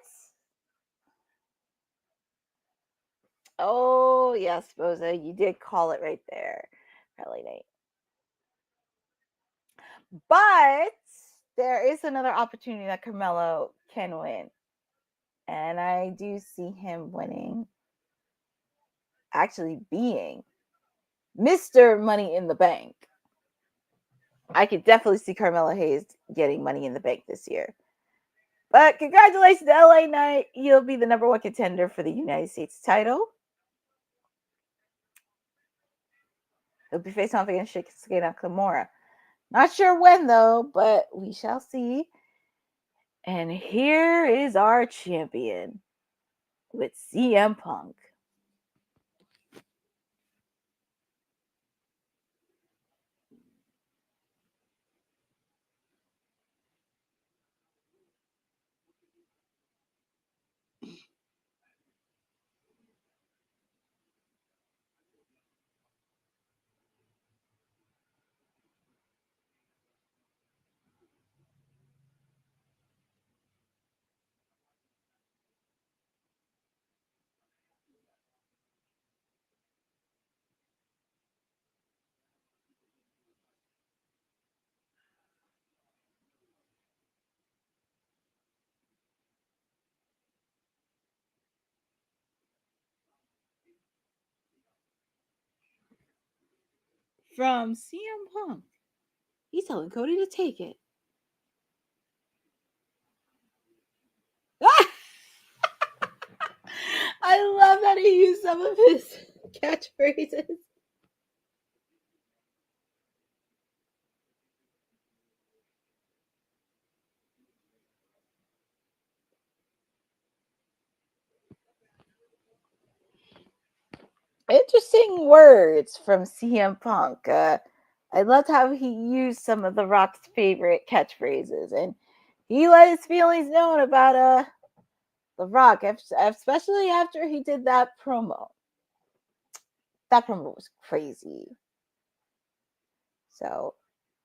oh yes, Boza, you did call it right there, LA Knight. But there is another opportunity that Carmelo can win. And I do see him winning, actually being Mr. Money in the Bank. I could definitely see Carmelo Hayes getting Money in the Bank this year. But congratulations to LA Knight. He'll be the number one contender for the United States title. He'll be facing off against Shinsuke Nakamura. Not sure when, though, but we shall see. And here is our champion with CM Punk. From CM Punk. He's telling Cody to take it. I love that he used some of his catchphrases. Interesting words from CM Punk. I loved how he used some of The Rock's favorite catchphrases, and he let his feelings known about The Rock, especially after he did that promo. That promo was crazy. So,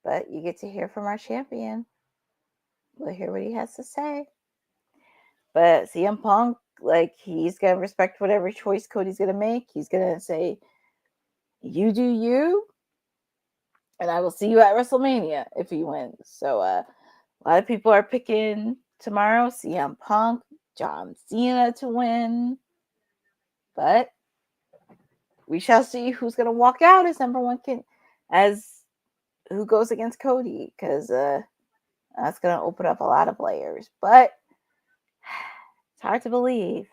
but you get to hear from our champion. We'll hear what he has to say. But CM Punk, like, he's going to respect whatever choice Cody's going to make. He's going to say, you do you, and I will see you at WrestleMania if he wins. So a lot of people are picking tomorrow CM Punk, John Cena to win. But we shall see who's going to walk out as number one as who goes against Cody, because that's going to open up a lot of layers. But it's hard to believe.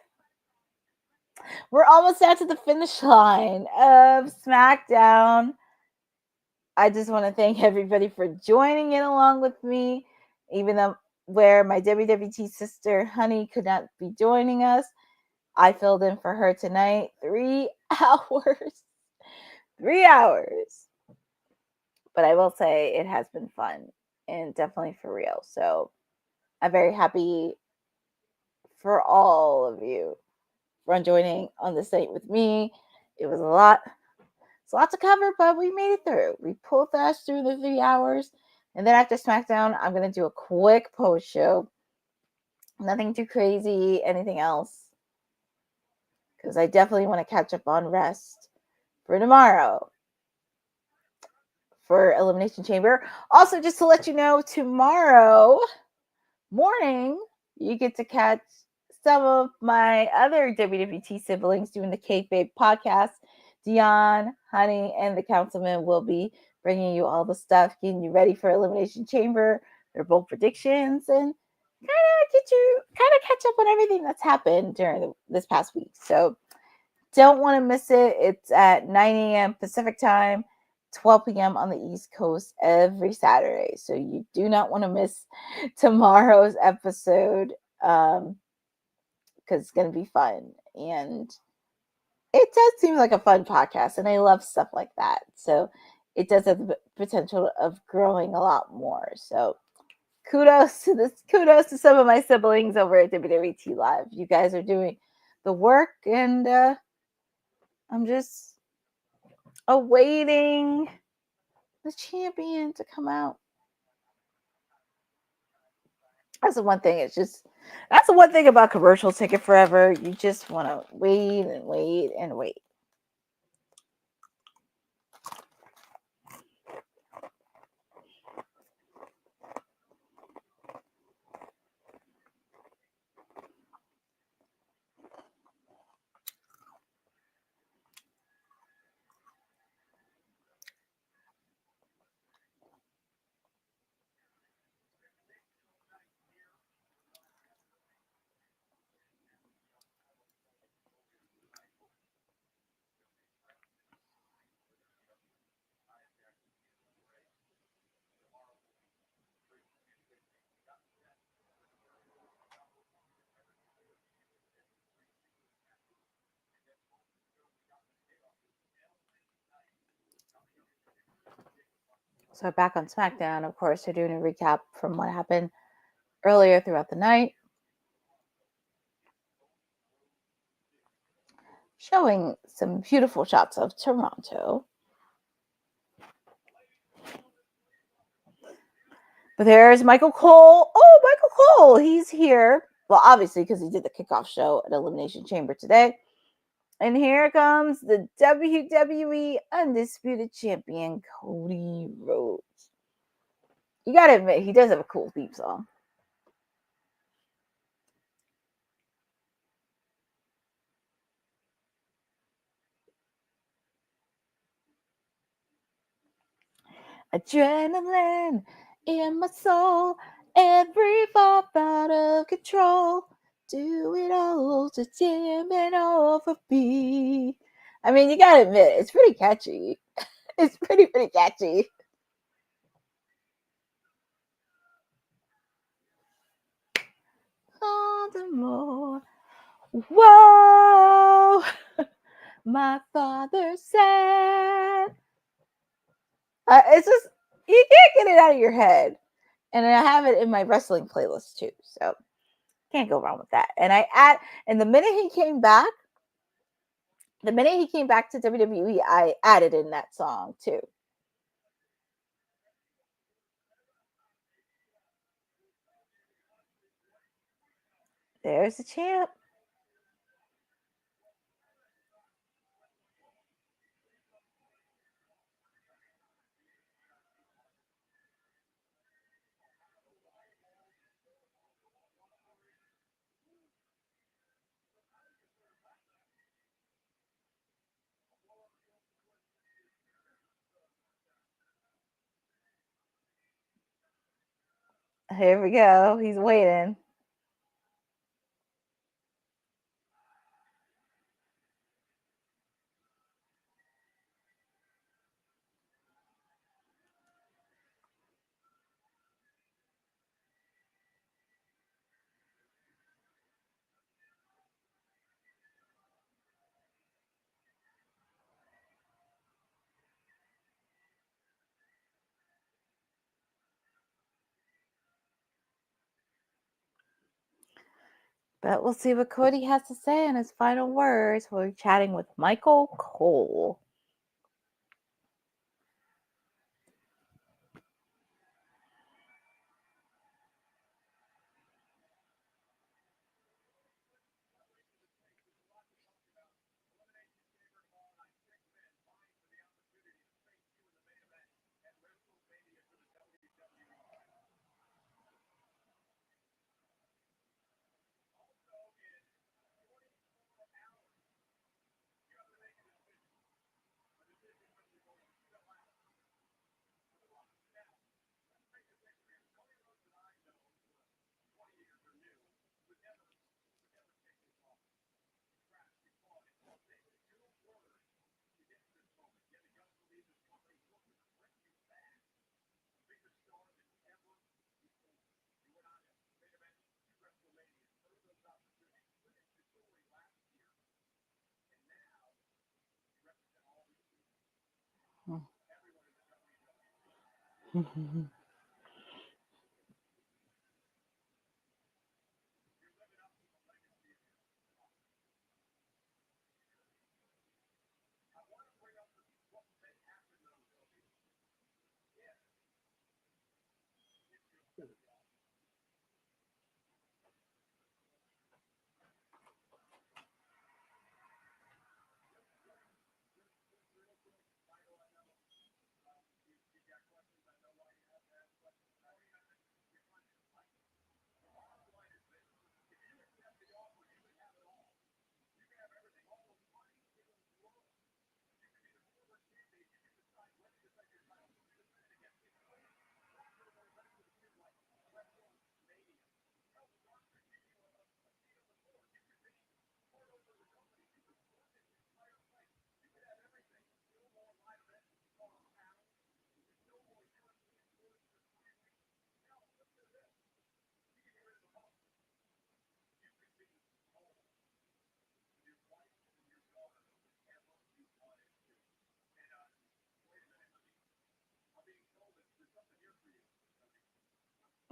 We're almost out to the finish line of SmackDown. I just want to thank everybody for joining in along with me, even though where my WWT sister Honey could not be joining us. I filled in for her tonight. 3 hours. 3 hours. But I will say it has been fun and definitely for real. So I'm very happy for all of you for joining on this date with me. It was a lot. It's a lot to cover, but we made it through. We pulled us through the 3 hours. And then after SmackDown, I'm going to do a quick post show. Nothing too crazy, anything else. Because I definitely want to catch up on rest for tomorrow for Elimination Chamber. Also, just to let you know, tomorrow morning, you get to catch some of my other WWT siblings doing the Kayfabe podcast. Dion, Honey, and the Councilman will be bringing you all the stuff, getting you ready for Elimination Chamber, their bold predictions, and kind of catch up on everything that's happened during this past week. So don't want to miss it. It's at 9 a.m. Pacific time, 12 p.m. on the East Coast every Saturday. So you do not want to miss tomorrow's episode because it's going to be fun. And it does seem like a fun podcast, and I love stuff like that. So it does have the potential of growing a lot more. So kudos to some of my siblings over at WWT Live. You guys are doing the work, and I'm just awaiting the champion to come out. That's the one thing. That's the one thing about commercial ticket forever. You just want to wait and wait and wait. So back on SmackDown, of course, they're doing a recap from what happened earlier throughout the night, showing some beautiful shots of Toronto. But there's Michael Cole. Oh, Michael Cole, he's here. Well, obviously, because he did the kickoff show at Elimination Chamber today. And here comes the WWE Undisputed Champion, Cody Rhodes. You gotta admit, he does have a cool theme song. Adrenaline in my soul, every thought out of control. Do it all to dim it all for me. I mean, you gotta admit, it's pretty catchy. It's pretty catchy. All the more. Whoa, my father said. It's just, you can't get it out of your head. And I have it in my wrestling playlist too. So can't go wrong with that. And the minute he came back to WWE, I added in that song too. There's the champ. Here we go. He's waiting. But we'll see what Cody has to say in his final words. We're chatting with Michael Cole.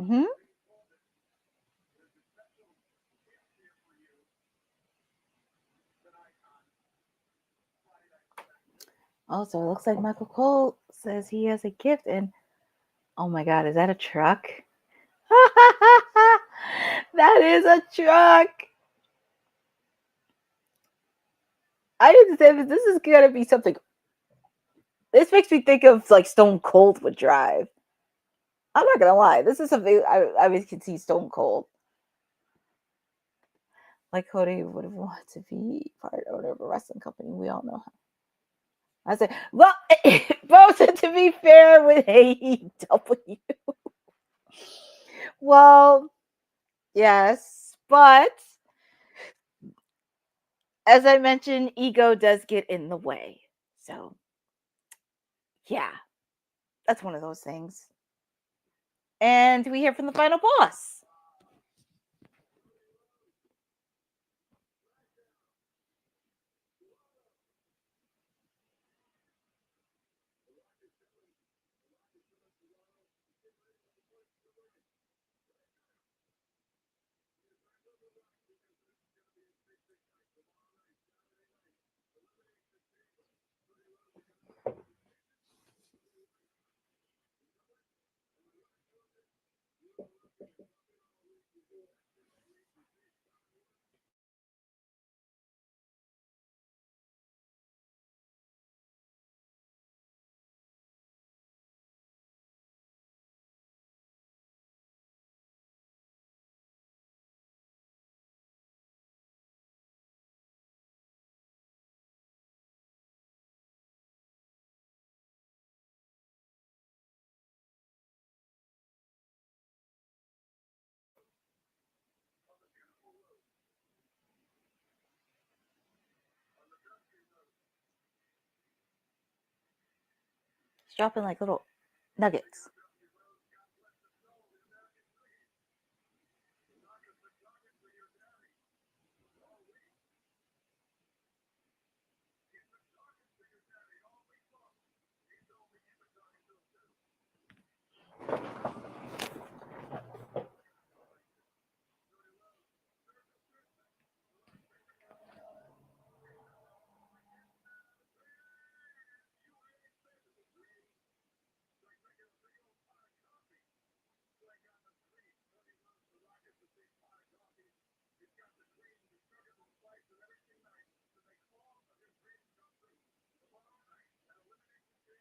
Mm-hmm. Also, it looks like Michael Cole says he has a gift, and oh my God, is that a truck? That is a truck. I didn't say that this is gonna be something. This makes me think of like Stone Cold would drive. I'm not gonna lie. This is something I can see Stone Cold. Like Cody would have wanted to be part owner of a wrestling company. We all know how. I say, well, both to be fair with AEW. Well, yes, but as I mentioned, ego does get in the way. So, yeah, that's one of those things. And we hear from the final boss. It's dropping like little nuggets.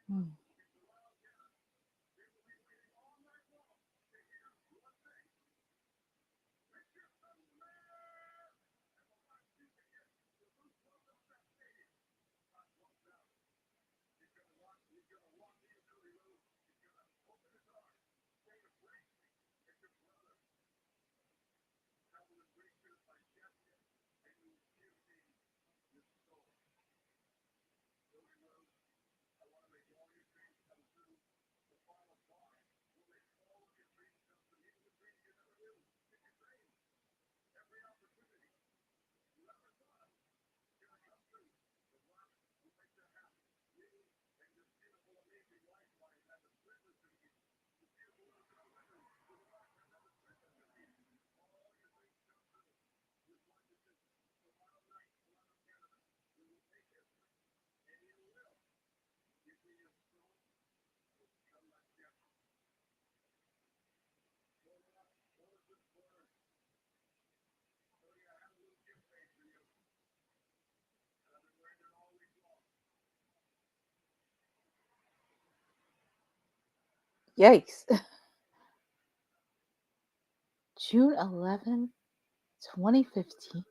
Hmm. Yikes. June 11th, 2015.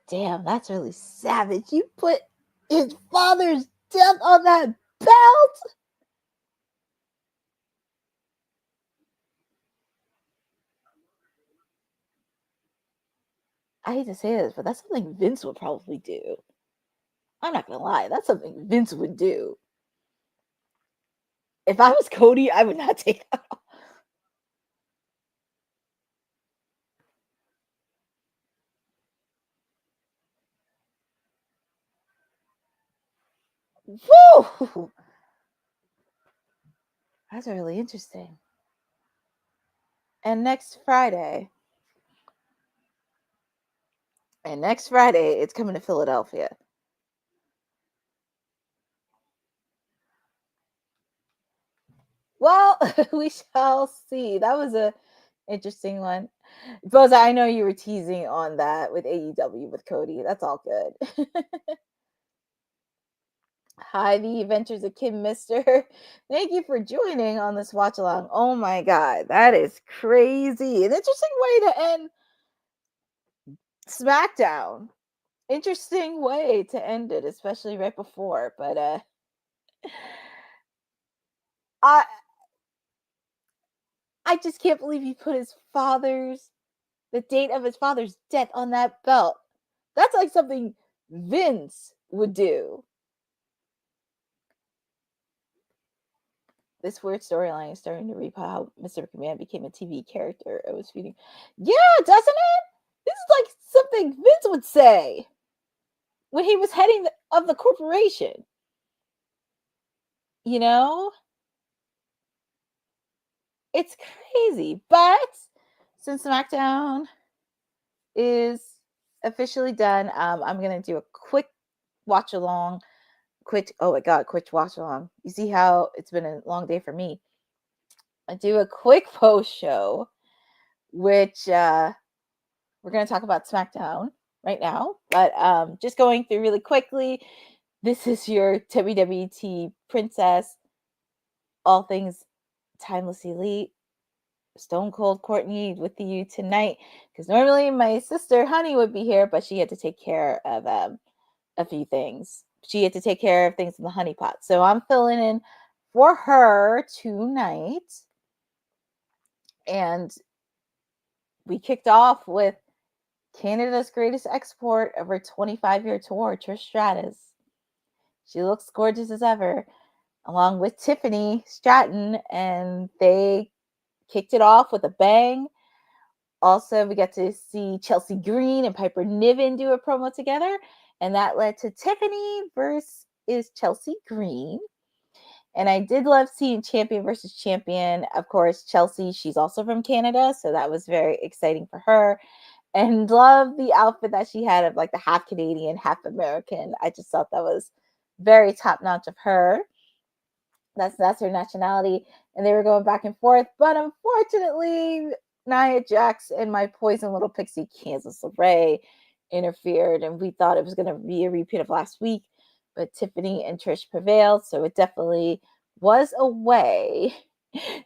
Damn, that's really savage. You put his father's death on that belt? I hate to say this, but that's something Vince would probably do. I'm not gonna lie, that's something Vince would do. If I was Cody, I would not take that off. Woo! That's really interesting. And next Friday, it's coming to Philadelphia. Well, we shall see. That was a interesting one. Boza, I know you were teasing on that with AEW with Cody. That's all good. Hi, the Adventures of Kim Mister. Thank you for joining on this watch along. Oh my god, that is crazy. An interesting way to end SmackDown. Interesting way to end it, especially right before. But I just can't believe he put the date of his father's death on that belt. That's like something Vince would do. This weird storyline is starting to reap how Mr. McMahon became a TV character. I was feeding. Yeah, doesn't it? This is like something Vince would say when he was heading of the corporation. You know? It's crazy. But since SmackDown is officially done, I'm going to do a quick watch along. Quick watch along. You see how it's been a long day for me. I do a quick post show, which we're going to talk about SmackDown right now. But just going through really quickly, this is your WWT Princess, all things Timeless Elite, Stone Cold Courtney with you tonight. Because normally my sister Honey would be here, but she had to take care of a few things. She had to take care of things in the honey pot. So I'm filling in for her tonight. And we kicked off with Canada's greatest export of her 25-year tour, Trish Stratus. She looks gorgeous as ever, along with Tiffany Stratton, and they kicked it off with a bang. Also, we got to see Chelsea Green and Piper Niven do a promo together, and that led to Tiffany versus Chelsea Green. And I did love seeing champion versus champion. Of course, Chelsea, she's also from Canada, so that was very exciting for her. And love the outfit that she had of like the half Canadian, half American. I just thought that was very top notch of her. That's her nationality. And they were going back and forth. But unfortunately, Nia Jax and my poison little pixie, Candice LeRae, interfered. And we thought it was going to be a repeat of last week. But Tiffany and Trish prevailed. So it definitely was a way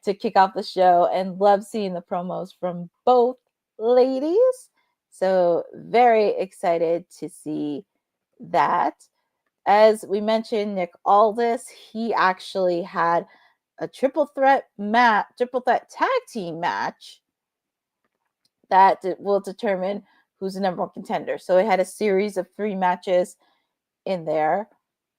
to kick off the show. And love seeing the promos from both ladies. So very excited to see that. As we mentioned, Nick Aldis, he actually had a triple threat tag team match that will determine who's the number one contender. So it had a series of 3 matches in there.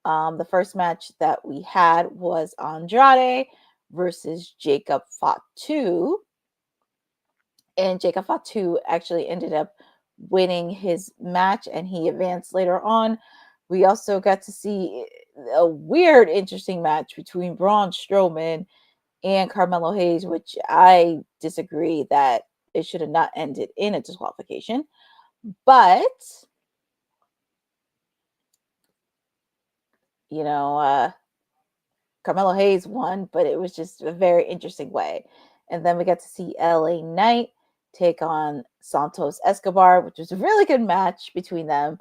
The first match that we had was Andrade versus Jacob Fatu. And Jacob Fatu actually ended up winning his match, and he advanced later on. We also got to see a weird, interesting match between Braun Strowman and Carmelo Hayes, which I disagree that it should have not ended in a disqualification. But, Carmelo Hayes won, but it was just a very interesting way. And then we got to see LA Knight take on Santos Escobar, which was a really good match between them.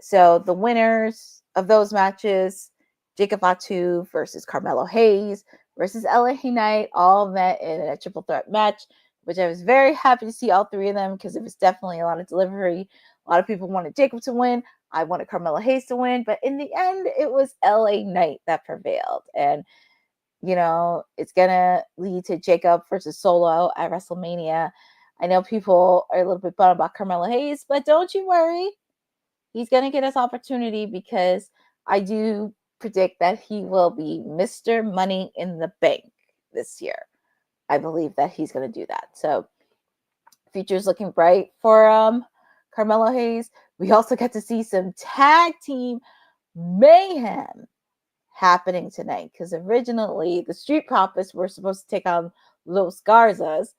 So the winners of those matches, Jacob Fatu versus Carmelo Hayes versus LA Knight, all met in a triple threat match, which I was very happy to see all 3 of them because it was definitely a lot of delivery. A lot of people wanted Jacob to win. I wanted Carmelo Hayes to win. But in the end, it was LA Knight that prevailed. And, it's going to lead to Jacob versus Solo at WrestleMania. I know people are a little bit bummed about Carmelo Hayes, but don't you worry. He's going to get his opportunity because I do predict that he will be Mr. Money in the Bank this year. I believe that he's going to do that. So, future's looking bright for Carmelo Hayes. We also get to see some tag team mayhem happening tonight because originally the Street Profits were supposed to take on Los Garzas,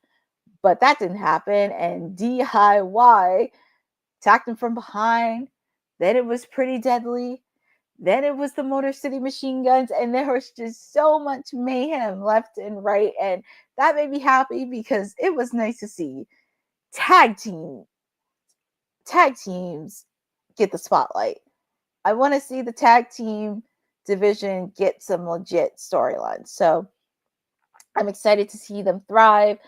but that didn't happen. And DIY attacked them from behind. Then it was Pretty Deadly. Then it was the Motor City Machine Guns. And there was just so much mayhem left and right. And that made me happy because it was nice to see tag teams get the spotlight. I want to see the tag team division get some legit storylines. So I'm excited to see them thrive.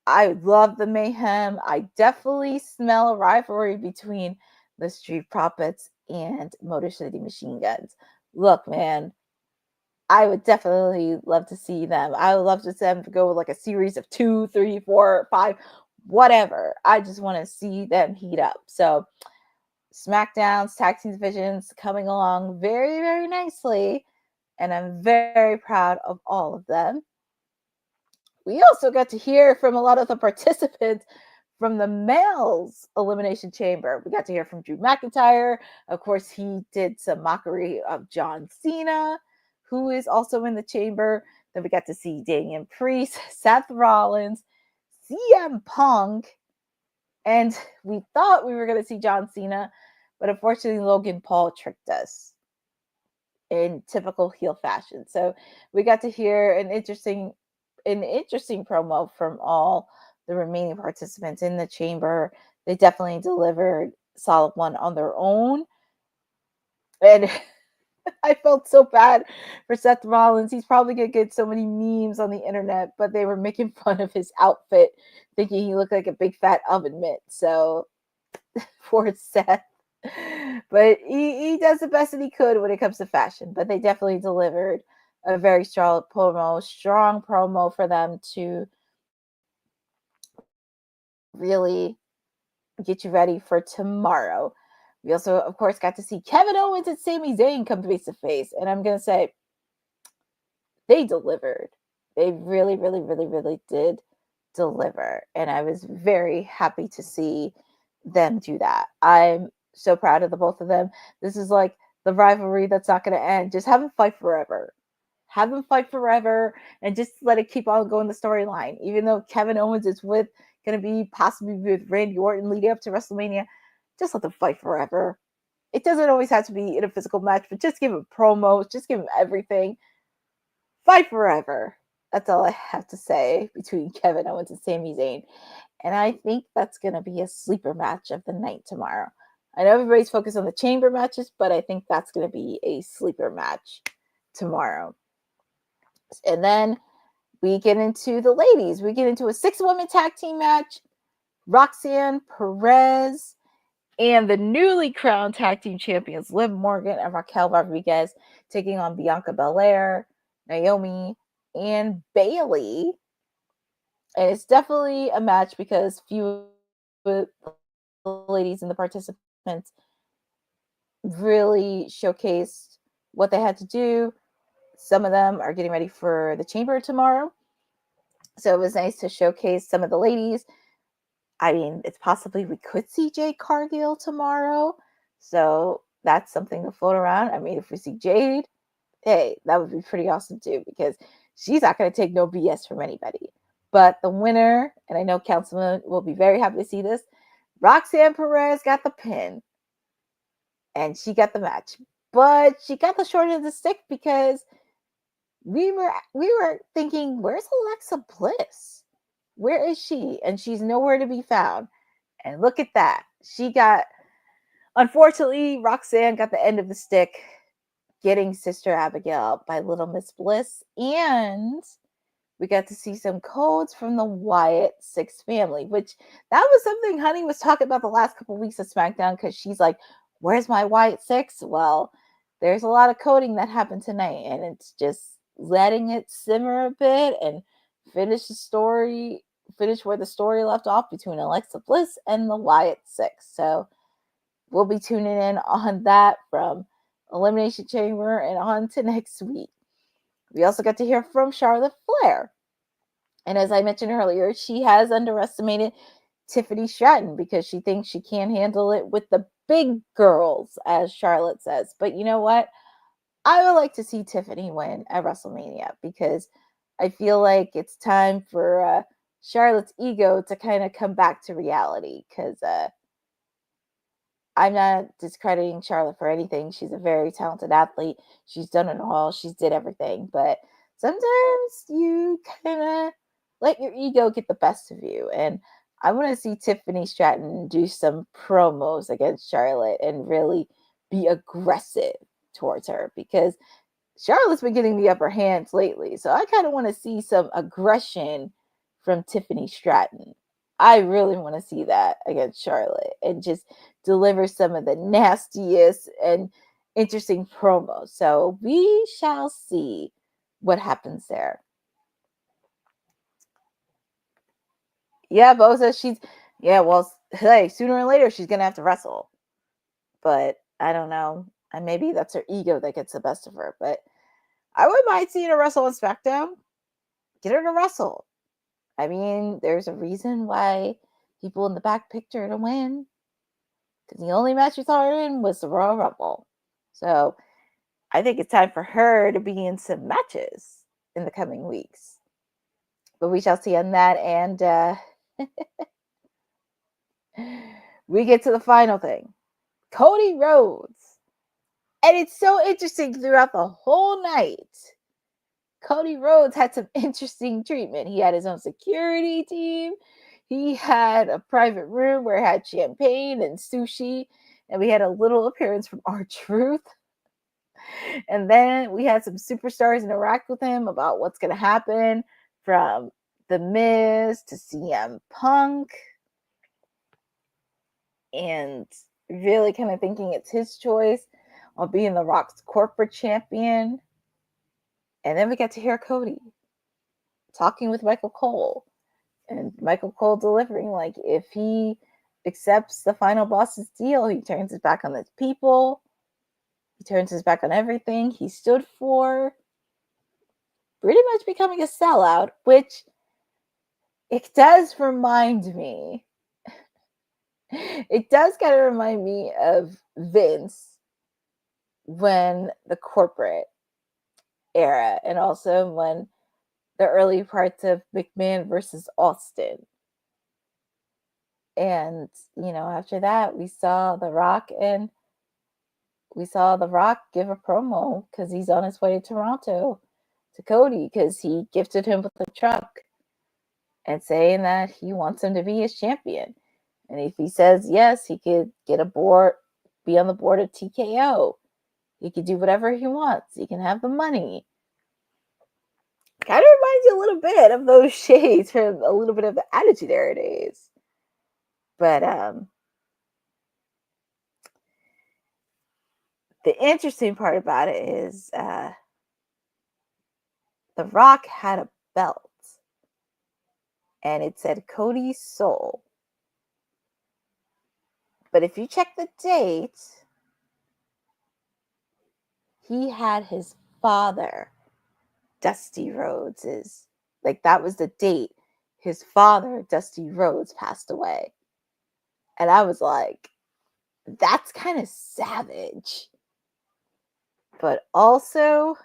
I love the mayhem. I definitely smell a rivalry between the Street Profits and Motor City Machine Guns. Look, man, I would definitely love to see them. I would love to see them go with like a series of 2, 3, 4, 5, whatever. I just want to see them heat up. So SmackDown's tag team divisions coming along very, very nicely. And I'm very proud of all of them. We also got to hear from a lot of the participants from the males elimination chamber. We got to hear from Drew McIntyre. Of course, he did some mockery of John Cena, who is also in the chamber. Then we got to see Damian Priest, Seth Rollins, CM Punk, and we thought we were going to see John Cena, but unfortunately Logan Paul tricked us in typical heel fashion. So we got to hear an interesting promo from all the remaining participants in the chamber. They definitely delivered solid one on their own. And I felt so bad for Seth Rollins. He's probably going to get so many memes on the internet, but they were making fun of his outfit, thinking he looked like a big fat oven mitt. So poor Seth. But he does the best that he could when it comes to fashion. But they definitely delivered a very strong promo for them to really get you ready for tomorrow. We also, of course, got to see Kevin Owens and Sami Zayn come face to face. And I'm going to say, they delivered. They really, really, really, really did deliver. And I was very happy to see them do that. I'm so proud of the both of them. This is like the rivalry that's not going to end. Just have them fight forever. Have them fight forever and just let it keep on going the storyline. Even though Kevin Owens is going to be possibly with Randy Orton leading up to WrestleMania, just let them fight forever. It doesn't always have to be in a physical match, but just give him promos, just give him everything. Fight forever. That's all I have to say between Kevin Owens and Sami Zayn. And I think that's going to be a sleeper match of the night tomorrow. I know everybody's focused on the chamber matches, but I think that's going to be a sleeper match tomorrow. And then we get into the ladies. We get into a 6-woman tag team match. Roxanne Perez and the newly crowned tag team champions, Liv Morgan and Raquel Rodriguez, taking on Bianca Belair, Naomi, and Bayley. And it's definitely a match because few of the ladies and the participants really showcased what they had to do. Some of them are getting ready for the chamber tomorrow. So it was nice to showcase some of the ladies. I mean, it's possibly we could see Jade Cargill tomorrow. So that's something to float around. I mean, if we see Jade, hey, that would be pretty awesome too, because she's not going to take no BS from anybody. But the winner, and I know Councilman will be very happy to see this, Roxanne Perez got the pin. And she got the match. But she got the short end of the stick because we were thinking, where's Alexa Bliss? Where is she? And she's nowhere to be found. And look at that. Unfortunately, Roxanne got the end of the stick, getting Sister Abigail by Little Miss Bliss. And we got to see some codes from the Wyatt Six family, which that was something Honey was talking about the last couple of weeks of SmackDown, because she's like, where's my Wyatt Six? Well, there's a lot of coding that happened tonight, and it's just letting it simmer a bit and finish where the story left off between Alexa Bliss and the Wyatt Six. So we'll be tuning in on that from Elimination Chamber and on to next week. We also got to hear from Charlotte Flair. And as I mentioned earlier, she has underestimated Tiffany Stratton because she thinks she can't handle it with the big girls, as Charlotte says. But you know what? I would like to see Tiffany win at WrestleMania because I feel like it's time for Charlotte's ego to kind of come back to reality, because I'm not discrediting Charlotte for anything. She's a very talented athlete. She's done it all. She's did everything. But sometimes you kind of let your ego get the best of you. And I want to see Tiffany Stratton do some promos against Charlotte and really be aggressive towards her, because Charlotte's been getting the upper hands lately. So I kind of want to see some aggression from Tiffany Stratton. I really want to see that against Charlotte and just deliver some of the nastiest and interesting promos. So we shall see what happens there. Yeah, Boza, sooner or later she's going to have to wrestle. But I don't know. And maybe that's her ego that gets the best of her. But I wouldn't mind seeing her wrestle on SmackDown. Get her to wrestle. I mean, there's a reason why people in the back picked her to win. Because the only match we saw her in was the Royal Rumble. So I think it's time for her to be in some matches in the coming weeks. But we shall see on that. And we get to the final thing. Cody Rhodes. And it's so interesting throughout the whole night. Cody Rhodes had some interesting treatment. He had his own security team. He had a private room where it had champagne and sushi. And we had a little appearance from R-Truth. And then we had some superstars interact with him about what's going to happen, from The Miz to CM Punk. And really kind of thinking it's his choice on being The Rock's corporate champion. And then we got to hear Cody talking with Michael Cole. And Michael Cole delivering, like, if he accepts the final boss's deal, he turns his back on his people. He turns his back on everything he stood for. Pretty much becoming a sellout, which it does remind me. It does kind of remind me of Vince when the corporate era, and also when the early parts of McMahon versus Austin. And, after that, we saw The Rock and we saw The Rock give a promo because he's on his way to Toronto to Cody because he gifted him with a truck and saying that he wants him to be his champion. And if he says yes, he could get aboard, be on the board of TKO. He could do whatever he wants. He can have the money. Kind of reminds you a little bit of those shades from a little bit of the Attitude Era days. But the interesting part about it is The Rock had a belt. And it said Cody's Soul. But if you check the date, he had his father, Dusty Rhodes, that was the date his father, Dusty Rhodes, passed away. And I was like, that's kind of savage. But also,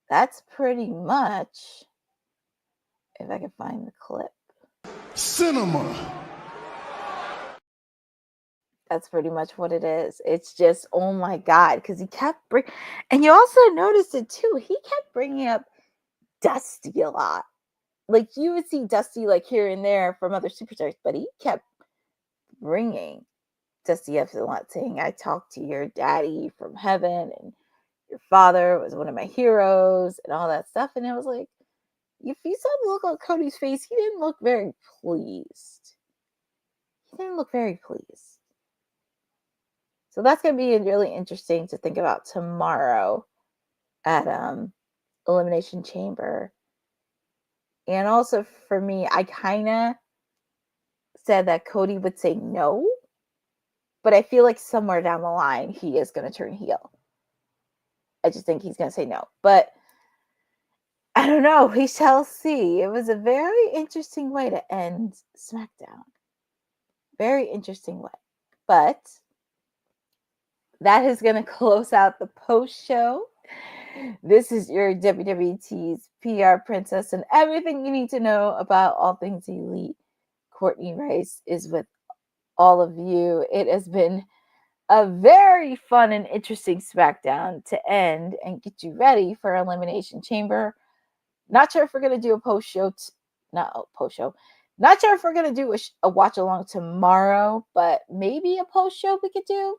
that's pretty much, if I can find the clip. Cinema. That's pretty much what it is. It's just, oh my God, because he kept and you also noticed it too. He kept bringing up Dusty a lot. You would see Dusty here and there from other superstars, but he kept bringing Dusty up a lot, saying, "I talked to your daddy from heaven, and your father was one of my heroes," and all that stuff. And it was like, if you saw the look on Cody's face, he didn't look very pleased. He didn't look very pleased. So that's going to be really interesting to think about tomorrow at Elimination Chamber. And also for me, I kind of said that Cody would say no, but I feel like somewhere down the line, he is going to turn heel. I just think he's going to say no. But I don't know. We shall see. It was a very interesting way to end SmackDown. Very interesting way. But that is going to close out the post show. This is your WWT's PR princess, and everything you need to know about all things elite. Courtney Rice is with all of you. It has been a very fun and interesting SmackDown to end and get you ready for Elimination Chamber. Not sure if we're going to do a post show. Not sure if we're going to do a watch along tomorrow, but maybe a post show we could do.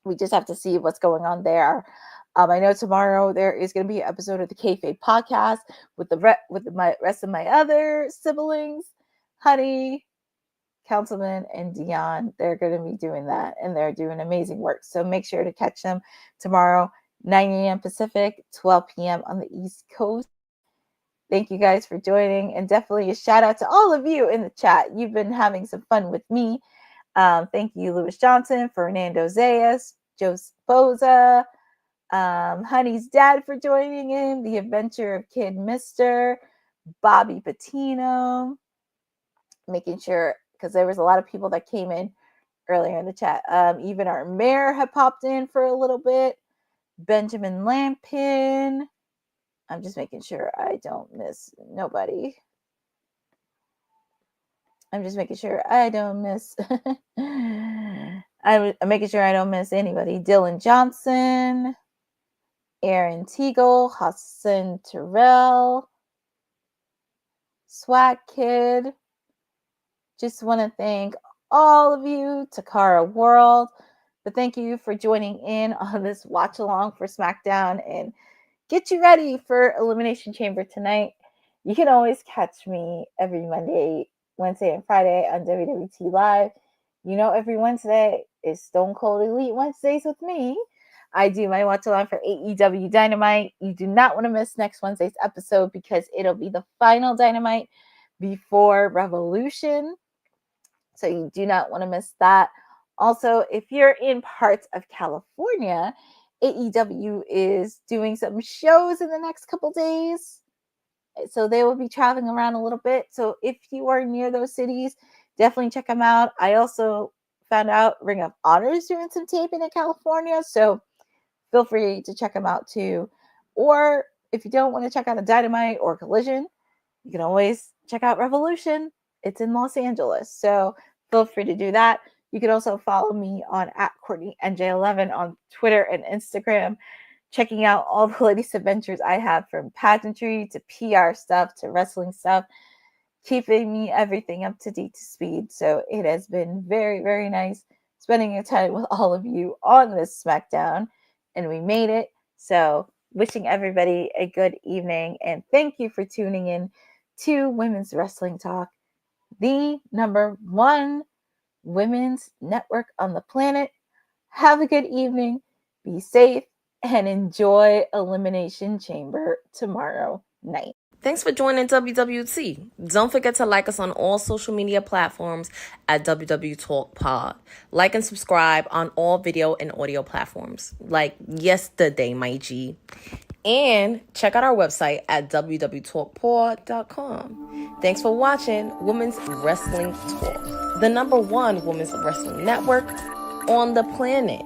We just have to see what's going on there. I know tomorrow there is going to be an episode of the Kayfabe podcast with the rest of my other siblings, Honey, Councilman, and Dion. They're going to be doing that, and they're doing amazing work. So make sure to catch them tomorrow, 9 a.m. Pacific, 12 p.m. on the East Coast. Thank you guys for joining, and definitely a shout out to all of you in the chat. You've been having some fun with me. Thank you, Lewis Johnson, Fernando Zayas, Joe Sposa, Honey's dad for joining in, The Adventure of Kid Mister, Bobby Patino, making sure, because there was a lot of people that came in earlier in the chat. Even our mayor had popped in for a little bit. Benjamin Lampin. I'm just making sure I don't miss nobody. I'm just making sure I don't miss. I'm making sure I don't miss anybody. Dylan Johnson, Aaron Teagle, Hassan Terrell, Swag Kid. Just want to thank all of you, Takara World. But thank you for joining in on this watch along for SmackDown and get you ready for Elimination Chamber tonight. You can always catch me every Monday, Wednesday, and Friday on WWT Live. You know, every Wednesday is Stone Cold Elite Wednesdays with me. I do my watch along for AEW Dynamite. You do not want to miss next Wednesday's episode because it'll be the final Dynamite before Revolution. So you do not want to miss that. Also, if you're in parts of California, AEW is doing some shows in the next couple days. So they will be traveling around a little bit. So if you are near those cities, definitely check them out. I also found out Ring of Honor is doing some taping in California. So feel free to check them out too. Or if you don't want to check out a Dynamite or Collision, you can always check out Revolution. It's in Los Angeles. So feel free to do that. You can also follow me on @CourtneyNJ11 on Twitter and Instagram, checking out all the latest adventures I have, from pageantry to PR stuff to wrestling stuff, keeping me everything up to date to speed. So it has been very, very nice spending your time with all of you on this SmackDown, and we made it. So wishing everybody a good evening, and thank you for tuning in to Women's Wrestling Talk, the #1 women's network on the planet. Have a good evening, be safe, and enjoy Elimination Chamber tomorrow night. Thanks for joining WWT. Don't forget to like us on all social media platforms at WWTalkpod. Like and subscribe on all video and audio platforms, like yesterday, my G. And check out our website at www talkpod.com. Thanks for watching Women's Wrestling Talk, the #1 women's wrestling network on the planet.